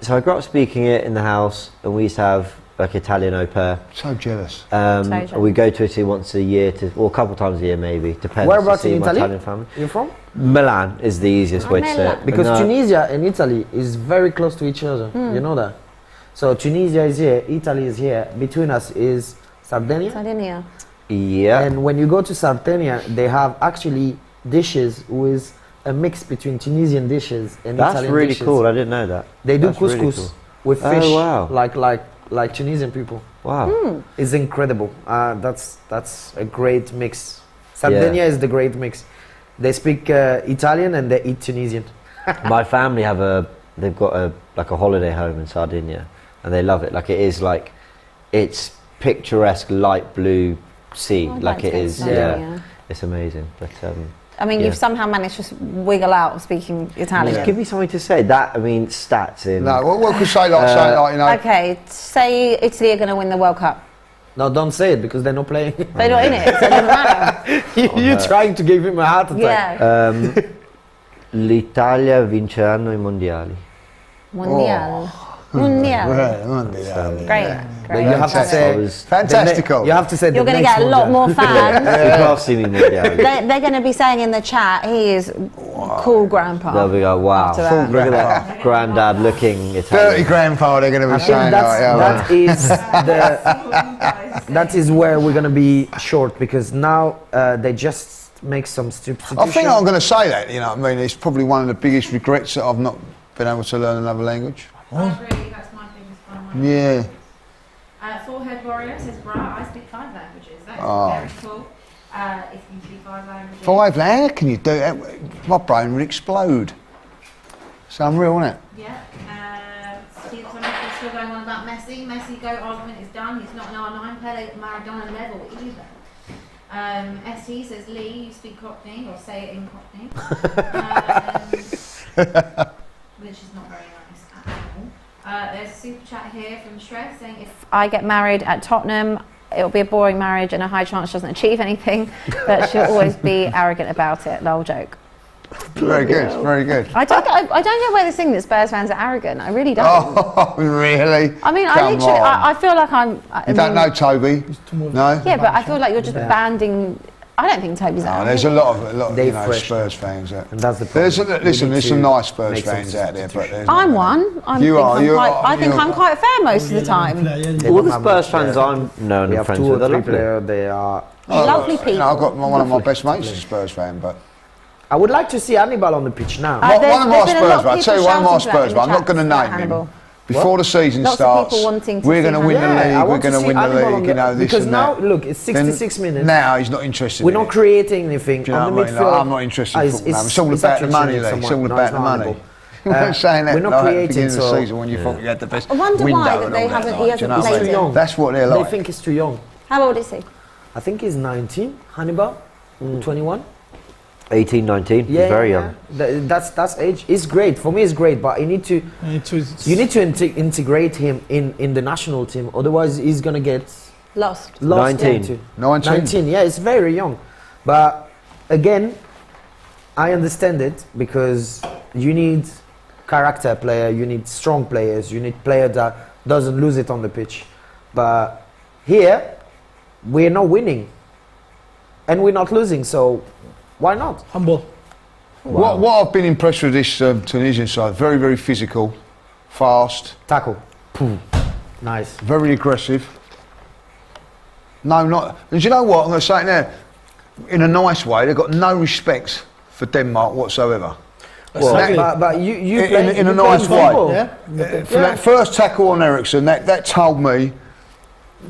so I grew up speaking it in the house, and we used to have like Italian au pair. So jealous. And we go to Italy once a year, a couple times a year maybe, depends. Whereabouts to see in my Italy? Italian family. You're from? Milan is the easiest way to say Milan. it. Because No, Tunisia and Italy is very close to each other. You know that? So Tunisia is here, Italy is here. Between us is Sardinia. Sardinia. yeah, And when you go to Sardinia, they have actually dishes with a mix between Tunisian dishes and that's Italian really dishes. cool. I didn't know that. They do That's couscous really cool. with Oh, fish, wow. like Tunisian people. Wow. It's incredible. That's a great mix. Sardinia is the great mix. They speak Italian and they eat Tunisian. My family have a they've got a holiday home in Sardinia, and they love it. Like it's picturesque light blue sea. I'd Like to it go to is. Sardinia. It's amazing. But I mean, you've somehow managed to wiggle out of speaking Italian. give me something to say. That, I mean, stats in. No, what could say like, you know. Okay, say Italy are going to win the World Cup. No, don't say it because they're not playing. They're not in it, so it doesn't matter. You're trying to give him a heart attack. Yeah. L'Italia vinceranno i mondiali. Mondial. Oh. Mondial. Great. But you have to say Fantastical. You have to say You're the going to next get a lot Mondial. more fans. Prossimi mondiali. They're going to be saying in the chat, he is cool grandpa. They'll be like, wow, After that. look at that granddad looking Dirty Italian. grandpa, they're going to be I think saying that is where we're gonna be short because now they just make some substitution. I think I'm going to say that, you know what I mean? It's probably one of the biggest regrets that I've not been able to learn another language. Really, that's my biggest one. Yeah. Forehead Warrior says, bruh, I speak 5 languages. That is very cool. If you speak 5 languages. 5 languages? How can you do that? My brain would explode. It's unreal, isn't it? Yeah. Steve Thomas is still going on about Messi. Messi GOAT argument is done. He's not an R9 Pele at Maradona level either. ST says, Lee, you speak Cockney, or say it in Cockney. Which is not very nice at all. There's a super chat here from Shrek saying, if I get married at Tottenham, it'll be a boring marriage and a high chance she doesn't achieve anything, but she'll always be arrogant about it. Lol joke. Very good, very good. I don't get where they think that Spurs fans are arrogant. I really don't. Oh, really? I mean, Come on. I feel like I'm. You don't know Toby? No? Yeah, but I feel like you're just banding. I don't think Toby's No, arrogant. there's a lot of They you know, fresh. Spurs fans. That, And that's the there's problem. listen, We need there's some to nice Spurs make some fans out there, but there's I'm not one. I You are, you are, I think you I'm are. quite fair most of the time. All the Spurs fans I'm known We and have friends 2 or with are 3 lovely. players. They are. Lovely You people. know, I've got one of my best mates is a Spurs fan, but I would like to see Hannibal on the pitch now. one of my there's been a lot Spurs, of I tell you, people one of my shouting for that Spurs, in but I'm the not going to chats about name him. Hannibal. Before the season Lots of starts, people wanting to we're see going to win the Hannibal. league. I We're want to going to see win the Hannibal on league. the- You know this because and now, that. look, it's 66 minutes. Now he's not interested. We're in not it. creating anything Do you know on the what I mean? midfield. I'm not interested in football now. It's all about the money, Lee. It's all about the money. You weren't saying that we're not like, at the creating, beginning of the so season when you thought you had the best I wonder window why and that all they that, haven't. like, He do you hasn't know what I played mean? it. That's what they're They like. think it's too young. How old is he? I think he's 19, Hannibal, 21. 18, 19, he's very young. That's age. It's great for me. It's great, but you need to integrate him in the national team. Otherwise, he's gonna get Lost. lost. 19. into- 19. 19. Yeah, it's very young. But again, I understand it because you need character player. You need strong players. You need player that doesn't lose it on the pitch. But here, we're not winning, and we're not losing. So why not? Humble. What I've been impressed with this Tunisian side, very, very physical, fast, Tackle. Boom. Nice. very aggressive. No, not. And do you know what? I'm going to say it now. In a nice way, they've got no respect for Denmark whatsoever. Well, Exactly. but you In- play in a you play nice way. football. Yeah. For that first tackle on Ericsson, that told me,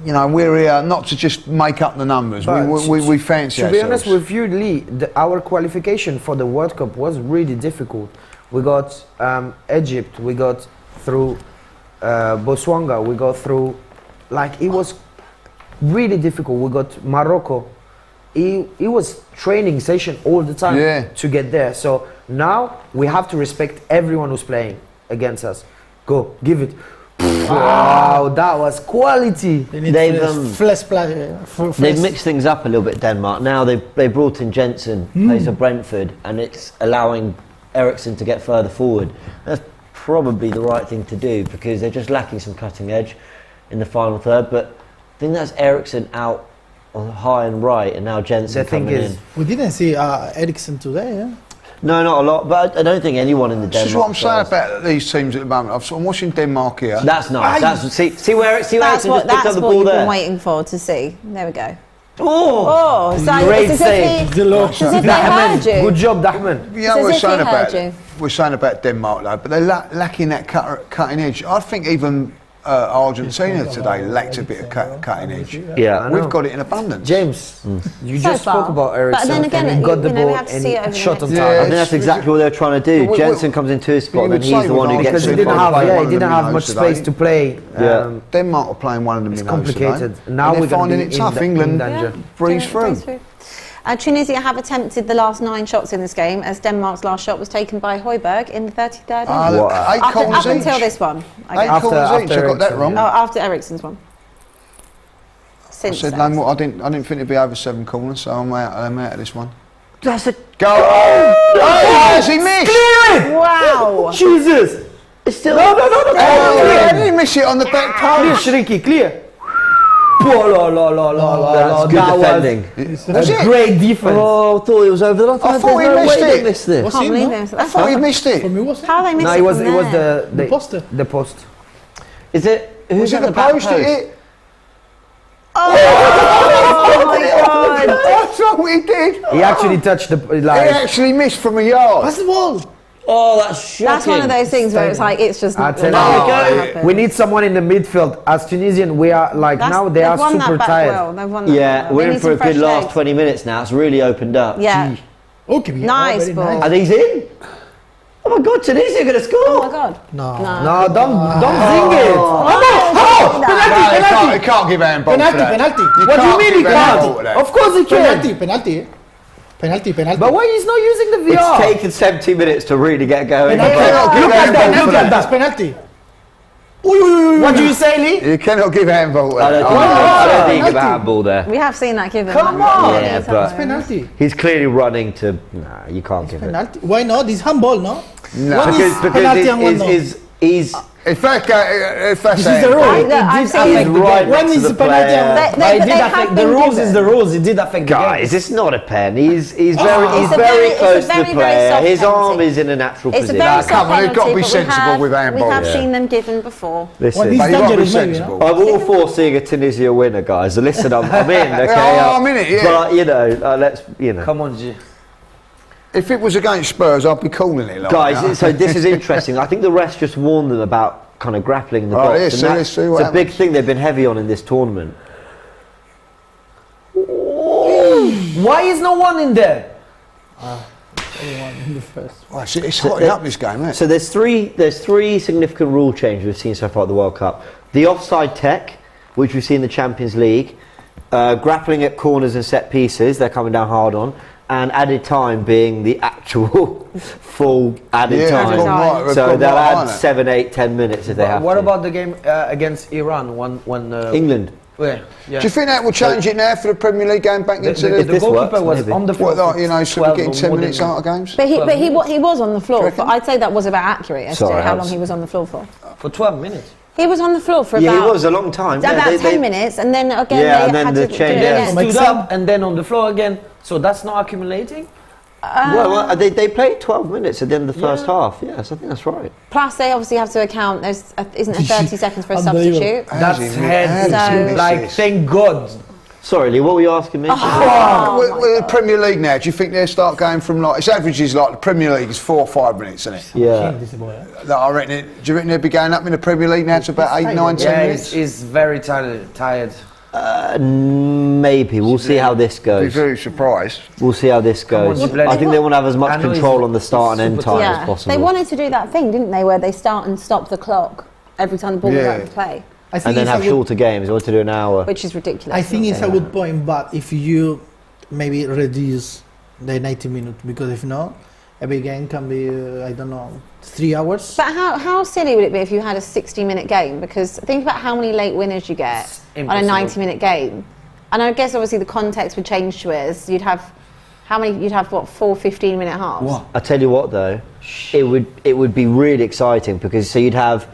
you know, we're here not to just make up the numbers. But We fancy To ourselves. be honest with you, Lee, our qualification for the World Cup was really difficult. We got Egypt, we got through Botswana, we got through, like, it was really difficult. We got Morocco. It was training session all the time Yeah. to get there. So now we have to respect everyone who's playing against us. Go, give it. Wow, that was quality. They need They've, flesh play. They've mixed things up a little bit, Denmark. Now they brought in Jensen, plays for Brentford, and it's allowing Ericsson to get further forward. That's probably the right thing to do because they're just lacking some cutting edge in the final third. But I think that's Ericsson out on high and right, and now Jensen The thing coming is- in. We didn't see Eriksen today, yeah? No, not a lot, but I don't think anyone in the This Denmark is what I'm saying side- about these teams at the moment. I'm watching Denmark here. That's nice. That's, see where That's Ericsson what just picked up the ball you've there. been waiting for to see. There we go. Oh, Oh, so Great it's as save. if it's as if they heard you. Good job, Dahman. You know, It's we're as if saying he heard about you. we're saying about Denmark though, but they're lacking that cutting edge. I think even Argentina today lacked a bit of cutting edge. Yeah. We've got it in abundance. James, you So just spoke far. about Ericsson But then again, and got the you know, we ball have to see it over and the shot on next- target. I think that's exactly what they're trying to do. But we- Jensen comes into his spot, you and then would he's say the one who with gets Because he it. didn't Argentina have, playing he one of didn't the have minnows much today. space to play. Yeah. Denmark are playing one of the It's minnows complicated. today. Now And we're they're going to finding be it in, tough. in England danger. breeze through. Tunisia have attempted the last 9 shots in this game, as Denmark's last shot was taken by Højbjerg in the 33rd minute. Look, 8 corners Up until each. this one. I 8 guess. corners each. I got that Ericsson, wrong. Oh, after Eriksson's one. I Since said no more. I didn't think it'd be over 7 corners, so I'm out of this one. That's a Go! Oh, has he missed? Wow! Jesus! It's still. No! Oh, did he miss it on the back Clear, post? Shriki, clear! That's Good defending. Was it? Great defense. Oh, I thought it was over the line. I thought he missed it. Missed this. I can't believe this. I thought he missed For it. me, was it? How they missed No, it it was from there? the poster. The post. Is it? Who's Was it at the the back post post? it hit? Oh my god! That's what he did. He actually touched the He line. actually missed from a yard. Pass the ball. Oh, that's shocking. That's one of those things where it's like, it's just I not tell going you, to happen. we need someone in the midfield. As Tunisian, we are like now they they've are won super that back tired. well. They've won that Yeah, well. we're They in need for a some good fresh last legs. 20 minutes now. It's really opened up. Yeah. Okay, Nice very ball. Are these in? Oh my God, Tunisia going to score. Oh my god. No. No, don't zing it. He can't give handball Penalty, for that. penalty. What do you mean he give handball for can't? that. Of course he can. Penalty. But why he's not using the VR? It's taken 70 minutes to really get going. Penalty. Look at that, Look at that. Penalty. What do you say, Lee? You cannot give handball for I don't that. think, I don't think Penalty. of handball there. We have seen that given. Come like, on. many Yeah, times. but- Penalty. He's clearly running to. Nah, you can't give it. Penalty. Why not? It's handball, no? No. One is Because penalty and one no. he's If that's This is the rule. Look, I've seen he's it. right When next is to the the penalty? player. They- But it but did they have affect the been rules. given. Is the rules? It did affect the Guys, game. it's not a pen. He's very It's a very very- close it's a to the very, very player. soft His arm penalty. is in a natural It's a position. very soft come on, they've got to be penalty, but sensible with we handball. have Yeah. seen them given before. Listen, Well, But you got to be dangerous, maybe, sensible. I'm all for seeing a Tunisia winner, guys. So listen, I'm in. Okay, Yeah, I'm in it, yeah. But you know, let's Come on, G. If it was against Spurs, I'd be calling it like guys. that. So this is interesting. I think the rest just warned them about kind of grappling the Oh, box. let's and see, that- let's see what it's a big happens. thing they've been heavy on in this tournament. Why is no one in there? Well, it's hotting up this game, isn't it? So there's three significant rule changes we've seen so far at the World Cup. The offside tech, which we've seen in the Champions League, grappling at corners and set pieces, they're coming down hard on, and added time being the actual full added Yeah, time. they've gone right, they've So gone they'll right add on it. 7, 8, 10 minutes if they have What to. about the game against Iran? When England? Yeah. Do you think that will change it now for the Premier League going back into The If the... this goalkeeper works, was maybe. on the floor. What, like, you know, so we're 12 getting or 10 more minutes than- out of games? But he was on the floor. For, I'd say that was about accurate as to Sorry, how I long was- he was on the floor for. For 12 minutes. He was on the floor for Yeah, about, he was a long time. Yeah, about 10 minutes, and then again Yeah, they and then had the to change, do it yeah. again. Makes Stood up and then on the floor again. So that's not accumulating? Well, they played 12 minutes at the end of the first half. Yes, I think that's right. Plus, they obviously have to account. There's isn't there 30 seconds for a Unbelievable. substitute. That's How did head. he miss Like, this? thank God. Sorry, Lee, what were you asking me? With the Premier League now, do you think they'll start going from like... Its average is like the Premier League is 4 or 5 minutes, isn't it? Yeah. Like, I reckon do you reckon they'll be going up in the Premier League now to about 8, 9, 10 Yeah, minutes? he's very tired. Maybe. We'll see how this I'd be goes. very surprised. We'll see how this goes. on, you I think they want to have as I much know control he's- on the start and end super time as Yeah, possible. they wanted to do that thing, didn't they, where they start and stop the clock every time the ball was Yeah. out of play, I think and then it's have a good, shorter games. They want to do an hour. which is ridiculous. I think it's a good point, but if you maybe reduce the 90 minutes, because if not, every game can be, I don't know, 3 hours. But how silly would it be if you had a 60-minute game? Because think about how many late winners you get on a Impossible. 90-minute game. And I guess obviously the context would change to it. As you'd have what, 4 15-minute halves? I tell you what, though, it would be really exciting because so you'd have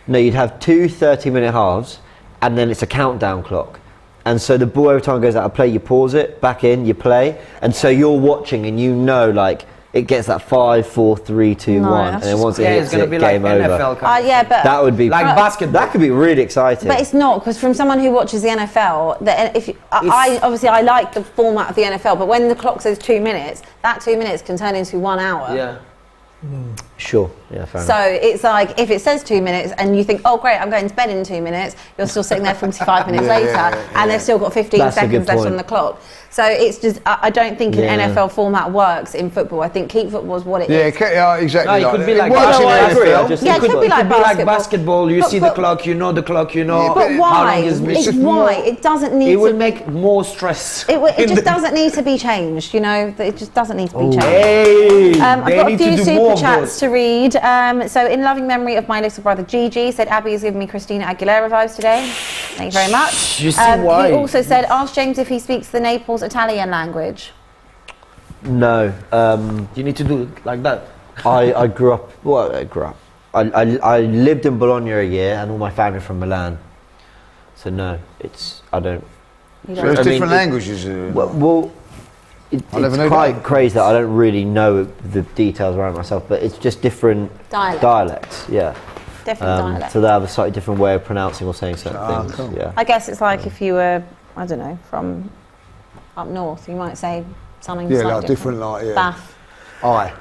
2 30-minute halves, and then it's a countdown clock. And so the ball every time it goes out of play, you pause it, back in, you play, and so you're watching and you know, like, it gets that 5, 4, 3, 2, No, 1, that's and then just once it Yeah, hits it's going to it, be like game over. NFL kind of Yeah, but That would be Like basketball. That could be really exciting. But it's not, because from someone who watches the NFL, I like the format of the NFL, but when the clock says 2 minutes, that 2 minutes can turn into 1 hour. Yeah. Sure. Yeah, fair So enough. it's like if it says 2 minutes and you think, oh great, I'm going to bed in 2 minutes, you're still sitting there 45 minutes later and they've still got 15 That's a seconds good left point. on the clock. So it's just, I don't think an Yeah. NFL format works in football. I think keep football is what it is. Exactly. No, it could be like works in basketball. the I agree. NFL. Just- Yeah, it could be like basketball. You But- see but- the clock, you know the clock, you know But how why? long is It's missing. why. It doesn't need It to... will make more stress. It just doesn't need to be changed, you know. It just doesn't need to be changed. Hey, I've they got a need few to do more super of chats those. to read. So, in loving memory of my little brother Gigi, said Abby has given me Christina Aguilera vibes today. Thank you very much. You see why? He also said, ask James if he speaks the Naples Italian language. No. You need to do it like that. I grew up. Well, I grew up. I lived in Bologna a year, and all my family from Milan. So no, I don't. You So don't- there's I mean, different languages. It's I never knew quite that. crazy that I don't really know the details around myself, but it's just different dialects. Yeah. Different dialect. So they have a slightly different way of pronouncing or saying certain things. cool. Yeah. I guess it's like if you were, I don't know, from up north, you might say something Yeah, slightly like different, like, yeah. Bath. Aye.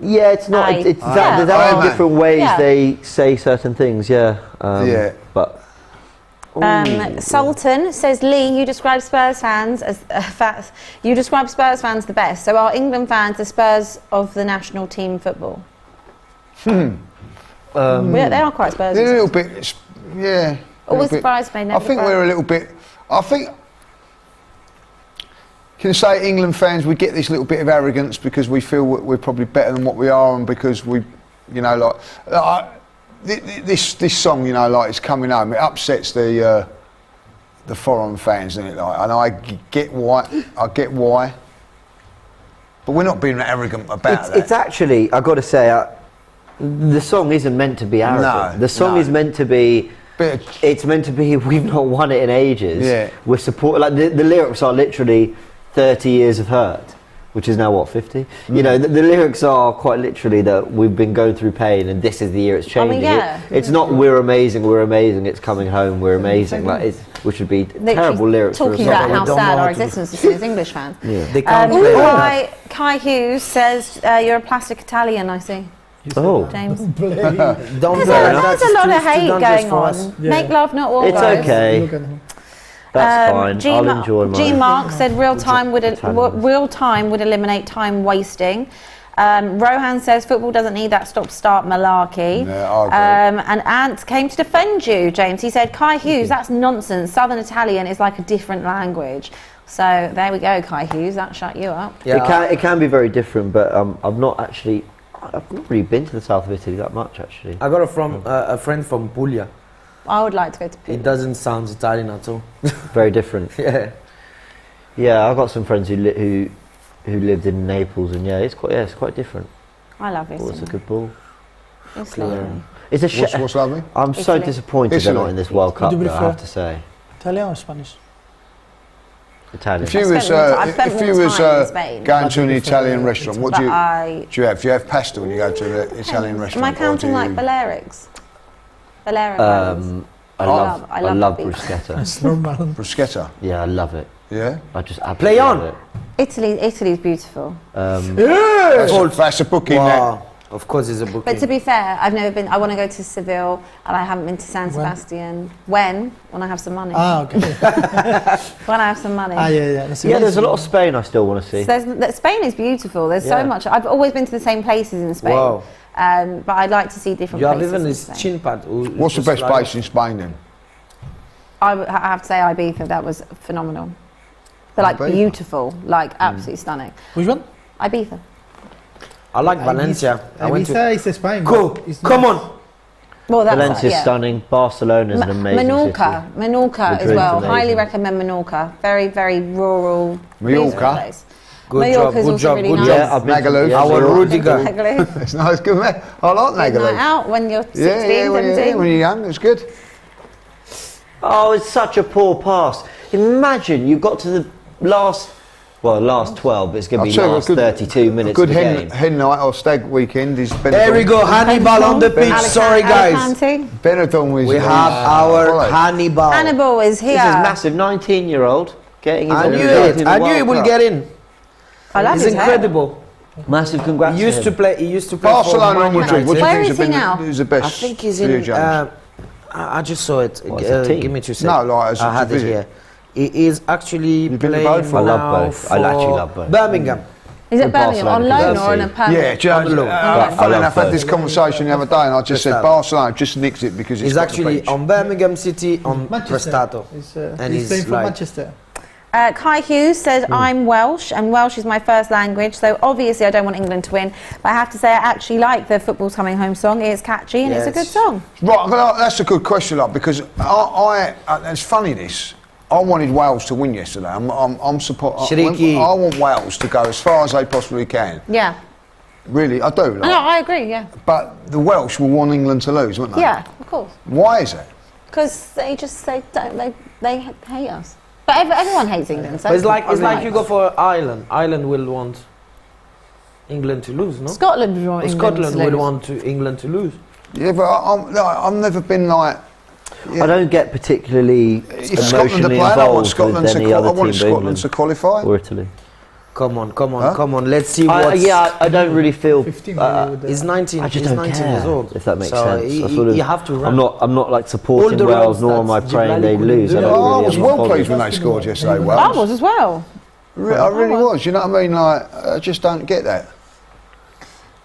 Yeah, it's not. Aye. It's Yeah. there Aye, are man. different ways Yeah. they say certain things. Yeah. Yeah. But Sultan says, Lee, you describe Spurs fans as you describe Spurs fans the best. So are England fans the Spurs of the national team football? They are quite Spurs. They're a little bit, yeah. Always surprised me. I think we're a little bit. I think. Can you say England fans? We get this little bit of arrogance because we feel we're probably better than what we are, and because we, you know, this song, you know, like it's coming home. It upsets the foreign fans, isn't it? Like, and I get why. But we're not being arrogant about that. it's actually, I've got to say, the song isn't meant to be arrogant. No, The song no. is meant to be. It's meant to be. We've not won it in ages. Yeah. We're support. Like the lyrics are literally 30 years of hurt, which is now what 50. You know, the lyrics are quite literally that we've been going through pain, and this is the year it's changing. yeah. It's not we're amazing. It's coming home. We're amazing. Like which would be terrible lyrics. for a Talking song. about We how don't know sad how our to do- existence is as English fans. They can't play like that. Kai Hughes says you're a plastic Italian. I see, Oh, James. Don't There's, play like there's that. a lot of It's too hate dangerous going for on. us. Yeah. Make love, not war. it's guys. okay. Look at him. That's fine. I'll enjoy mine. G Mark said real time would Italians. eliminate time wasting. Rohan says football doesn't need that stop-start malarkey. Yeah, I agree. And Ant came to defend you, James. He said, Kai Hughes, that's nonsense. Southern Italian is like a different language. So there we go, Kai Hughes. That shut you up. Yeah, It can be very different, but I've not really been to the south of Italy that much actually. I got it from a friend from Puglia. I would like to go to Puglia. It doesn't sound Italian at all. Very different. Yeah. Yeah, I've got some friends who lived in Naples, and it's quite different. I love Oh, it's a Italy. good ball. It's lovely. It's a shame. What's lovely? I'm so Italy. disappointed they're Italy. not in this World Cup. do you Though, I prefer? have to say, Italian or Spanish? Italian. If you I've was spent more time in Spain. going to an But Italian restaurant, what But do you I... do? You have pasta when you go to the Italian restaurant? Am I counting or like do Balearics? Balearic rolls. I I love love beef. bruschetta. It's normal. bruschetta? Yeah, I love it. Yeah. I just absolutely on. love Italy's beautiful. That's a booking. Wow. Of course, it's a booking. But to be fair, I've never been. I want to go to Seville, and I haven't been to San Sebastian. When I have some money. Okay. When I have some money. Yeah. Yeah, there's a lot of Spain I still want to see. So Spain is beautiful. There's Yeah. so much. I've always been to the same places in Spain. Wow. But I'd like to see different You have places. even in this Spain. chin pad. What's the best place in Spain then? I have to say Ibiza. That was phenomenal. They're like Ibiza? beautiful, like absolutely stunning. Which one? Ibiza. I like Valencia. I went to. Ibiza is Spain. Go. but it's Come not- on. Well, that's Valencia's yeah. stunning. Barcelona's an amazing Menorca city. as Madrid's well. amazing. Highly recommend Menorca. Very, very rural. beautiful Mallorca? place. Good Mallorca's job. Good also job. really Good nice. job. Yeah, I've been to Magaluf. yeah, Our you're right. Rudiger. Magaluf. It's nice, good man. I like Good night Magaluf. out when you're 16, Yeah, when 17. you're young, it's good. Oh, it's such a poor pass. Imagine you got to the last 12, but it's going to I'll be tell you, last a good- 32 minutes Good of the hen game. night or stag weekend is Benidorm. There we go. Hannibal on the pitch. Sorry, guys. Alicante. Benidorm is We have our follow. Hannibal. Hannibal is here. This is massive. 19-year-old getting his I own knew result it. in the I knew World he will Cup. get in. I love It's his hair. incredible. Massive congrats. He used to play. He used to play Barcelona for and Man Madrid. What do United. you Where think is has he been now? who's the best? I think he's for you, in. James? I just saw it. What, as a team? Give me 2 seconds. No, like as I a had it visit. here. He is actually You've been to playing both? I love now both. I actually for love both. Birmingham. Is it With Birmingham on Barcelona, loan or on a because permanent? Yeah, James. loan. I Funny love enough, I had both. this conversation the other day, and I just said Prestato. Barcelona just nicked it because it's He's got actually the beach. on Birmingham City on Manchester. Prestato. And he's playing for like- Manchester. Kai Hughes says, I'm Welsh and Welsh is my first language, so obviously I don't want England to win, but I have to say I actually like the Football's Coming Home song. It's catchy and it's a good Yes. song. Right, well, that's a good question, like, because it's funny this. I wanted Wales to win yesterday. I'm support. Shriki. I want Wales to go as far as they possibly can. Yeah. Really, I do. Like, No, I agree, yeah. But the Welsh will want England to lose, won't they? Yeah, of course. Why is it? Because they hate us. But everyone hates England. So But it's like everyone you hates go us. for Ireland. Ireland will want England to lose, no? Scotland would want England Scotland to will lose. want England to lose. Yeah, but I've never been like. Yeah. I don't get particularly If Scotland are emotionally playing, I want involved Scotland with to. any I other want team but Scotland England to qualify. or Italy. Come on, Huh? come on. Let's see what. I don't really feel. 15 maybe with the- He's 19. I just he's don't 19 care, years old. if that makes so sense. I sort of- you have to run. I'm not like All supporting the Wales, runs nor am I that praying Gibraltar they couldn't lose. do. I No, don't I really. was I'm well not pleased when bothered. they scored yesterday, I Wales. was as well. I really was. You know what I mean? Like, I just don't get that.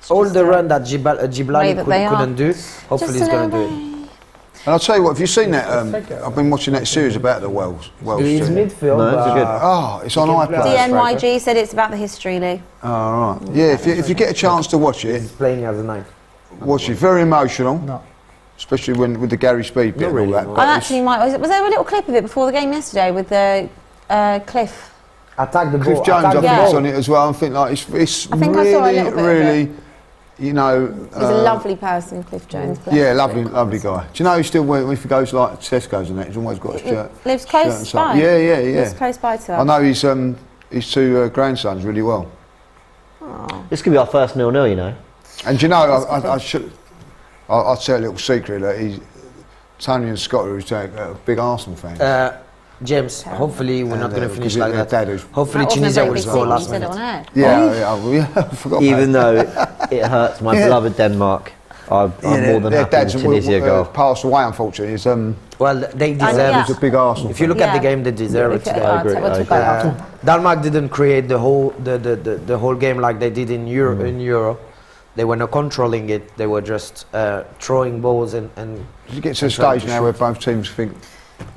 All the run that way Giblani that they are. couldn't do, hopefully he's going to do it. And I'll tell you what, have you seen that? I've been watching that series about the Wales He's team. midfield. No, it's good. Oh, it's on He can iPlayer. play. DNYG said it's about the history, Lee. Oh, right. Yeah, if you get a chance to watch it, He's playing as a 9. watch it. Very emotional, No. especially when with the Gary Speed bit Not and really, all that. no. But I it's- actually might. Was there a little clip of it before the game yesterday with the Cliff? Attack the ball. Cliff Jones, I attack the think, Yeah. is ball. on it as well. I think like it's I think I saw a really, little bit of really, you know. He's a lovely person, Cliff Jones. bless Yeah, him. lovely guy. Do you know he still if he goes like Tesco's and that, he's always got a shirt. Lives shirt close and by. something. Yeah. Lives close by to us. I know his two grandsons really well. This could be our first 0-0, you know. And do you know, I should. I'll tell a little secret that Tony and Scott are big Arsenal fans. James, hopefully we're not going to finish because like their that. dad is- Hopefully That wasn't a Tunisia very will big score secret, last you said it minute. on air. Yeah, I forgot. Even about though it hurts my Yeah. beloved Denmark, I'm more than their happy dads with Tunisia goal. passed away, unfortunately. He's Well, they deserve yeah. it. a big Arsenal. If you look Yeah. at the game, they deserve it today. I agree, We'll I talk about it agree. after. Denmark didn't create the whole game like they did in Euro. They were not controlling it. They were just throwing balls and You get to a stage now where both teams think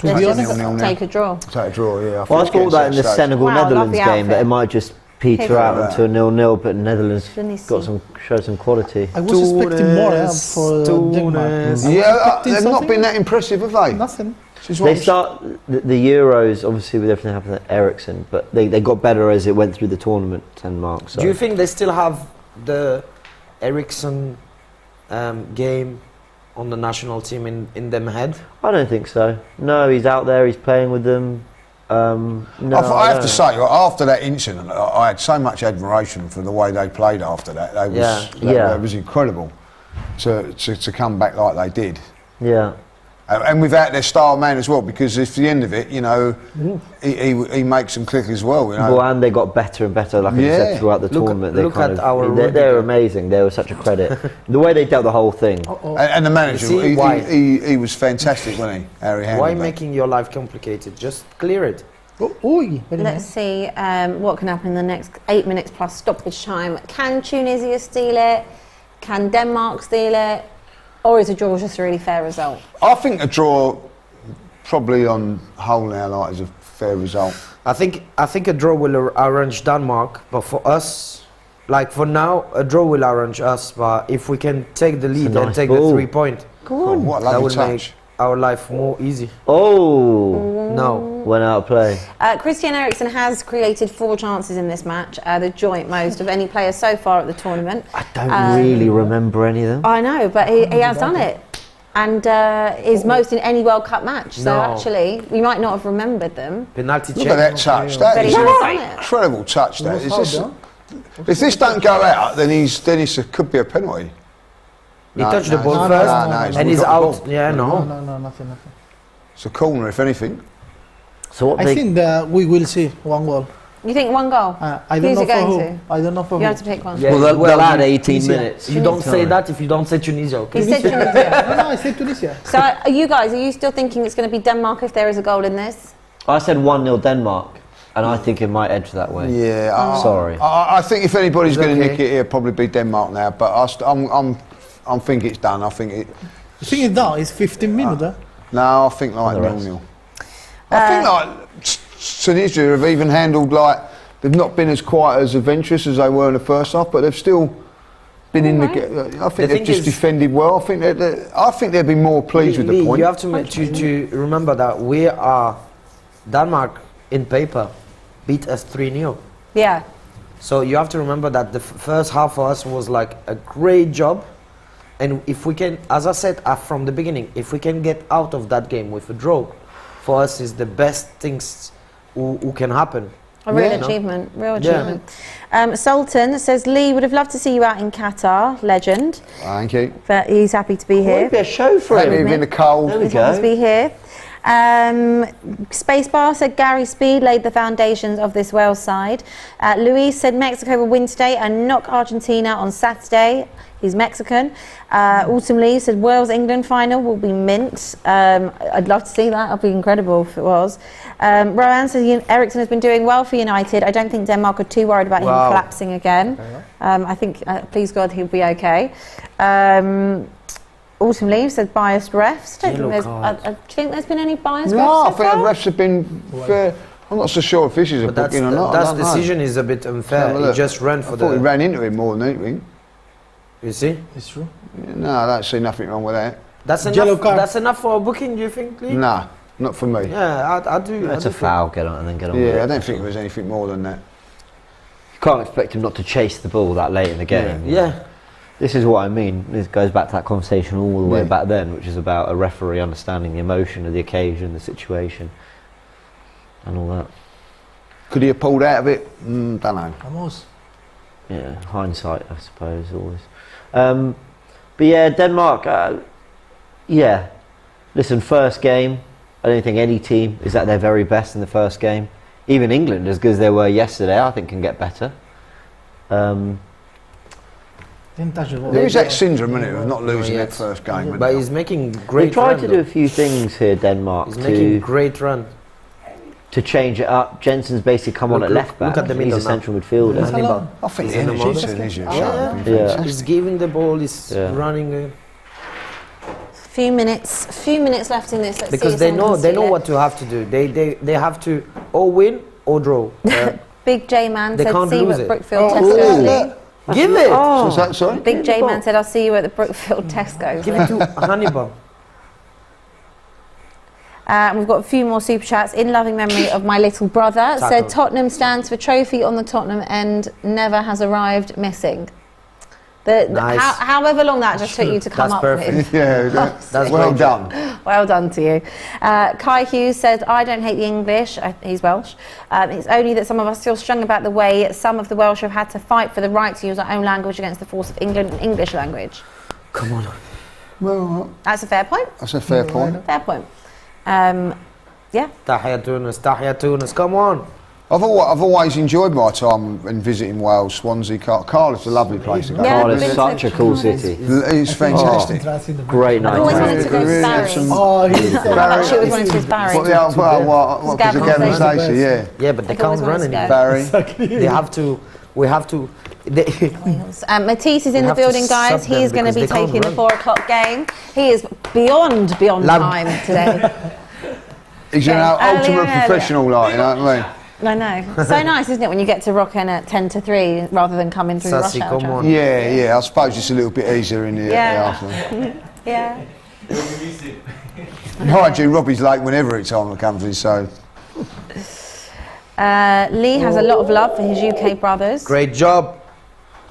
Let's be just honest, take a draw. take a draw. Yeah, Well, I think thought that in the stage. Senegal-Netherlands Wow, game, that lovely it might just peter Pick out it. into a 0-0, but Netherlands Tunisia. showed some quality. I was expecting more for Denmark. Yeah, they've not something? been that impressive, have they? Nothing. This is what They I'm- start the Euros, obviously with everything happening at Ericsson, but they got better as it went through the tournament, Denmark. So. Do you think they still have the Ericsson game on the national team in them head? I don't think so. No, he's out there, he's playing with them. No, I have to don't. say, after that incident, I had so much admiration for the way they played after that. It was incredible to come back like they did. Yeah. And without their star man as well, because if the end of it, you know, he makes them click as well. You know? Well, and they got better and better, like I Yeah. said, throughout the Look- tournament. look at our they're Rudiger. amazing. They were such a credit. The way they dealt the whole thing. And the manager, You see why? he was fantastic, wasn't he, Harry Hanley? Why making your life complicated? Just clear it. Oi, very Let's nice. see what can happen in the next 8 minutes plus stoppage time. Can Tunisia steal it? Can Denmark steal it? Or is a draw just a really fair result? I think a draw, probably on whole now, like, is a fair result. I think a draw will arrange Denmark, but for us, like for now, a draw will arrange us. But if we can take the lead a and nice take ball. the 3 point, Oh, what a that lovely will touch. make our life more easy. Oh, No. went out of play. Christian Eriksen has created 4 chances in this match, the joint most of any player so far at the tournament. I don't really remember any of them. I know, but he has done it. And is most in any World Cup match. So No. actually, we might not have remembered them. Penalty Look check. at that touch. That But is he an has done it. incredible touch. That Was is fouled, this, though? if this don't go out, then it could be a penalty. He touched the ball no, first, no, no, and he's got the out. ball. Yeah, No, no. no, no, nothing. It's a corner, if anything. So what I they think that we will see one goal. You think 1 goal? I don't Who's know it for going who. to? I don't know for You who. have to pick one. Yeah, Well, they'll add you- 18 Tunisia. minutes. You don't say that if you don't say Tunisia, okay? He said Tunisia. No, I said Tunisia. So are you guys, are you still thinking it's going to be Denmark if there is a goal in this? I said 1-0 Denmark, and I think it might edge that way. Yeah, Sorry. I think if anybody's It's going to okay. nick it, it'll probably be Denmark now. But I'm think it's done. I think it. I think it's done. It's 15 minutes. No, I think like The rest. 0-0. I think like Tunisia have even handled like they've not been as quite as adventurous as they were in the first half, but they've still been in the. I think The they've thing just is- defended well. I think they'll be more pleased with the point. You have to remember that we are Denmark in paper beat us 3-0. Yeah. So you have to remember that the first half for us was like a great job, and if we can, as I said from the beginning, if we can get out of that game with a draw, for us is the best things who can happen. A real Yeah. achievement, real Yeah. achievement. Sultan says, Lee, would have loved to see you out in Qatar, legend, Thank you. but he's happy to be here. Maybe a show for Maybe him. in the cold. There we He's happy to go. be here. Spacebar said Gary Speed laid the foundations of this Wales side. Luis said Mexico will win today and knock Argentina on Saturday. He's Mexican. Autumn Lee said Wales-England final will be mint. I'd love to see that. That'd be incredible if it was. Rowan says Ericsson has been doing well for United. I don't think Denmark are too worried about him Wow. collapsing again. I think, please God, he'll be okay. Autumn Leaves said biased refs. Do Yellow you card. think there's been any biased No, refs I so think the far? refs have been fair. I'm not so sure if this is a But that's booking or not. I that don't know. decision is a bit unfair. Have a He look. just ran I for thought he the. ran into him more than anything. You see, It's true. No, I don't see nothing wrong with that. that's Yellow enough. card. That's enough for a booking. Do you think, Lee? Nah, not for me. Yeah, I do. That's I a do foul, get on and then get on with Yeah, I it. don't think there was anything more than that. You can't expect him not to chase the ball that late in the game. Yeah. This is what I mean. This goes back to that conversation all the way Yeah. back then, which is about a referee understanding the emotion of the occasion, the situation, and all that. Could he have pulled out of it? Don't know. Almost. Yeah, hindsight, I suppose, always. But yeah, Denmark, yeah. Listen, first game, I don't think any team is at their very best in the first game. Even England, as good as they were yesterday, I think can get better. Didn't touch the ball. There is that syndrome, isn't it, of not losing yet. that first game. isn't But there? he's making They great tried run. to do a few things here, Denmark, He's making to great run. change it up. Jensen's basically come on Look, at look, left back. look at the He's middle a now. central midfielder. He's alone. I think the He's in the energy model. Tunisia Yeah. showed has been Yeah. fantastic. He's giving the ball. He's Yeah. running. Few minutes left in this. Let's see Because if they someone know can they steal know it. what to have to do. They have to or win or draw. Big J Man They said, can't see you lose at it. Brookfield Oh, Tesco. yeah. Lee. Give it. So is that, sorry? Big J Man said, I'll see you at the Brookfield Tesco. Give it to Hannibal. We've got a few more super chats. In loving memory of my little brother, Tackle. said Tottenham stands for trophy on the Tottenham end, never has arrived missing. Nice. However long that just took you to come That's up perfect. with. Yeah, That's well great. done. Well done to you. Kai Hughes said, I don't hate the English. He's Welsh. It's only that some of us feel strung about the way some of the Welsh have had to fight for the right to use our own language against the force of England and English language. Come on. Well, That's a fair point. that's a fair point. Fair point. Yeah. Tahia Tunis. Come on. I've always enjoyed my time in visiting Wales, Swansea. Cardiff's a lovely place to go. Yeah, Cardiff's I've been such to a cool Cardiff. city. It's fantastic. Great I've night. always out. wanted to go to Really had Barry. some- Oh, he's I've actually always wanted to go to Barry. What the old, what, because of Gavin Gavin Stacey. Stacey, yeah. Yeah, but they I've always can't run wanted to anymore. go. Barry. They have to. We have to. They, Matisse is in the have to building, guys. sub them He is going to because be they can't taking the run. 4 o'clock game. He is beyond Lad- time today. He's an Yeah, ultimate earlier. professional, like, you know what I mean? I know. So nice, isn't it, when you get to rock in at 10 to 3 rather than coming through Sassy, rush hour come traffic. on. Yeah, I suppose it's a little bit easier in the Yeah. afternoon. Yeah. Mind you, Robbie's late whenever it's time to come to, so. Lee has a lot of love for his UK brothers. Great job,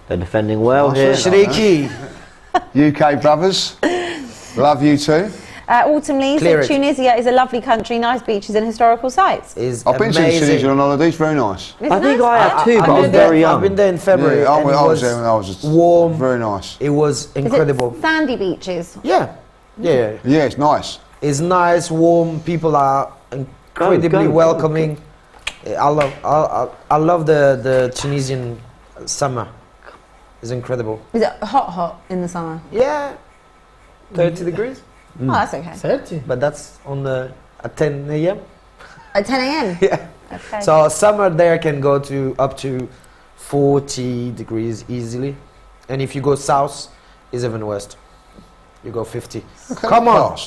They're defending well Nice here. one. Shriki. UK brothers, love you too. Autumn Lee Clear said it. Tunisia is a lovely country, nice beaches and historical sites. Is I've been to amazing. Tunisia on holidays, very nice. Isn't I think it? I have too, but I I've was been there- very young. I've been there in February. Yeah, and I it was there when I was warm. very nice. It was Is it incredible. sandy beaches? Yeah. Yeah. Yeah, it's nice. It's nice, warm. People are incredibly go, welcoming. I love the Tunisian summer. It's incredible. Is it hot in the summer? Yeah, 30 degrees. Oh, that's okay. 30. But that's at 10 a.m. At 10 a.m. Yeah. Okay. So summer there can go up to 40 degrees easily, and if you go south, it's even worse. You go 50. Come on.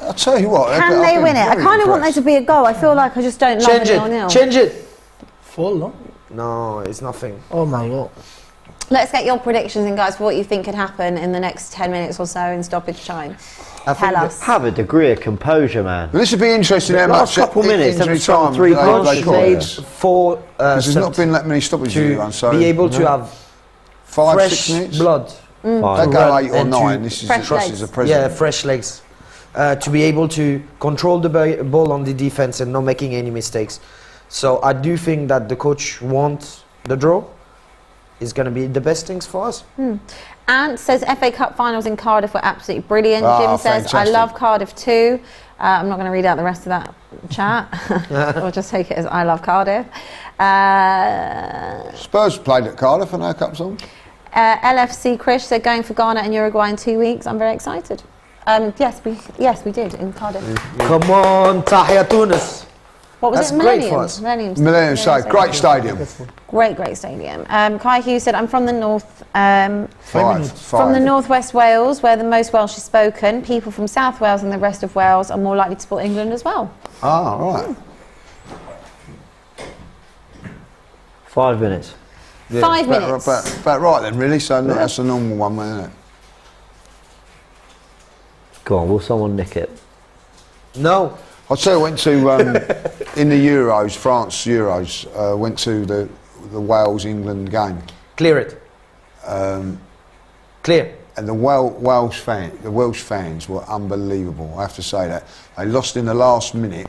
I'll tell you what. Can they win it? I kind of want there to be a goal. I feel like I just don't love Change it it. 0-0. Change it. Full, no? No, it's nothing. Oh my god. Let's get your predictions in, guys, for what you think could happen in the next 10 minutes or so in stoppage time. Tell us. Have a degree of composure, man. Well, this would be interesting. How Last much couple minutes, injury they've done time 3 goals. they got, Played yeah. 4 Because there's not been that many stoppages in to the run, so be able to have 5, fresh 6 minutes. blood. They Fine. go 8 or And 9. This is Fresh the legs. is the president. Yeah, fresh legs. To be able to control the ball on the defense and not making any mistakes. So I do think that the coach wants the draw. Is going to be the best things for us. Ant says FA Cup finals in Cardiff were absolutely brilliant. Ah, Jim says, I fantastic. love Cardiff too. I'm not going to read out the rest of that chat. We'll just take it as I love Cardiff. Spurs played at Cardiff and our cup song. LFC Krish said, going for Ghana and Uruguay in 2 weeks. I'm very excited. Yes, we did in Cardiff. Come on, Tahia Tunis. What was That's it? great Millennium. for us. Millennium Stadium, great stadium. Great stadium. Kai Hughes said, I'm from the north. 5. From the northwest Wales, where the most Welsh is spoken, people from South Wales and the rest of Wales are more likely to support England as well. Ah, right. 5 minutes. Yeah, 5 minutes. About right then, really. So that's a normal one, isn't it? Go on, will someone nick it? No. I tell you, I went to in the Euros, France Euros. Went to the Wales England game, Clear it. Clear. and the Welsh fans were unbelievable. I have to say that they lost in the last minute.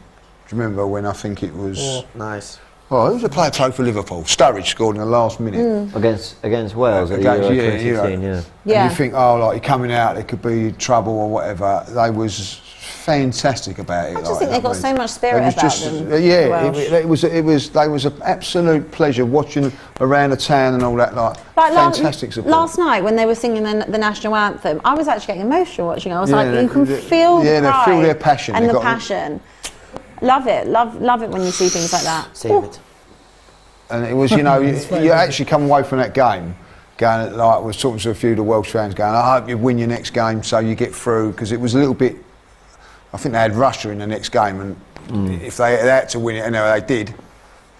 Do you remember when I think it was? Nice. Oh, who was the player played for Liverpool? Sturridge scored in the last minute. Against Wales at Against- Euro yeah, 2016, Euro. yeah. Yeah. And you think, oh, like you're coming out, there could be trouble or whatever. They was fantastic about it. I just think they've got so much spirit it was about them. Yeah, Welsh. it was. They was an absolute pleasure watching around the town and all that. Like fantastic support. Last night when they were singing the national anthem, I was actually getting emotional watching it. I was like, you can they- feel the yeah, they pride feel their passion. and They've the got- passion. Love it, love it when you see things like that. Save it. And it was, you know, you actually come away from that game going, like, I was talking to a few of the Welsh fans going, I hope you win your next game so you get through, because it was a little bit, I think they had Russia in the next game, and if they had to win it, and they did,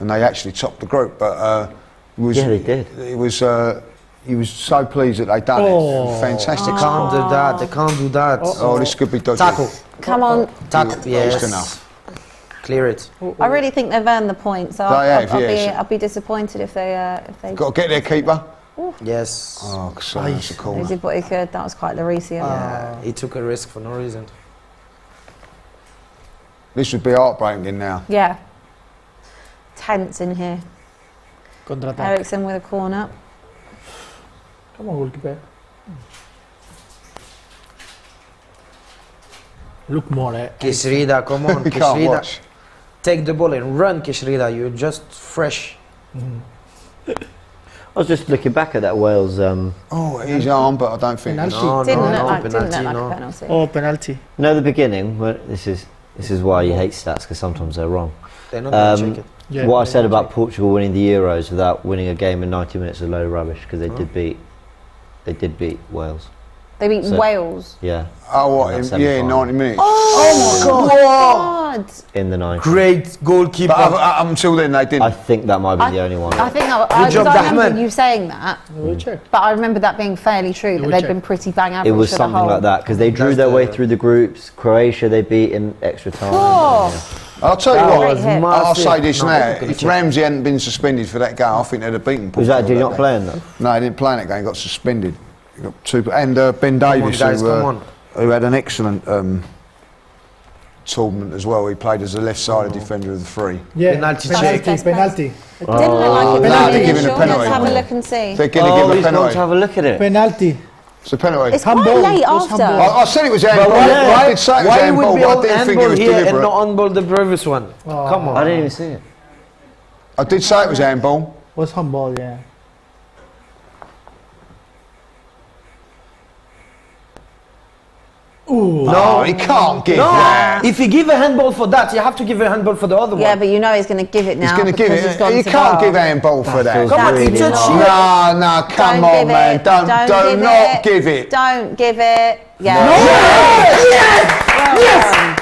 and they actually topped the group, but it was, Yeah, they did. It was, he was so pleased that they'd done it. Fantastic. Can't do that. They can't do that. Oh, this could be dodgy. Tackle. Come on, Tackle. Yes. Just enough. Clear it. I really think they've earned the point. So They have, yes. I'll be disappointed if they Got to get their keeper. Yes. Oh, so that's a they corner. did what they could. That was quite Larissa. Yeah. He took a risk for no reason. This would be heartbreaking now. Yeah. Tense in here. Contraataque. Ericsson with a corner. Come on, goalkeeper. Look more, eh? Kishrida, come on, We can't Kishrida. watch. Take the ball and run, Kishrida. You're just fresh. I was just looking back at that Wales. Oh, his arm, but I don't think. Penalty. No, Didn't no, look no, like penalty, a no. penalty. Oh, penalty. You know, the beginning. Well, this is why you hate stats, because sometimes they're wrong. They're not going to check it. Yeah, What I they said don't about check. Portugal winning the Euros without winning a game in 90 minutes is a load of rubbish, because they did beat Wales. They beat So- Wales. Yeah. Oh, what? In that Yeah, in semi-final. 90 minutes. Oh my God! In the 90s. Great goalkeeper. But up until then, they didn't. I think that might be the only one. I think I job, remember Dahman. you saying that, We'll check. but I remember that being fairly true. That We'll they'd check. been pretty bang average. It was for the something whole. like that, because they drew That's their way the- through the groups. Croatia they beat in extra time. Oh. I'll tell you That what, was massive. I'll say this No, now. I'm gonna If check. Ramsey hadn't been suspended for that goal, I think they'd have beaten Was Portugal. that, did he not day. play in that? No, he didn't play in that game, he got suspended. He got two, and Ben Davies, guys, who, come on. who had an excellent tournament as well. He played as the left-sided defender of the three. Yeah, Penalty penalty, check. penalty. It didn't look like a no, penalty. they're giving a Let's penalty. have a look and see. They're going to Oh, give a he's going penalty. to have a look at it. Penalty. It's a penalty. It's quite Handball. late It was after. handball. I said it was handball. I did say it was why handball, would be but I on didn't think it handball was here and deliberate. not handball the previous one? Come I on. didn't even see it. I did say it was handball. Was handball, yeah. Ooh. No, he can't give No, that. if you give a handball for that, you have to give a handball for the other Yeah, one. but you know he's going to give it now. He's going to give because he's it. gone You to can't VAR. give handball for that. Come on, really he touched not. you. No, come Don't on, give man. it. Don't give not it. give it. Don't give it. Yeah.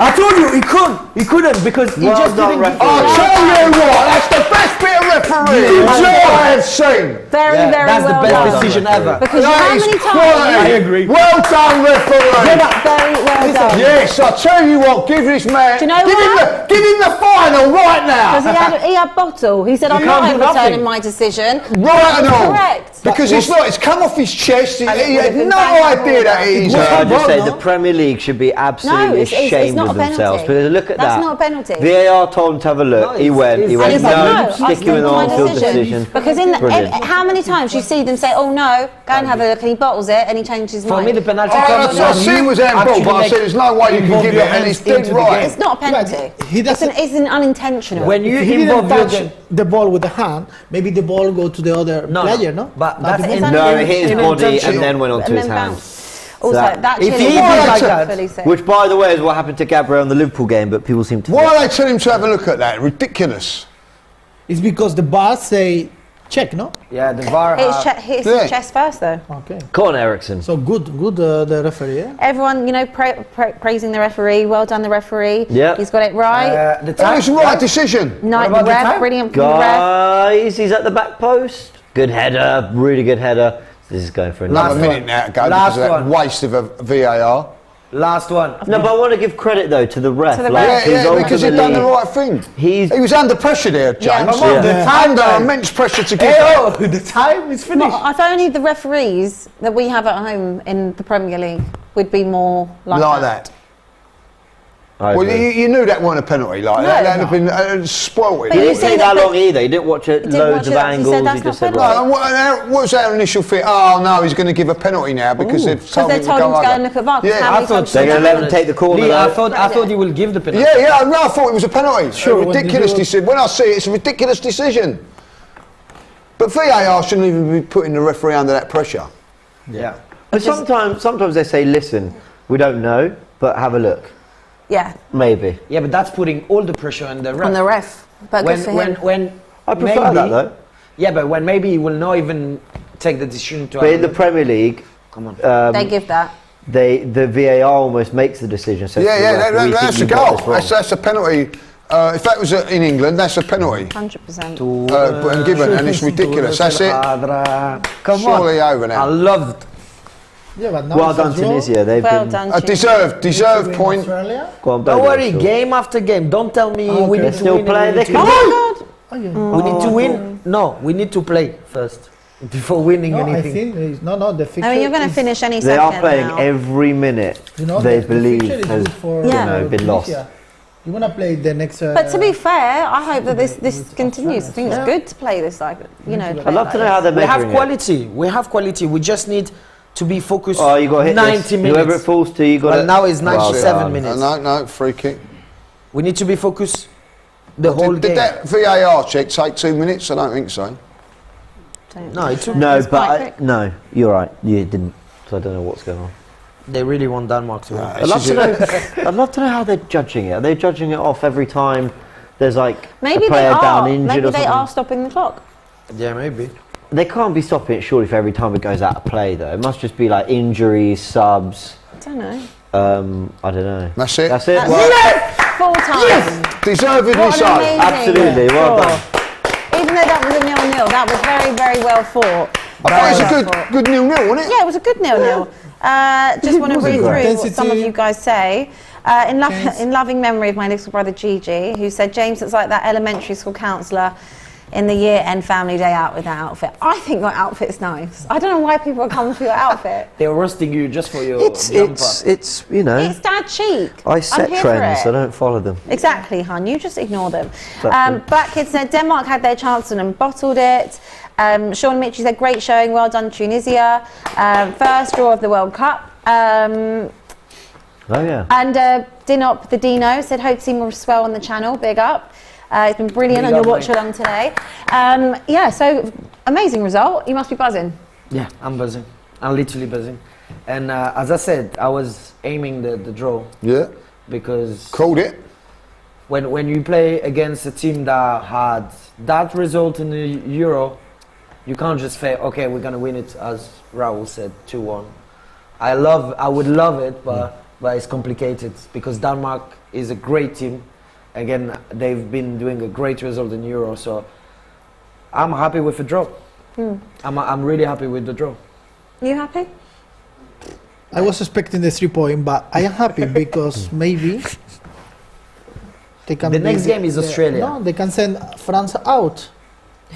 I told you he couldn't because he Well just done, didn't. referee. I'll tell you what, that's the best bit of refereeing I have seen. Very, Yeah, very that's well the best done. decision ever. Because That how is many times? quality. I agree. Well done, referee. Very well done. Yes, I tell you what, give this man. Do you know give what? give him the final right Because now. he had bottle. He said, I'm can't not do overturning nothing. my decision. Right and all. Correct. Because it's not. It's come off his chest. He And it would had have been no bang idea on that board. he's. So I just say no? the Premier League should be absolutely it's ashamed not of a penalty. themselves. Because look at That's that. not a penalty. VAR told him to have a look. No, He it's- went. it's- He And went. he's like, No, no, I stick you in stand the by my on-field decision. Because in the, Brilliant. how many times you see them say, oh no, go and have a look, and he bottles it and he changes his For mind. me, the penalty I comes see it was handball, but I said there's no way you can involve give it, your and he's hands dead into the right. It's not a penalty. He doesn't. It's an unintentional. When you If he didn't involve your touch the ball with the hand, maybe the ball go to the other No, player, no? but Not that's the in- ball. No, it hit his body Unintentional. and then went onto And his then hand. bounce. Also, that- that If chili he was did like fully that, sick. Which, by the way, is what happened to Gabriel in the Liverpool game, but people seem to. Why are they telling him to have a look at that? Ridiculous. It's because the bars say check, no? Yeah, the VAR. Hit Yeah. his chest first, though. Okay. Come on, Ericsson. So good, the referee. Yeah? Everyone, you know, praising the referee. Well done, the referee. Yep. He's got it right. the That was the right decision. No, about the the ref, time? brilliant from the ref. Guys, he's at the back post. Good header, really good header. This is going for Another Last minute one. now to go Last because of that one. waste of a VAR. Last one. No, but I want to give credit though to the ref. To the like, ref. he's Yeah, because he'd done the ultimately- right thing. He's He was under pressure there, James. Yeah, come on, the time, Under guys. immense pressure to give Hey, that. oh, the time is finished. Well, if only the referees that we have at home in the Premier League would be more like that. I Well, agree. you knew that wasn't a penalty. Like No, that, that'd no. have been spoilt it. But He you didn't see take that- that long either. He didn't watch it didn't loads watch of it. He said angles. that's He just not said, penalty. right. What was our initial thing? Oh no, he's going to give a penalty now because they've Because told they him to told him to go over. and look at VAR. 'cause Yeah, how I many thought times They're did going to that let him take the corner. Lee, though. I thought he will give the penalty. Yeah, I thought it was a penalty. Sure, A when did ridiculous you- decision. When I see it, it's a ridiculous decision. But VAR shouldn't even be putting the referee under that pressure. Yeah. But sometimes they say, listen, we don't know, but have a look. Yeah, Maybe. Yeah, but that's putting all the pressure on the ref. on the ref. But good for him. when I prefer maybe, that though. Yeah, but when maybe he will not even take the decision to. But have in the a look. Premier League, Come on. They give that. the VAR almost makes the decision. So Yeah, we that's a think you got goal. this wrong. That's a penalty. If that was in England, that's a penalty. 100%. And given, and it's ridiculous. That's it. Come Surely on. over I now. loved. Yeah, but now Well it's a done, draw. Tunisia. They've Well been. done, A Tunisia. deserved point. Australia? Go on, Don't Bobo, worry, sure. game after game. Don't tell me we Okay. need to Still win. play, and they we need can- to win. Oh, God. Oh, yeah. We need to win. No, we need to play first before winning No, I anything. think it's, no, the fixture. I mean, you're going to is- finish any They second are playing now. every minute. You know, They the believe fixture is has good for, Yeah. been lost. Tunisia. You want to play the next. But to be fair, I hope that this continues. I think it's good to play this like, you know. I'd love to know how they're We have measuring it. quality. We have quality. We just need to be focused. Oh, you got to hit 90 this. minutes. Whoever it falls to, you got Well, to. now it's 97 minutes. No, free kick. We need to be focused the whole Did game. that VAR check take 2 minutes? I don't think so. No, it took. No, It's but quite quick. no, you're right. You didn't. So I don't know what's going on. They really want Denmark to win. Nah, I'd love to know. I'd love to know how they're judging it. Are they judging it off every time there's like Maybe a they player down are. injured Maybe or they something? are stopping the clock. Yeah, maybe. They can't be stopping it surely for every time it goes out of play though. It must just be like injuries, subs. I don't know. I don't know. That's it? That's it. That's Well, Full time. Deservedly What so. an amazing absolutely. Well draw. done. Even though that was a 0-0, that was very, very well fought. I thought it was Very a well fought. good 0-0, wasn't it? Yeah, it was a good 0-0. Just want to read through what Intensity. some of you guys say. In loving memory of my little brother Gigi, who said, James looks like that elementary school counsellor in the year-end family day out with that outfit. I think your outfit's nice. I don't know why people are coming for your outfit. They're roasting you just for your It's you know. It's dad chic. I I'm set here trends. for I it. don't follow them. Exactly, hun. You just ignore them. Exactly. Black Kid said Denmark had their chance and bottled it. Sean Mitchell said great showing, well done Tunisia. First draw of the World Cup. Oh yeah. And Dinop the Dino said hope to see more Swel on the channel. Big up. It's been brilliant on your watch along today. So amazing result. You must be buzzing. Yeah, I'm buzzing. I'm literally buzzing. And as I said, I was aiming the draw. Yeah. Because Called it. when you play against a team that had that result in the Euro, you can't just say, okay, we're gonna win it, as Raul said, 2-1. I would love it, but it's complicated because Denmark is a great team. Again, they've been doing a great result in Euro, so I'm happy with the draw. I'm really happy with the draw. You happy? I was expecting the 3 point, but I am happy because maybe they can. The next game is Australia. No, they can send France out.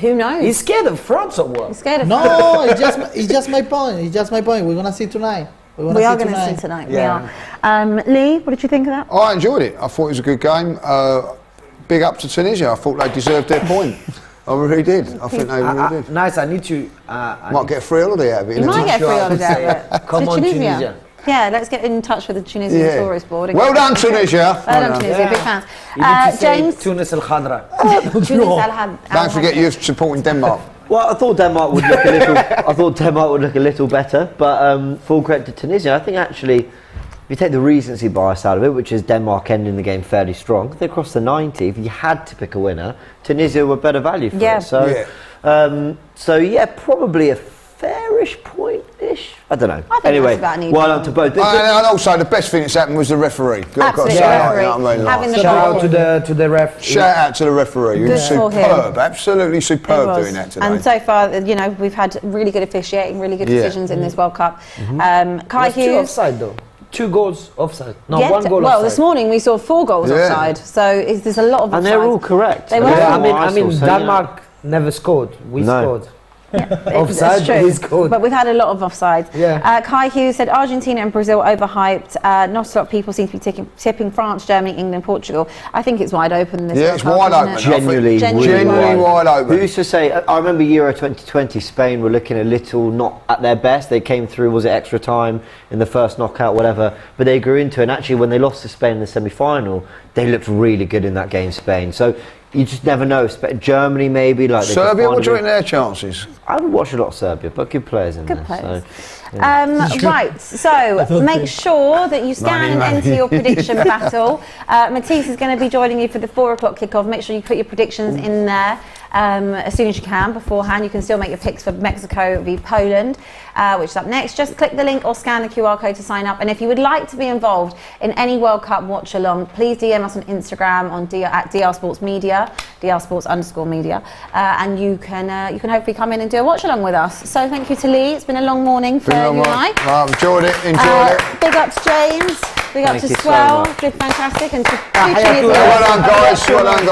Who knows? He's scared of France or what? He's scared of No, it's just my point. It's just my point. We're gonna see tonight. We are going to see tonight. Yeah. We are. Lee, what did you think of that? I enjoyed it. I thought it was a good game. Big up to Tunisia. I thought they deserved their point. I really did. I think they really did. Nice. I need to. Might get a free holiday out of it. You might get a free Sure, holiday out of it. Come To on, Tunisia. Tunisia. Yeah, let's get in touch with the Tunisian Yeah. tourist board. and Well get- done, Tunisia. Well done, Tunisia. Yeah. Big fans. You need to say James. Tunis Al Khadra. Tunis Al-Had. Don't forget you're supporting Denmark. Well, I thought Denmark would look a little. I thought Denmark would look a little better, but full credit to Tunisia. I think actually, if you take the recency bias out of it, which is Denmark ending the game fairly strong, they crossed the 90. If you had to pick a winner, Tunisia were better value for Yeah. it. So, probably a fairish point-ish. I don't know. I think Anyway, that's about an even well done to both. And also, the best thing that's happened was the referee. Got to Absolutely, say that, referee. you know what I mean? Having the Shout ball. out to the ref. Shout out to the referee. He was Good for him. superb, absolutely It superb was. doing that today. And so far, we've had really good officiating, really good Yeah. decisions in this World Cup. Kai Was two Hughes. offside though. 2 goals offside. No, Yeah, 1 goal well, offside. this morning we saw 4 goals Yeah. offside. So there's a lot of And they're offsides. all correct. They were. Yeah, Yeah, I mean, Denmark never scored. We No. scored. It's Offside, true. he scored. But we've had a lot of offsides. Yeah. Kai Hughes said Argentina and Brazil overhyped. Not a lot of people seem to be tipping France, Germany, England, Portugal. I think it's wide open. This Yeah, World it's Cup, wide isn't open. it? Genuinely, Genuinely wide open. Who used to say? I remember Euro 2020. Spain were looking a little not at their best. They came through. Was it extra time in the first knockout, whatever? But they grew into it. And actually, when they lost to Spain in the semi-final, they looked really good in that game. Spain. So you just never know. Germany maybe like they could Serbia, find what do you a bit- reckon their chances? I would watch a lot of Serbia, but good players in Good there. players. So. Right, so make sure that you scan and enter your prediction battle. Matisse is going to be joining you for the 4 o'clock kickoff. Make sure you put your predictions in there as soon as you can beforehand. You can still make your picks for Mexico v Poland, which is up next. Just click the link or scan the QR code to sign up. And if you would like to be involved in any World Cup watch along, please DM us on Instagram at DR Sports Media, DR Sports_media, and you can hopefully come in and do a watch along with us. So thank you to Lee. It's been a long morning for you and I. Right, enjoyed it. Big up to James. Big up Thank to you so Swel. much. Did fantastic. And to Well done, guys. Well done,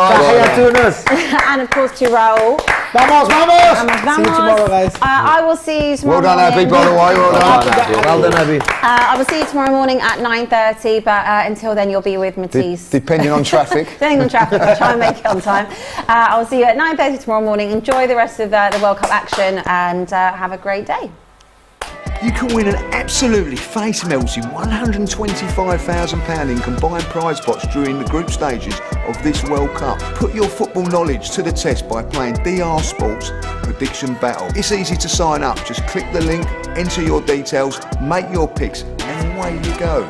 guys. and of course to Raul. Vamos, vamos! Vamos. See you tomorrow, guys. I will see you tomorrow Well done, Abbi, morning. by the way. Well done. Well done, Abby. I will see you tomorrow morning at 9:30. But until then, you'll be with Matisse. Depending on traffic. Depending on traffic, I'll try and make it on time. I'll see you at 9:30 tomorrow morning. Enjoy the rest of the World Cup action and have a great day. You can win an absolutely face-melting £125,000 in combined prize pots during the group stages of this World Cup. Put your football knowledge to the test by playing DR Sports Prediction Battle. It's easy to sign up. Just click the link, enter your details, make your picks, and away you go.